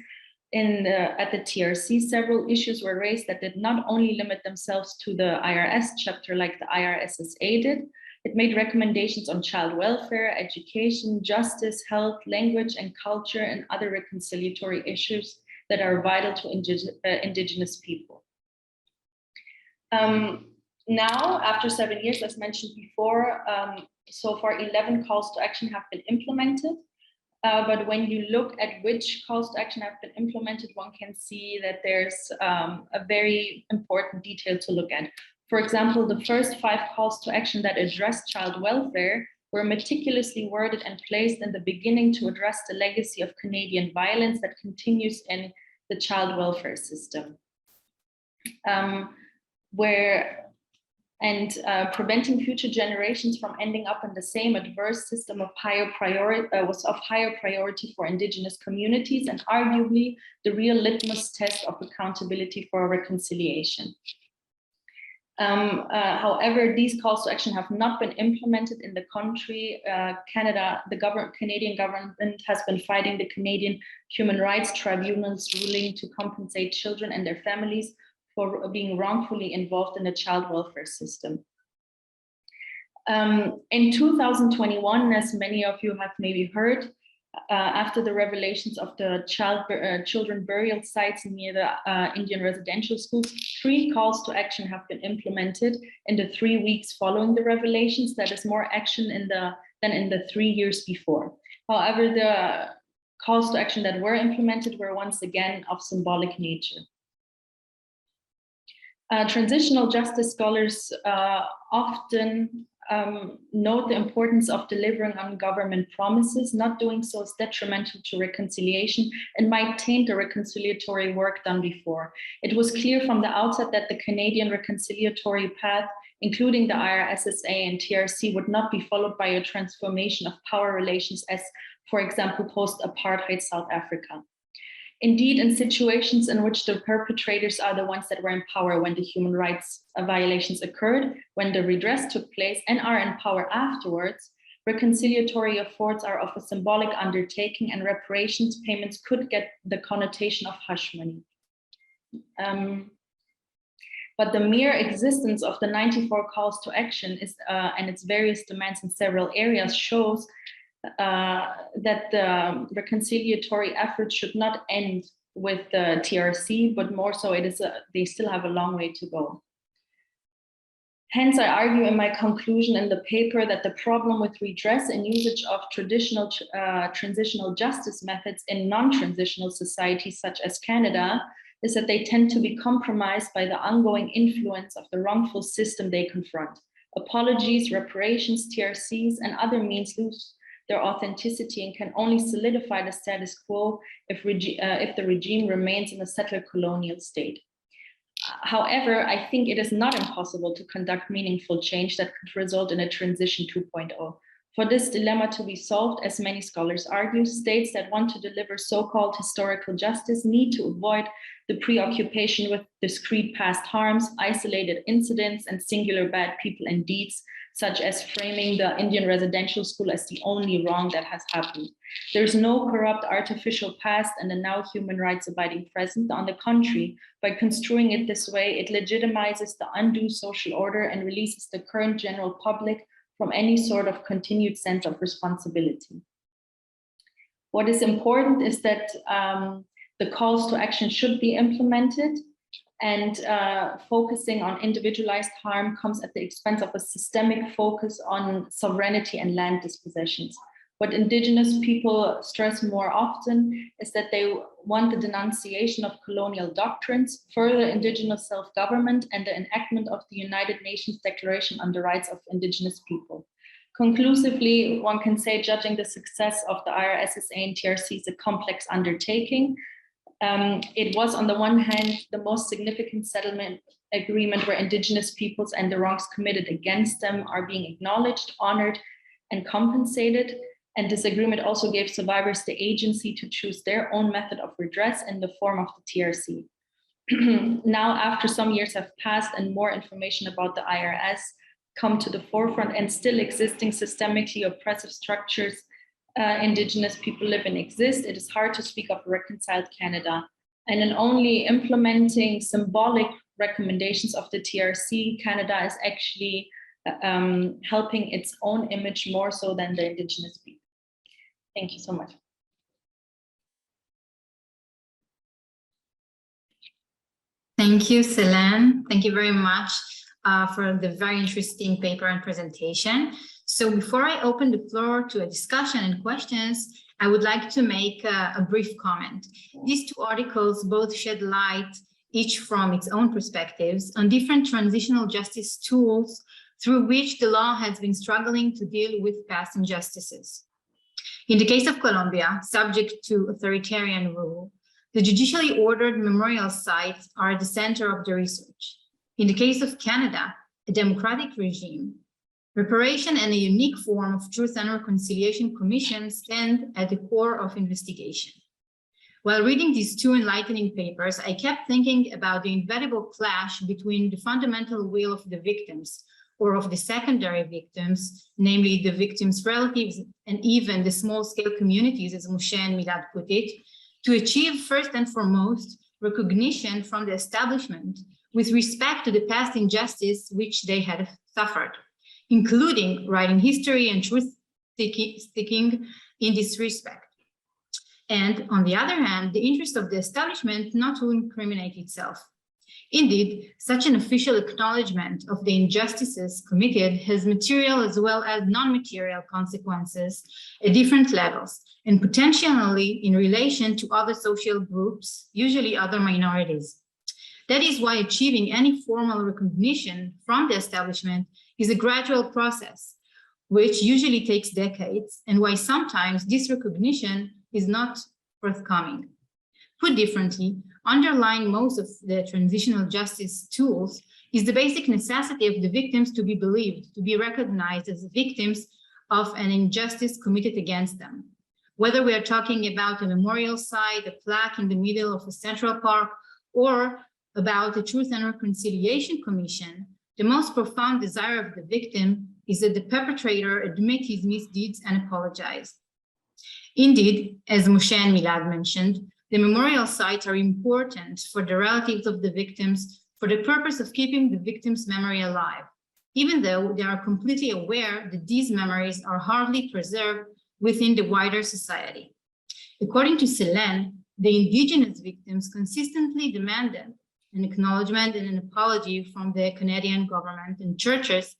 at the TRC, several issues were raised that did not only limit themselves to the IRS chapter like the IRSSA did. It made recommendations on child welfare, education, justice, health, language, and culture, and other reconciliatory issues that are vital to indigenous people. Now, after 7 years, as mentioned before, so far 11 calls to action have been implemented. But when you look at which calls to action have been implemented, one can see that there's a very important detail to look at. For example, the first 5 calls to action that addressed child welfare were meticulously worded and placed in the beginning to address the legacy of Canadian violence that continues in the child welfare system. Preventing future generations from ending up in the same adverse system of was of higher priority for Indigenous communities, and arguably the real litmus test of accountability for reconciliation. However, these calls to action have not been implemented in the country. Canadian government has been fighting the Canadian Human Rights Tribunal's ruling to compensate children and their families for being wrongfully involved in the child welfare system. In 2021, as many of you have maybe heard, after the revelations of the children burial sites near the Indian residential schools, 3 calls to action have been implemented in the 3 weeks following the revelations. That is more action than in the 3 years before. However, the calls to action that were implemented were once again of symbolic nature. Transitional justice scholars often note the importance of delivering on government promises. Not doing so is detrimental to reconciliation and might taint the reconciliatory work done before. It was clear from the outset that the Canadian reconciliatory path, including the IRSSA and TRC, would not be followed by a transformation of power relations as, for example, post-apartheid South Africa. Indeed, in situations in which the perpetrators are the ones that were in power when the human rights violations occurred, when the redress took place, and are in power afterwards, reconciliatory efforts are of a symbolic undertaking, and reparations payments could get the connotation of hush money. But the mere existence of the 94 calls to action and its various demands in several areas shows that the reconciliatory efforts should not end with the TRC, but more so they still have a long way to go. Hence, I argue in my conclusion in the paper that the problem with redress and usage of traditional transitional justice methods in non-transitional societies such as Canada is that they tend to be compromised by the ongoing influence of the wrongful system they confront. Apologies, reparations, TRCs, and other means lose their authenticity and can only solidify the status quo if the regime remains in a settler colonial state. However, I think it is not impossible to conduct meaningful change that could result in a transition 2.0. For this dilemma to be solved, as many scholars argue, states that want to deliver so-called historical justice need to avoid the preoccupation with discrete past harms, isolated incidents, and singular bad people and deeds, such as framing the Indian residential school as the only wrong that has happened. There's no corrupt artificial past and a now human rights abiding present. On the contrary, by construing it this way, it legitimizes the undue social order and releases the current general public from any sort of continued sense of responsibility. What is important is that the calls to action should be implemented, and focusing on individualized harm comes at the expense of a systemic focus on sovereignty and land dispossessions. What Indigenous people stress more often is that they want the denunciation of colonial doctrines, further Indigenous self-government, and the enactment of the United Nations Declaration on the Rights of Indigenous People. Conclusively, one can say judging the success of the IRSSA and TRC is a complex undertaking. It was, on the one hand, the most significant settlement agreement where Indigenous peoples and the wrongs committed against them are being acknowledged, honored, and compensated. And this agreement also gave survivors the agency to choose their own method of redress in the form of the TRC. Now, after some years have passed and more information about the IRS come to the forefront and still existing systemically oppressive structures Indigenous people live and exist, it is hard to speak of a reconciled Canada. And in only implementing symbolic recommendations of the TRC, Canada is actually helping its own image more so than the Indigenous people. Thank you so much. Thank you, Selene. Thank you very much for the very interesting paper and presentation. So before I open the floor to a discussion and questions, I would like to make a brief comment. These two articles both shed light, each from its own perspectives, on different transitional justice tools through which the law has been struggling to deal with past injustices. In the case of Colombia, subject to authoritarian rule, the judicially ordered memorial sites are at the center of the research. In the case of Canada, a democratic regime, reparation and a unique form of Truth and Reconciliation Commission stand at the core of investigation. While reading these two enlightening papers, I kept thinking about the inevitable clash between the fundamental will of the victims or of the secondary victims, namely the victims' relatives and even the small-scale communities, as Moshe and Milad put it, to achieve first and foremost recognition from the establishment with respect to the past injustice which they had suffered, including writing history and truth-seeking in this respect. And on the other hand, the interest of the establishment not to incriminate itself. Indeed, such an official acknowledgement of the injustices committed has material as well as non-material consequences at different levels, and potentially in relation to other social groups, usually other minorities. That is why achieving any formal recognition from the establishment is a gradual process, which usually takes decades, and why sometimes this recognition is not forthcoming. Put differently, underlying most of the transitional justice tools is the basic necessity of the victims to be believed, to be recognized as victims of an injustice committed against them. Whether we are talking about a memorial site, a plaque in the middle of a central park, or about the Truth and Reconciliation Commission, the most profound desire of the victim is that the perpetrator admit his misdeeds and apologize. Indeed, as Moshe and Milad mentioned, the memorial sites are important for the relatives of the victims for the purpose of keeping the victim's memory alive, even though they are completely aware that these memories are hardly preserved within the wider society. According to Selene, the indigenous victims consistently demanded an acknowledgement and an apology from the Canadian government and churches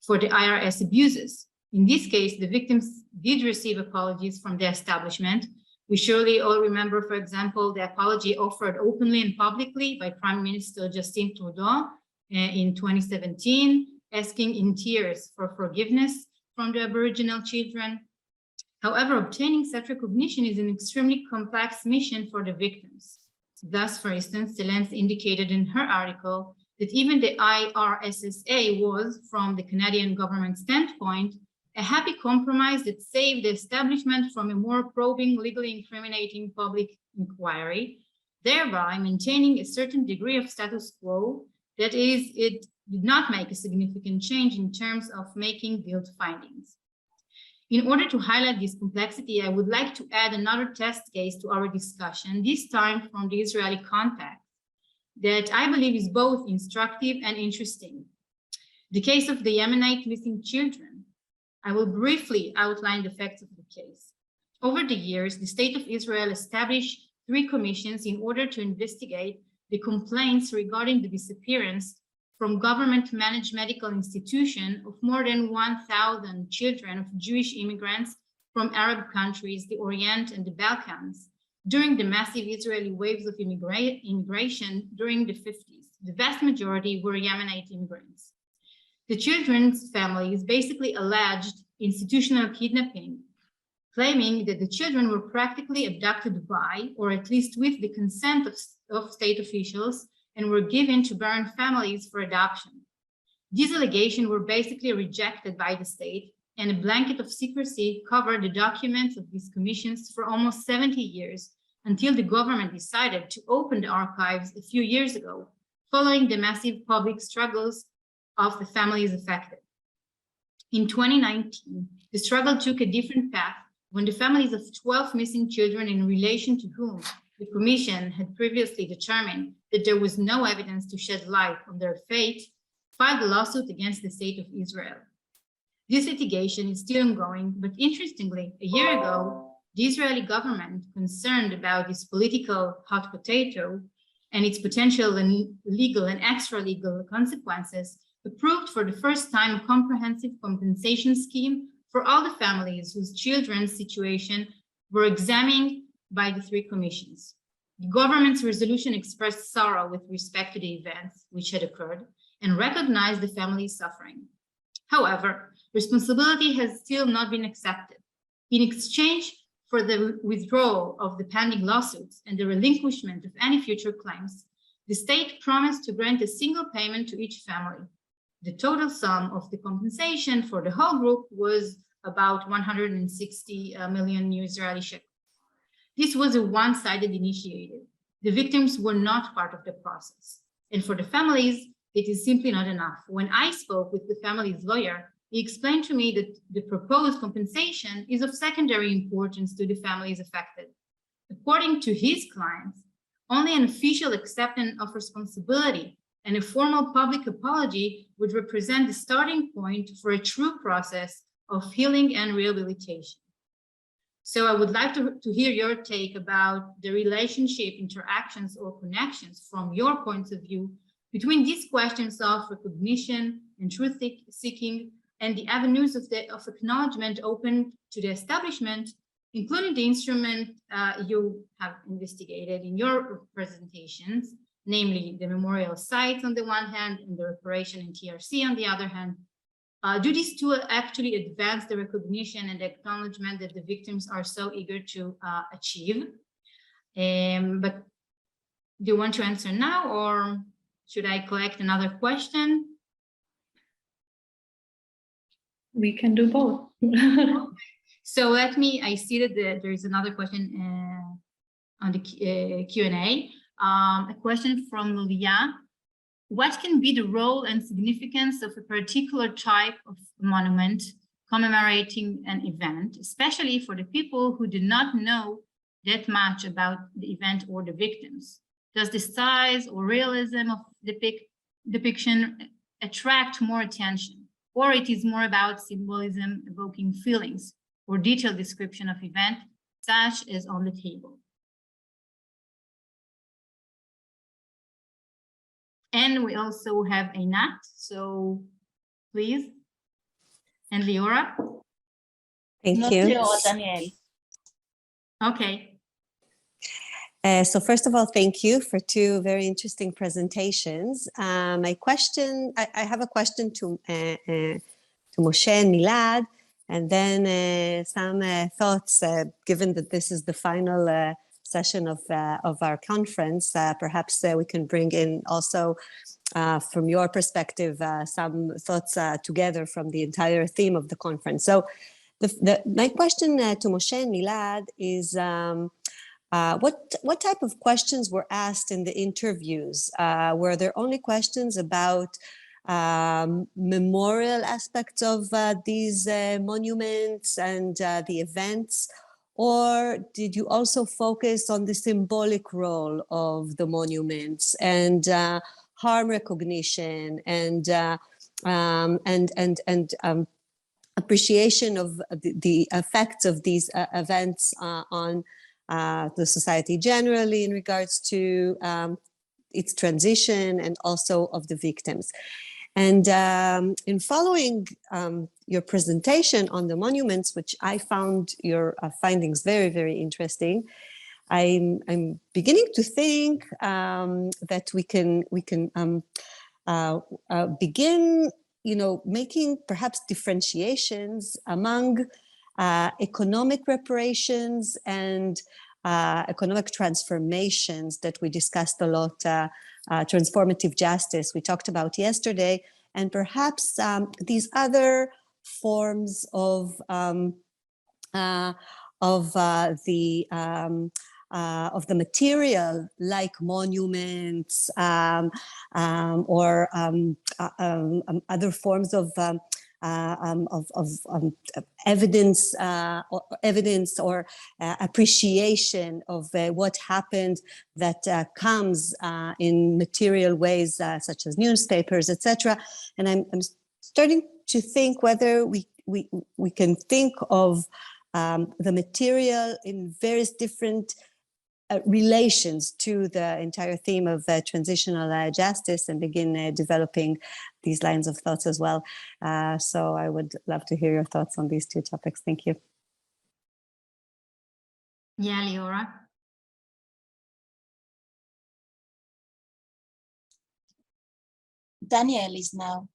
for the IRS abuses. In this case, the victims did receive apologies from the establishment. We surely all remember, for example, the apology offered openly and publicly by Prime Minister Justin Trudeau in 2017, asking in tears for forgiveness from the Aboriginal children. However, obtaining such recognition is an extremely complex mission for the victims. Thus, for instance, Selene indicated in her article that even the IRSSA was, from the Canadian government standpoint, a happy compromise that saved the establishment from a more probing, legally incriminating public inquiry, thereby maintaining a certain degree of status quo. That is, it did not make a significant change in terms of making guilt findings. In order to highlight this complexity, I would like to add another test case to our discussion, this time from the Israeli context, that I believe is both instructive and interesting. The case of the Yemenite missing children. I will briefly outline the facts of the case. Over the years, the State of Israel established 3 commissions in order to investigate the complaints regarding the disappearance from government-managed medical institutions of more than 1,000 children of Jewish immigrants from Arab countries, the Orient and the Balkans, during the massive Israeli waves of immigration during the 50s. The vast majority were Yemenite immigrants. The children's families basically alleged institutional kidnapping, claiming that the children were practically abducted by, or at least with the consent of state officials, and were given to barren families for adoption. These allegations were basically rejected by the state, and a blanket of secrecy covered the documents of these commissions for almost 70 years, until the government decided to open the archives a few years ago, following the massive public struggles of the families affected. In 2019, the struggle took a different path when the families of 12 missing children in relation to whom the Commission had previously determined that there was no evidence to shed light on their fate, filed a lawsuit against the State of Israel. This litigation is still ongoing, but interestingly, a year ago, the Israeli government, concerned about this political hot potato and its potential and legal and extra-legal consequences, approved for the first time a comprehensive compensation scheme for all the families whose children's situation were examined by the 3 commissions. The government's resolution expressed sorrow with respect to the events which had occurred and recognized the family's suffering. However, responsibility has still not been accepted. In exchange for the withdrawal of the pending lawsuits and the relinquishment of any future claims, the state promised to grant a single payment to each family. The total sum of the compensation for the whole group was about 160 million new Israeli shekels. This was a one-sided initiative. The victims were not part of the process. And for the families, it is simply not enough. When I spoke with the family's lawyer, he explained to me that the proposed compensation is of secondary importance to the families affected. According to his clients, only an official acceptance of responsibility and a formal public apology would represent the starting point for a true process of healing and rehabilitation. So I would like to hear your take about the relationship, interactions, or connections from your point of view between these questions of recognition and truth seeking and the avenues of acknowledgement open to the establishment, including the instrument you have investigated in your presentations, namely the memorial sites on the one hand and the reparation and TRC on the other hand. Do these two actually advance the recognition and the acknowledgement that the victims are so eager to achieve? But do you want to answer now, or should I collect another question? We can do both. So let me, I see that there is another question on the Q&A. A question from Lilia. What can be the role and significance of a particular type of monument commemorating an event, especially for the people who do not know that much about the event or the victims? Does the size or realism of depiction attract more attention, or it is more about symbolism evoking feelings or detailed description of event, such as on the table? And we also have a Nat, so please. And Leora. Thank you. Daniel. Okay. So first of all, thank you for two very interesting presentations. My question, I have a question to Moshe and Milad, and then some thoughts, given that this is the final session of our conference, perhaps we can bring in also from your perspective some thoughts together from the entire theme of the conference. So my question to Moshe and Milad is what type of questions were asked in the interviews? Were there only questions about memorial aspects of these monuments and the events? Or did you also focus on the symbolic role of the monuments and harm recognition and appreciation of the effects of these events on the society generally in regards to its transition and also of the victims? And in following your presentation on the monuments, which I found your findings very, very interesting, I'm beginning to think that we can begin, making perhaps differentiations among economic reparations and economic transformations that we discussed a lot, transformative justice we talked about yesterday, and perhaps these other forms of the material, like monuments or other forms of evidence or appreciation of what happened that comes in material ways such as newspapers, etc. And I'm starting to think whether we can think of the material in various different relations to the entire theme of transitional justice and begin developing these lines of thoughts as well. So I would love to hear your thoughts on these two topics. Thank you. Yeah, Leora. Daniel is now.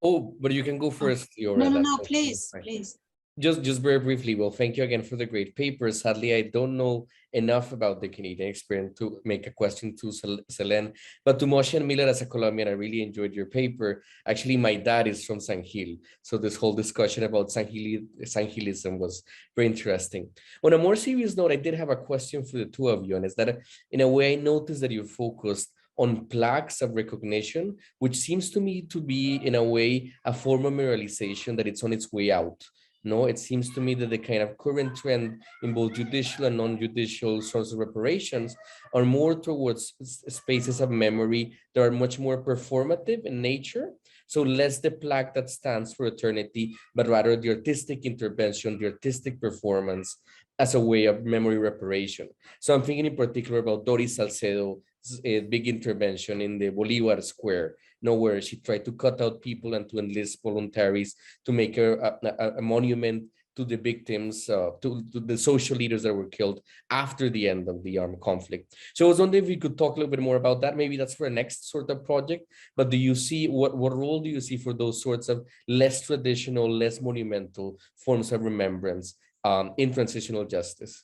Oh, but you can go first, Leora. No, please, please. Just very briefly, well, thank you again for the great paper. Sadly, I don't know enough about the Canadian experience to make a question to Selene, but to Moshe and Miller as a Colombian, I really enjoyed your paper. Actually, my dad is from San Gil, so this whole discussion about San Gilism was very interesting. On a more serious note, I did have a question for the two of you, and is that in a way, I noticed that you focused on plaques of recognition, which seems to me to be, in a way, a form of memorialization that it's on its way out. No, it seems to me that the kind of current trend in both judicial and non-judicial sorts of reparations are more towards spaces of memory that are much more performative in nature. So less the plaque that stands for eternity, but rather the artistic intervention, the artistic performance as a way of memory reparation. So I'm thinking in particular about Doris Salcedo's big intervention in the Bolivar Square, where she tried to cut out people and to enlist voluntaries to make a monument to the victims, to the social leaders that were killed after the end of the armed conflict. So I was wondering if you could talk a little bit more about that. Maybe that's for a next sort of project, but do you see, what role do you see for those sorts of less traditional, less monumental forms of remembrance in transitional justice?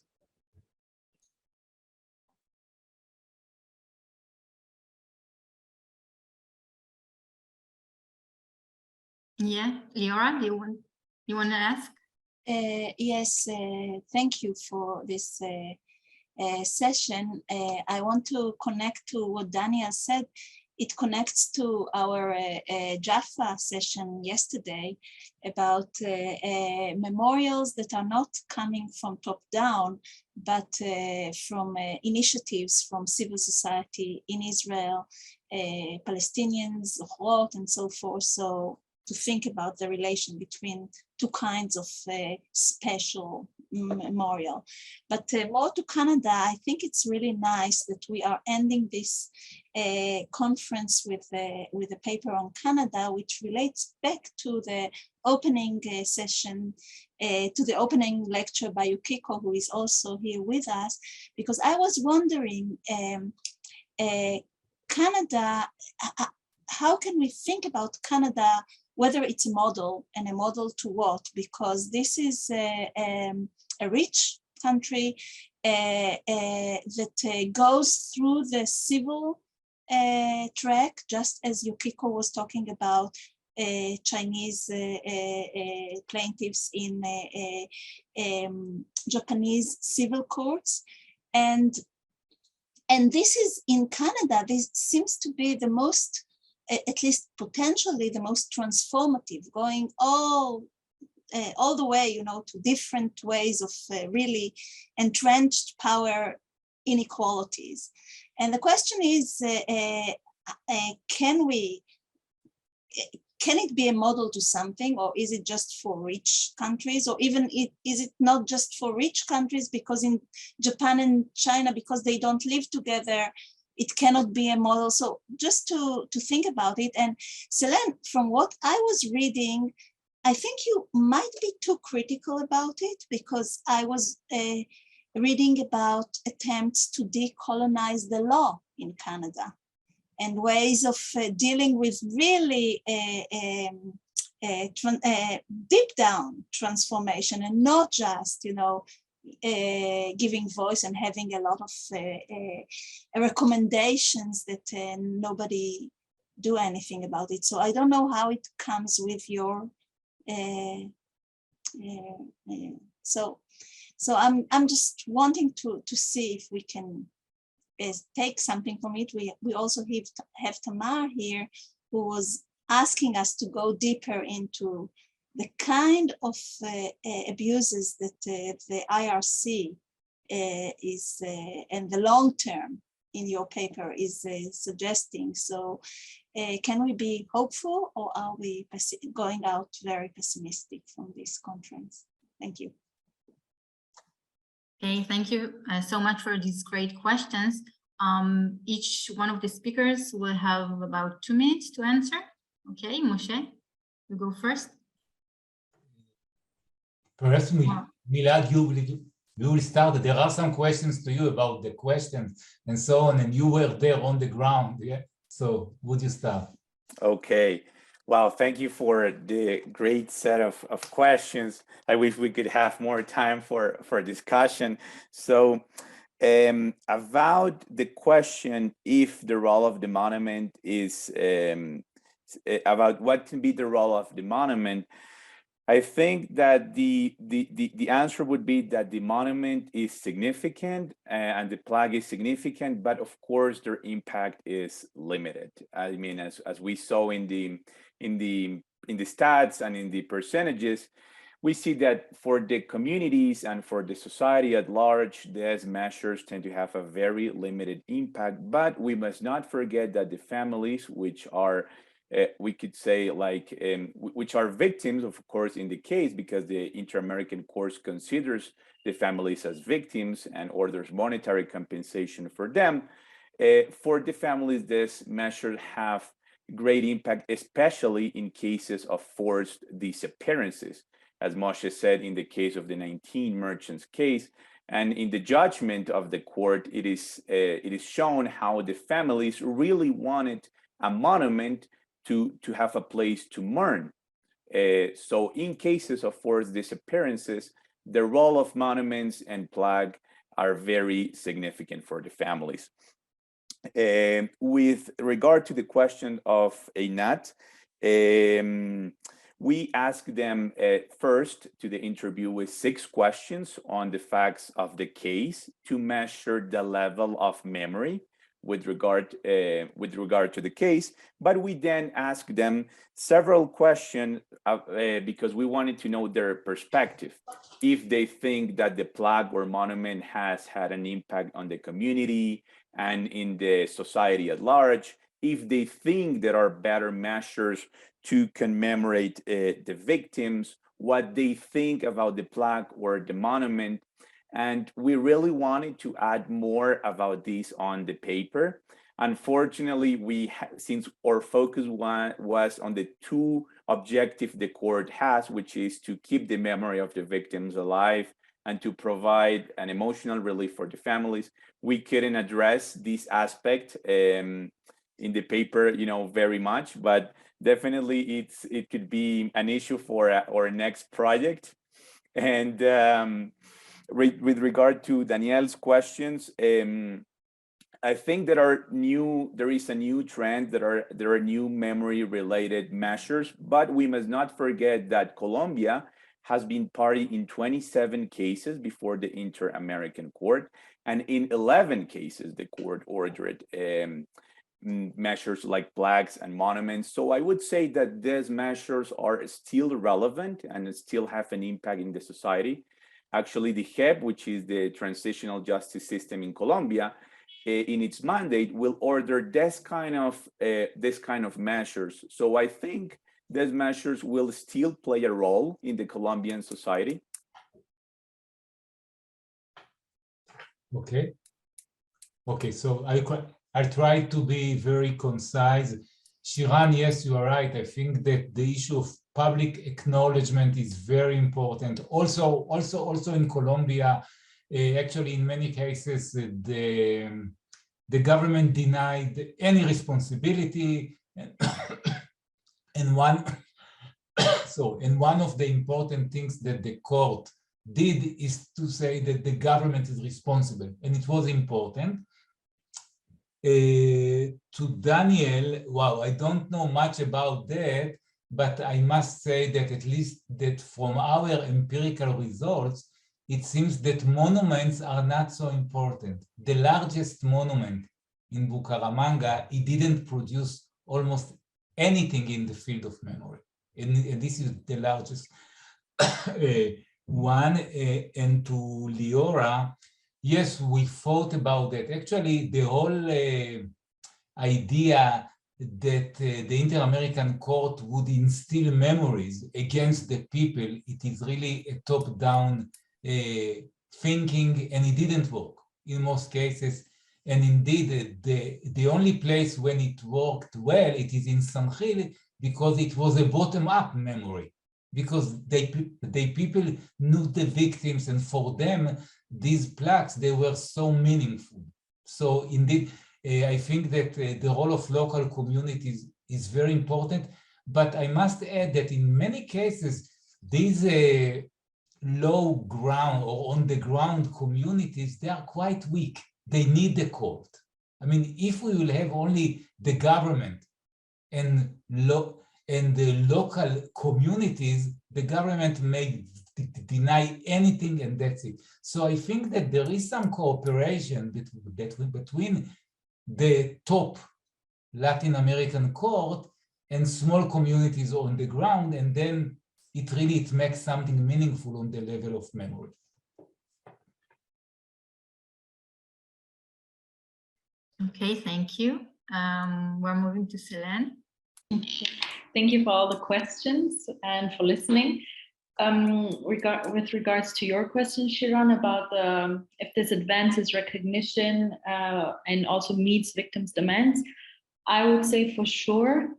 Yeah, Leora, do you want to ask? Yes, thank you for this session. I want to connect to what Daniel said. It connects to our Jaffa session yesterday about memorials that are not coming from top down, but from initiatives from civil society in Israel, Palestinians, Hot, and so forth. So to think about the relation between two kinds of special memorial. But more to Canada, I think it's really nice that we are ending this conference with a paper on Canada, which relates back to the opening session, to the opening lecture by Yukiko, who is also here with us, because I was wondering, Canada, how can we think about Canada, whether it's a model, and a model to what? Because this is a rich country that goes through the civil track, just as Yukiko was talking about Chinese plaintiffs in Japanese civil courts. And this is in Canada, this seems to be the most, at least potentially the most transformative, going all the way, you know, to different ways of really entrenched power inequalities. And the question is, can it be a model to something, or is it just for rich countries, or even is it not just for rich countries, because in Japan and China, because they don't live together, it cannot be a model. So just to think about it. And Selene, from what I was reading, I think you might be too critical about it, because I was reading about attempts to decolonize the law in Canada and ways of dealing with really deep down transformation, and not just, you know, giving voice and having a lot of recommendations that nobody do anything about it. So I don't know how it comes with your so I'm just wanting to see if we can take something from it. We also have Tamar here, who was asking us to go deeper into the kind of abuses that the IRC is, and the long term in your paper is suggesting. So can we be hopeful, or are we going out very pessimistic from this conference? Thank you. Okay, thank you so much for these great questions. Each one of the speakers will have about 2 minutes to answer. Okay, Moshe, you go first. Perhaps, Milad, you will start. There are some questions to you about the questions and so on, and you were there on the ground, yeah? So would you start? Okay. Wow, thank you for the great set of questions. I wish we could have more time for discussion. So about the question if the role of the monument is, about what can be the role of the monument, I think that the answer would be that the monument is significant and the plaque is significant, but of course their impact is limited. I mean, as we saw in the stats and in the percentages, we see that for the communities and for the society at large, these measures tend to have a very limited impact. But we must not forget that the families, which are we could say like which are victims, of course, in the case, because the Inter-American Court considers the families as victims and orders monetary compensation for them. For the families, this measure have great impact, especially in cases of forced disappearances, as Moshe said in the case of the 19 merchants case. And in the judgment of the court, it is shown how the families really wanted a monument to have a place to mourn. So in cases of forced disappearances, the role of monuments and plaque are very significant for the families. With regard to the question of Einat, we asked them first to the interview with 6 questions on the facts of the case to measure the level of memory with regard to the case, but we then asked them several questions because we wanted to know their perspective. If they think that the plaque or monument has had an impact on the community and in the society at large, if they think there are better measures to commemorate the victims, what they think about the plaque or the monument. And we really wanted to add more about this on the paper. Unfortunately, since our focus was on the 2 objectives the court has, which is to keep the memory of the victims alive and to provide an emotional relief for the families, we couldn't address this aspect in the paper, very much. But definitely, it could be an issue for our next project. And with regard to Danielle's questions, I think there is a new trend, there are new memory related measures, but we must not forget that Colombia has been party in 27 cases before the Inter-American Court, and in 11 cases the court ordered measures like plaques and monuments. So I would say that these measures are still relevant and still have an impact in the society. Actually, the JEP, which is the Transitional Justice System in Colombia, in its mandate will order this kind of measures. So I think these measures will still play a role in the Colombian society. Okay. So I'll try to be very concise. Shiran, yes, you are right. I think that the issue of public acknowledgement is very important. Also in Colombia, actually in many cases, the government denied any responsibility, and one of the important things that the court did is to say that the government is responsible, and it was important. To Daniel, wow, I don't know much about that, but I must say that at least that from our empirical results, it seems that monuments are not so important. The largest monument in Bucaramanga, it didn't produce almost anything in the field of memory. And this is the largest one. And to Liora, yes, we thought about that. Actually, the whole idea that the Inter-American Court would instill memories against the people, it is really a top-down thinking, and it didn't work in most cases. And indeed, the only place when it worked well, it is in San Gil, because it was a bottom-up memory, because they people knew the victims, and for them, these plaques, they were so meaningful. So indeed, I think that the role of local communities is very important, But I must add that in many cases, these low ground or on the ground communities, they are quite weak. They need the court. I mean, if we will have only the government and the local communities, the government may deny anything and that's it. So I think that there is some cooperation between the top Latin American court and small communities on the ground, and then it makes something meaningful on the level of memory. Okay, thank you. We're moving to Selene. Thank you for all the questions and for listening. With regards to your question, Shiran, about if this advances recognition and also meets victims' demands, I would say for sure,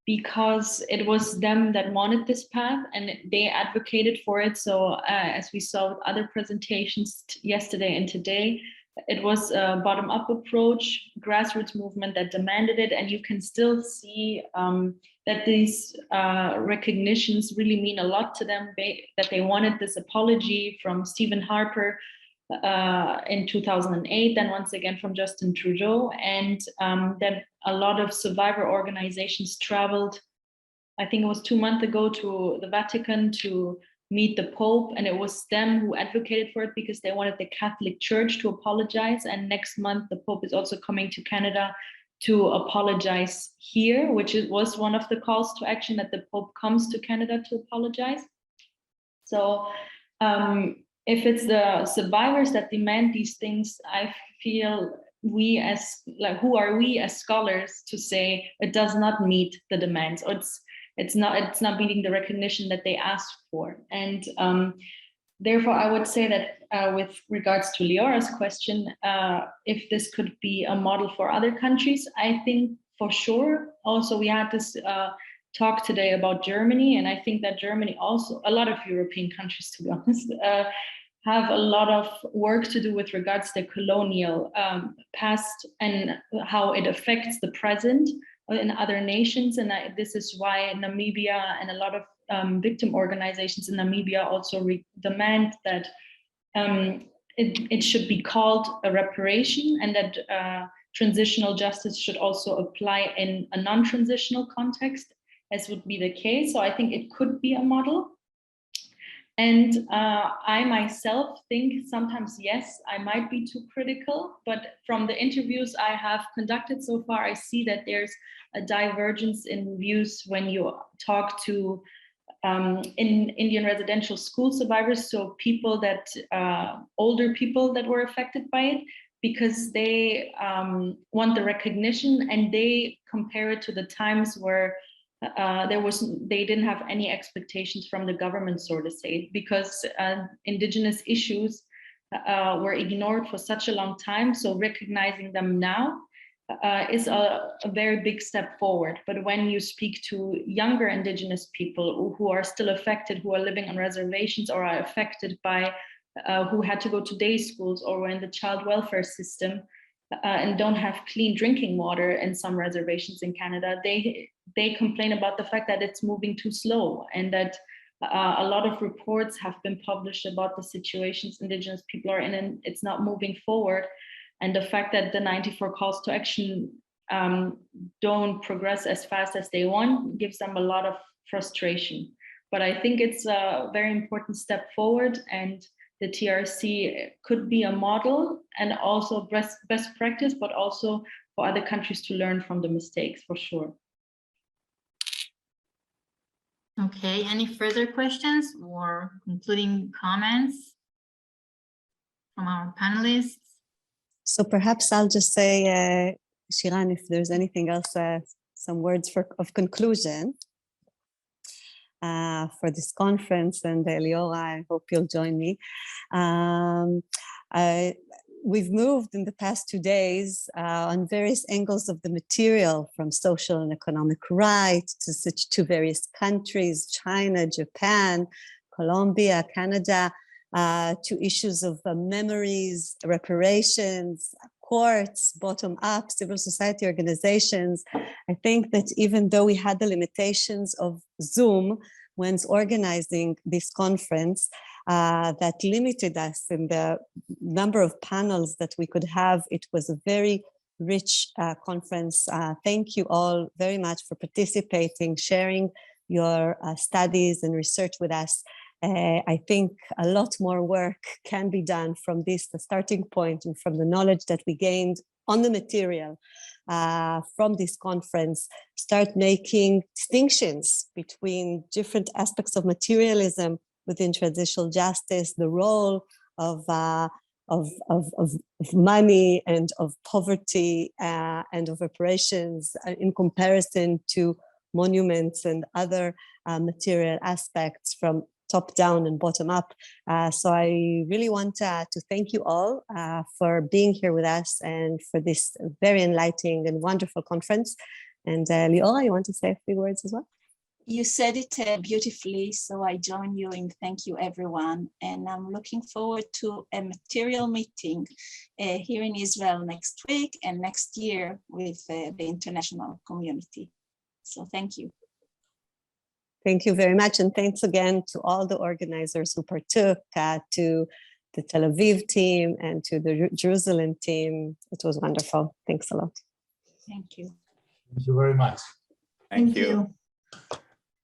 because it was them that wanted this path and they advocated for it. So as we saw with other presentations yesterday and today, it was a bottom-up approach, grassroots movement that demanded it, and you can still see that these recognitions really mean a lot to them, that they wanted this apology from Stephen Harper in 2008, then once again from Justin Trudeau, and that a lot of survivor organizations traveled, I think it was 2 months ago, to the Vatican to meet the Pope, and it was them who advocated for it because they wanted the Catholic Church to apologize. And next month, the Pope is also coming to Canada to apologize here, which was one of the calls to action, that the Pope comes to Canada to apologize. So if it's the survivors that demand these things, I feel we as, like, who are we as scholars to say it does not meet the demands, or it's not meeting the recognition that they asked for. And therefore, I would say that with regards to Leora's question, if this could be a model for other countries, I think for sure. Also, we had this talk today about Germany, and I think that Germany also, a lot of European countries, to be honest, have a lot of work to do with regards to the colonial past and how it affects the present in other nations. And this is why Namibia and a lot of victim organizations in Namibia also demand that it should be called a reparation, and that transitional justice should also apply in a non-transitional context, as would be the case. So I think it could be a model. And I myself think sometimes, yes, I might be too critical, but from the interviews I have conducted so far, I see that there's a divergence in views when you talk to in Indian residential school survivors, so people that, older people that were affected by it, because they want the recognition, and they compare it to the times where they didn't have any expectations from the government, so to say, because indigenous issues were ignored for such a long time. So recognizing them now is a very big step forward. But when you speak to younger indigenous people who are still affected, who are living on reservations, or are affected by who had to go to day schools or were in the child welfare system, and don't have clean drinking water in some reservations in Canada, they complain about the fact that it's moving too slow, and that a lot of reports have been published about the situations Indigenous people are in, and it's not moving forward. And the fact that the 94 calls to action don't progress as fast as they want gives them a lot of frustration. But I think it's a very important step forward, and the TRC could be a model and also best practice, but also for other countries to learn from the mistakes, for sure. Okay, any further questions or concluding comments from our panelists? So perhaps I'll just say, Shiran, if there's anything else, some words of conclusion for this conference, and Leora, I hope you'll join me. We've moved in the past 2 days on various angles of the material, from social and economic rights to various countries, China, Japan, Colombia, Canada, to issues of memories, reparations, courts, bottom up, civil society organizations. I think that even though we had the limitations of Zoom when organizing this conference, that limited us in the number of panels that we could have, it was a very rich conference. Thank you all very much for participating, sharing your studies and research with us. I think a lot more work can be done from this, the starting point, and from the knowledge that we gained on the material from this conference, start making distinctions between different aspects of materialism within transitional justice, the role of money and of poverty and of reparations in comparison to monuments and other material aspects from top down and bottom up. So I really want to thank you all for being here with us and for this very enlightening and wonderful conference. And Liora, you want to say a few words as well? You said it beautifully, so I join you in thank you, everyone. And I'm looking forward to a material meeting here in Israel next week and next year with the international community. So thank you. Thank you very much. And thanks again to all the organizers who partook, to the Tel Aviv team and to the Jerusalem team. It was wonderful. Thanks a lot. Thank you. Thank you very much. Thank you.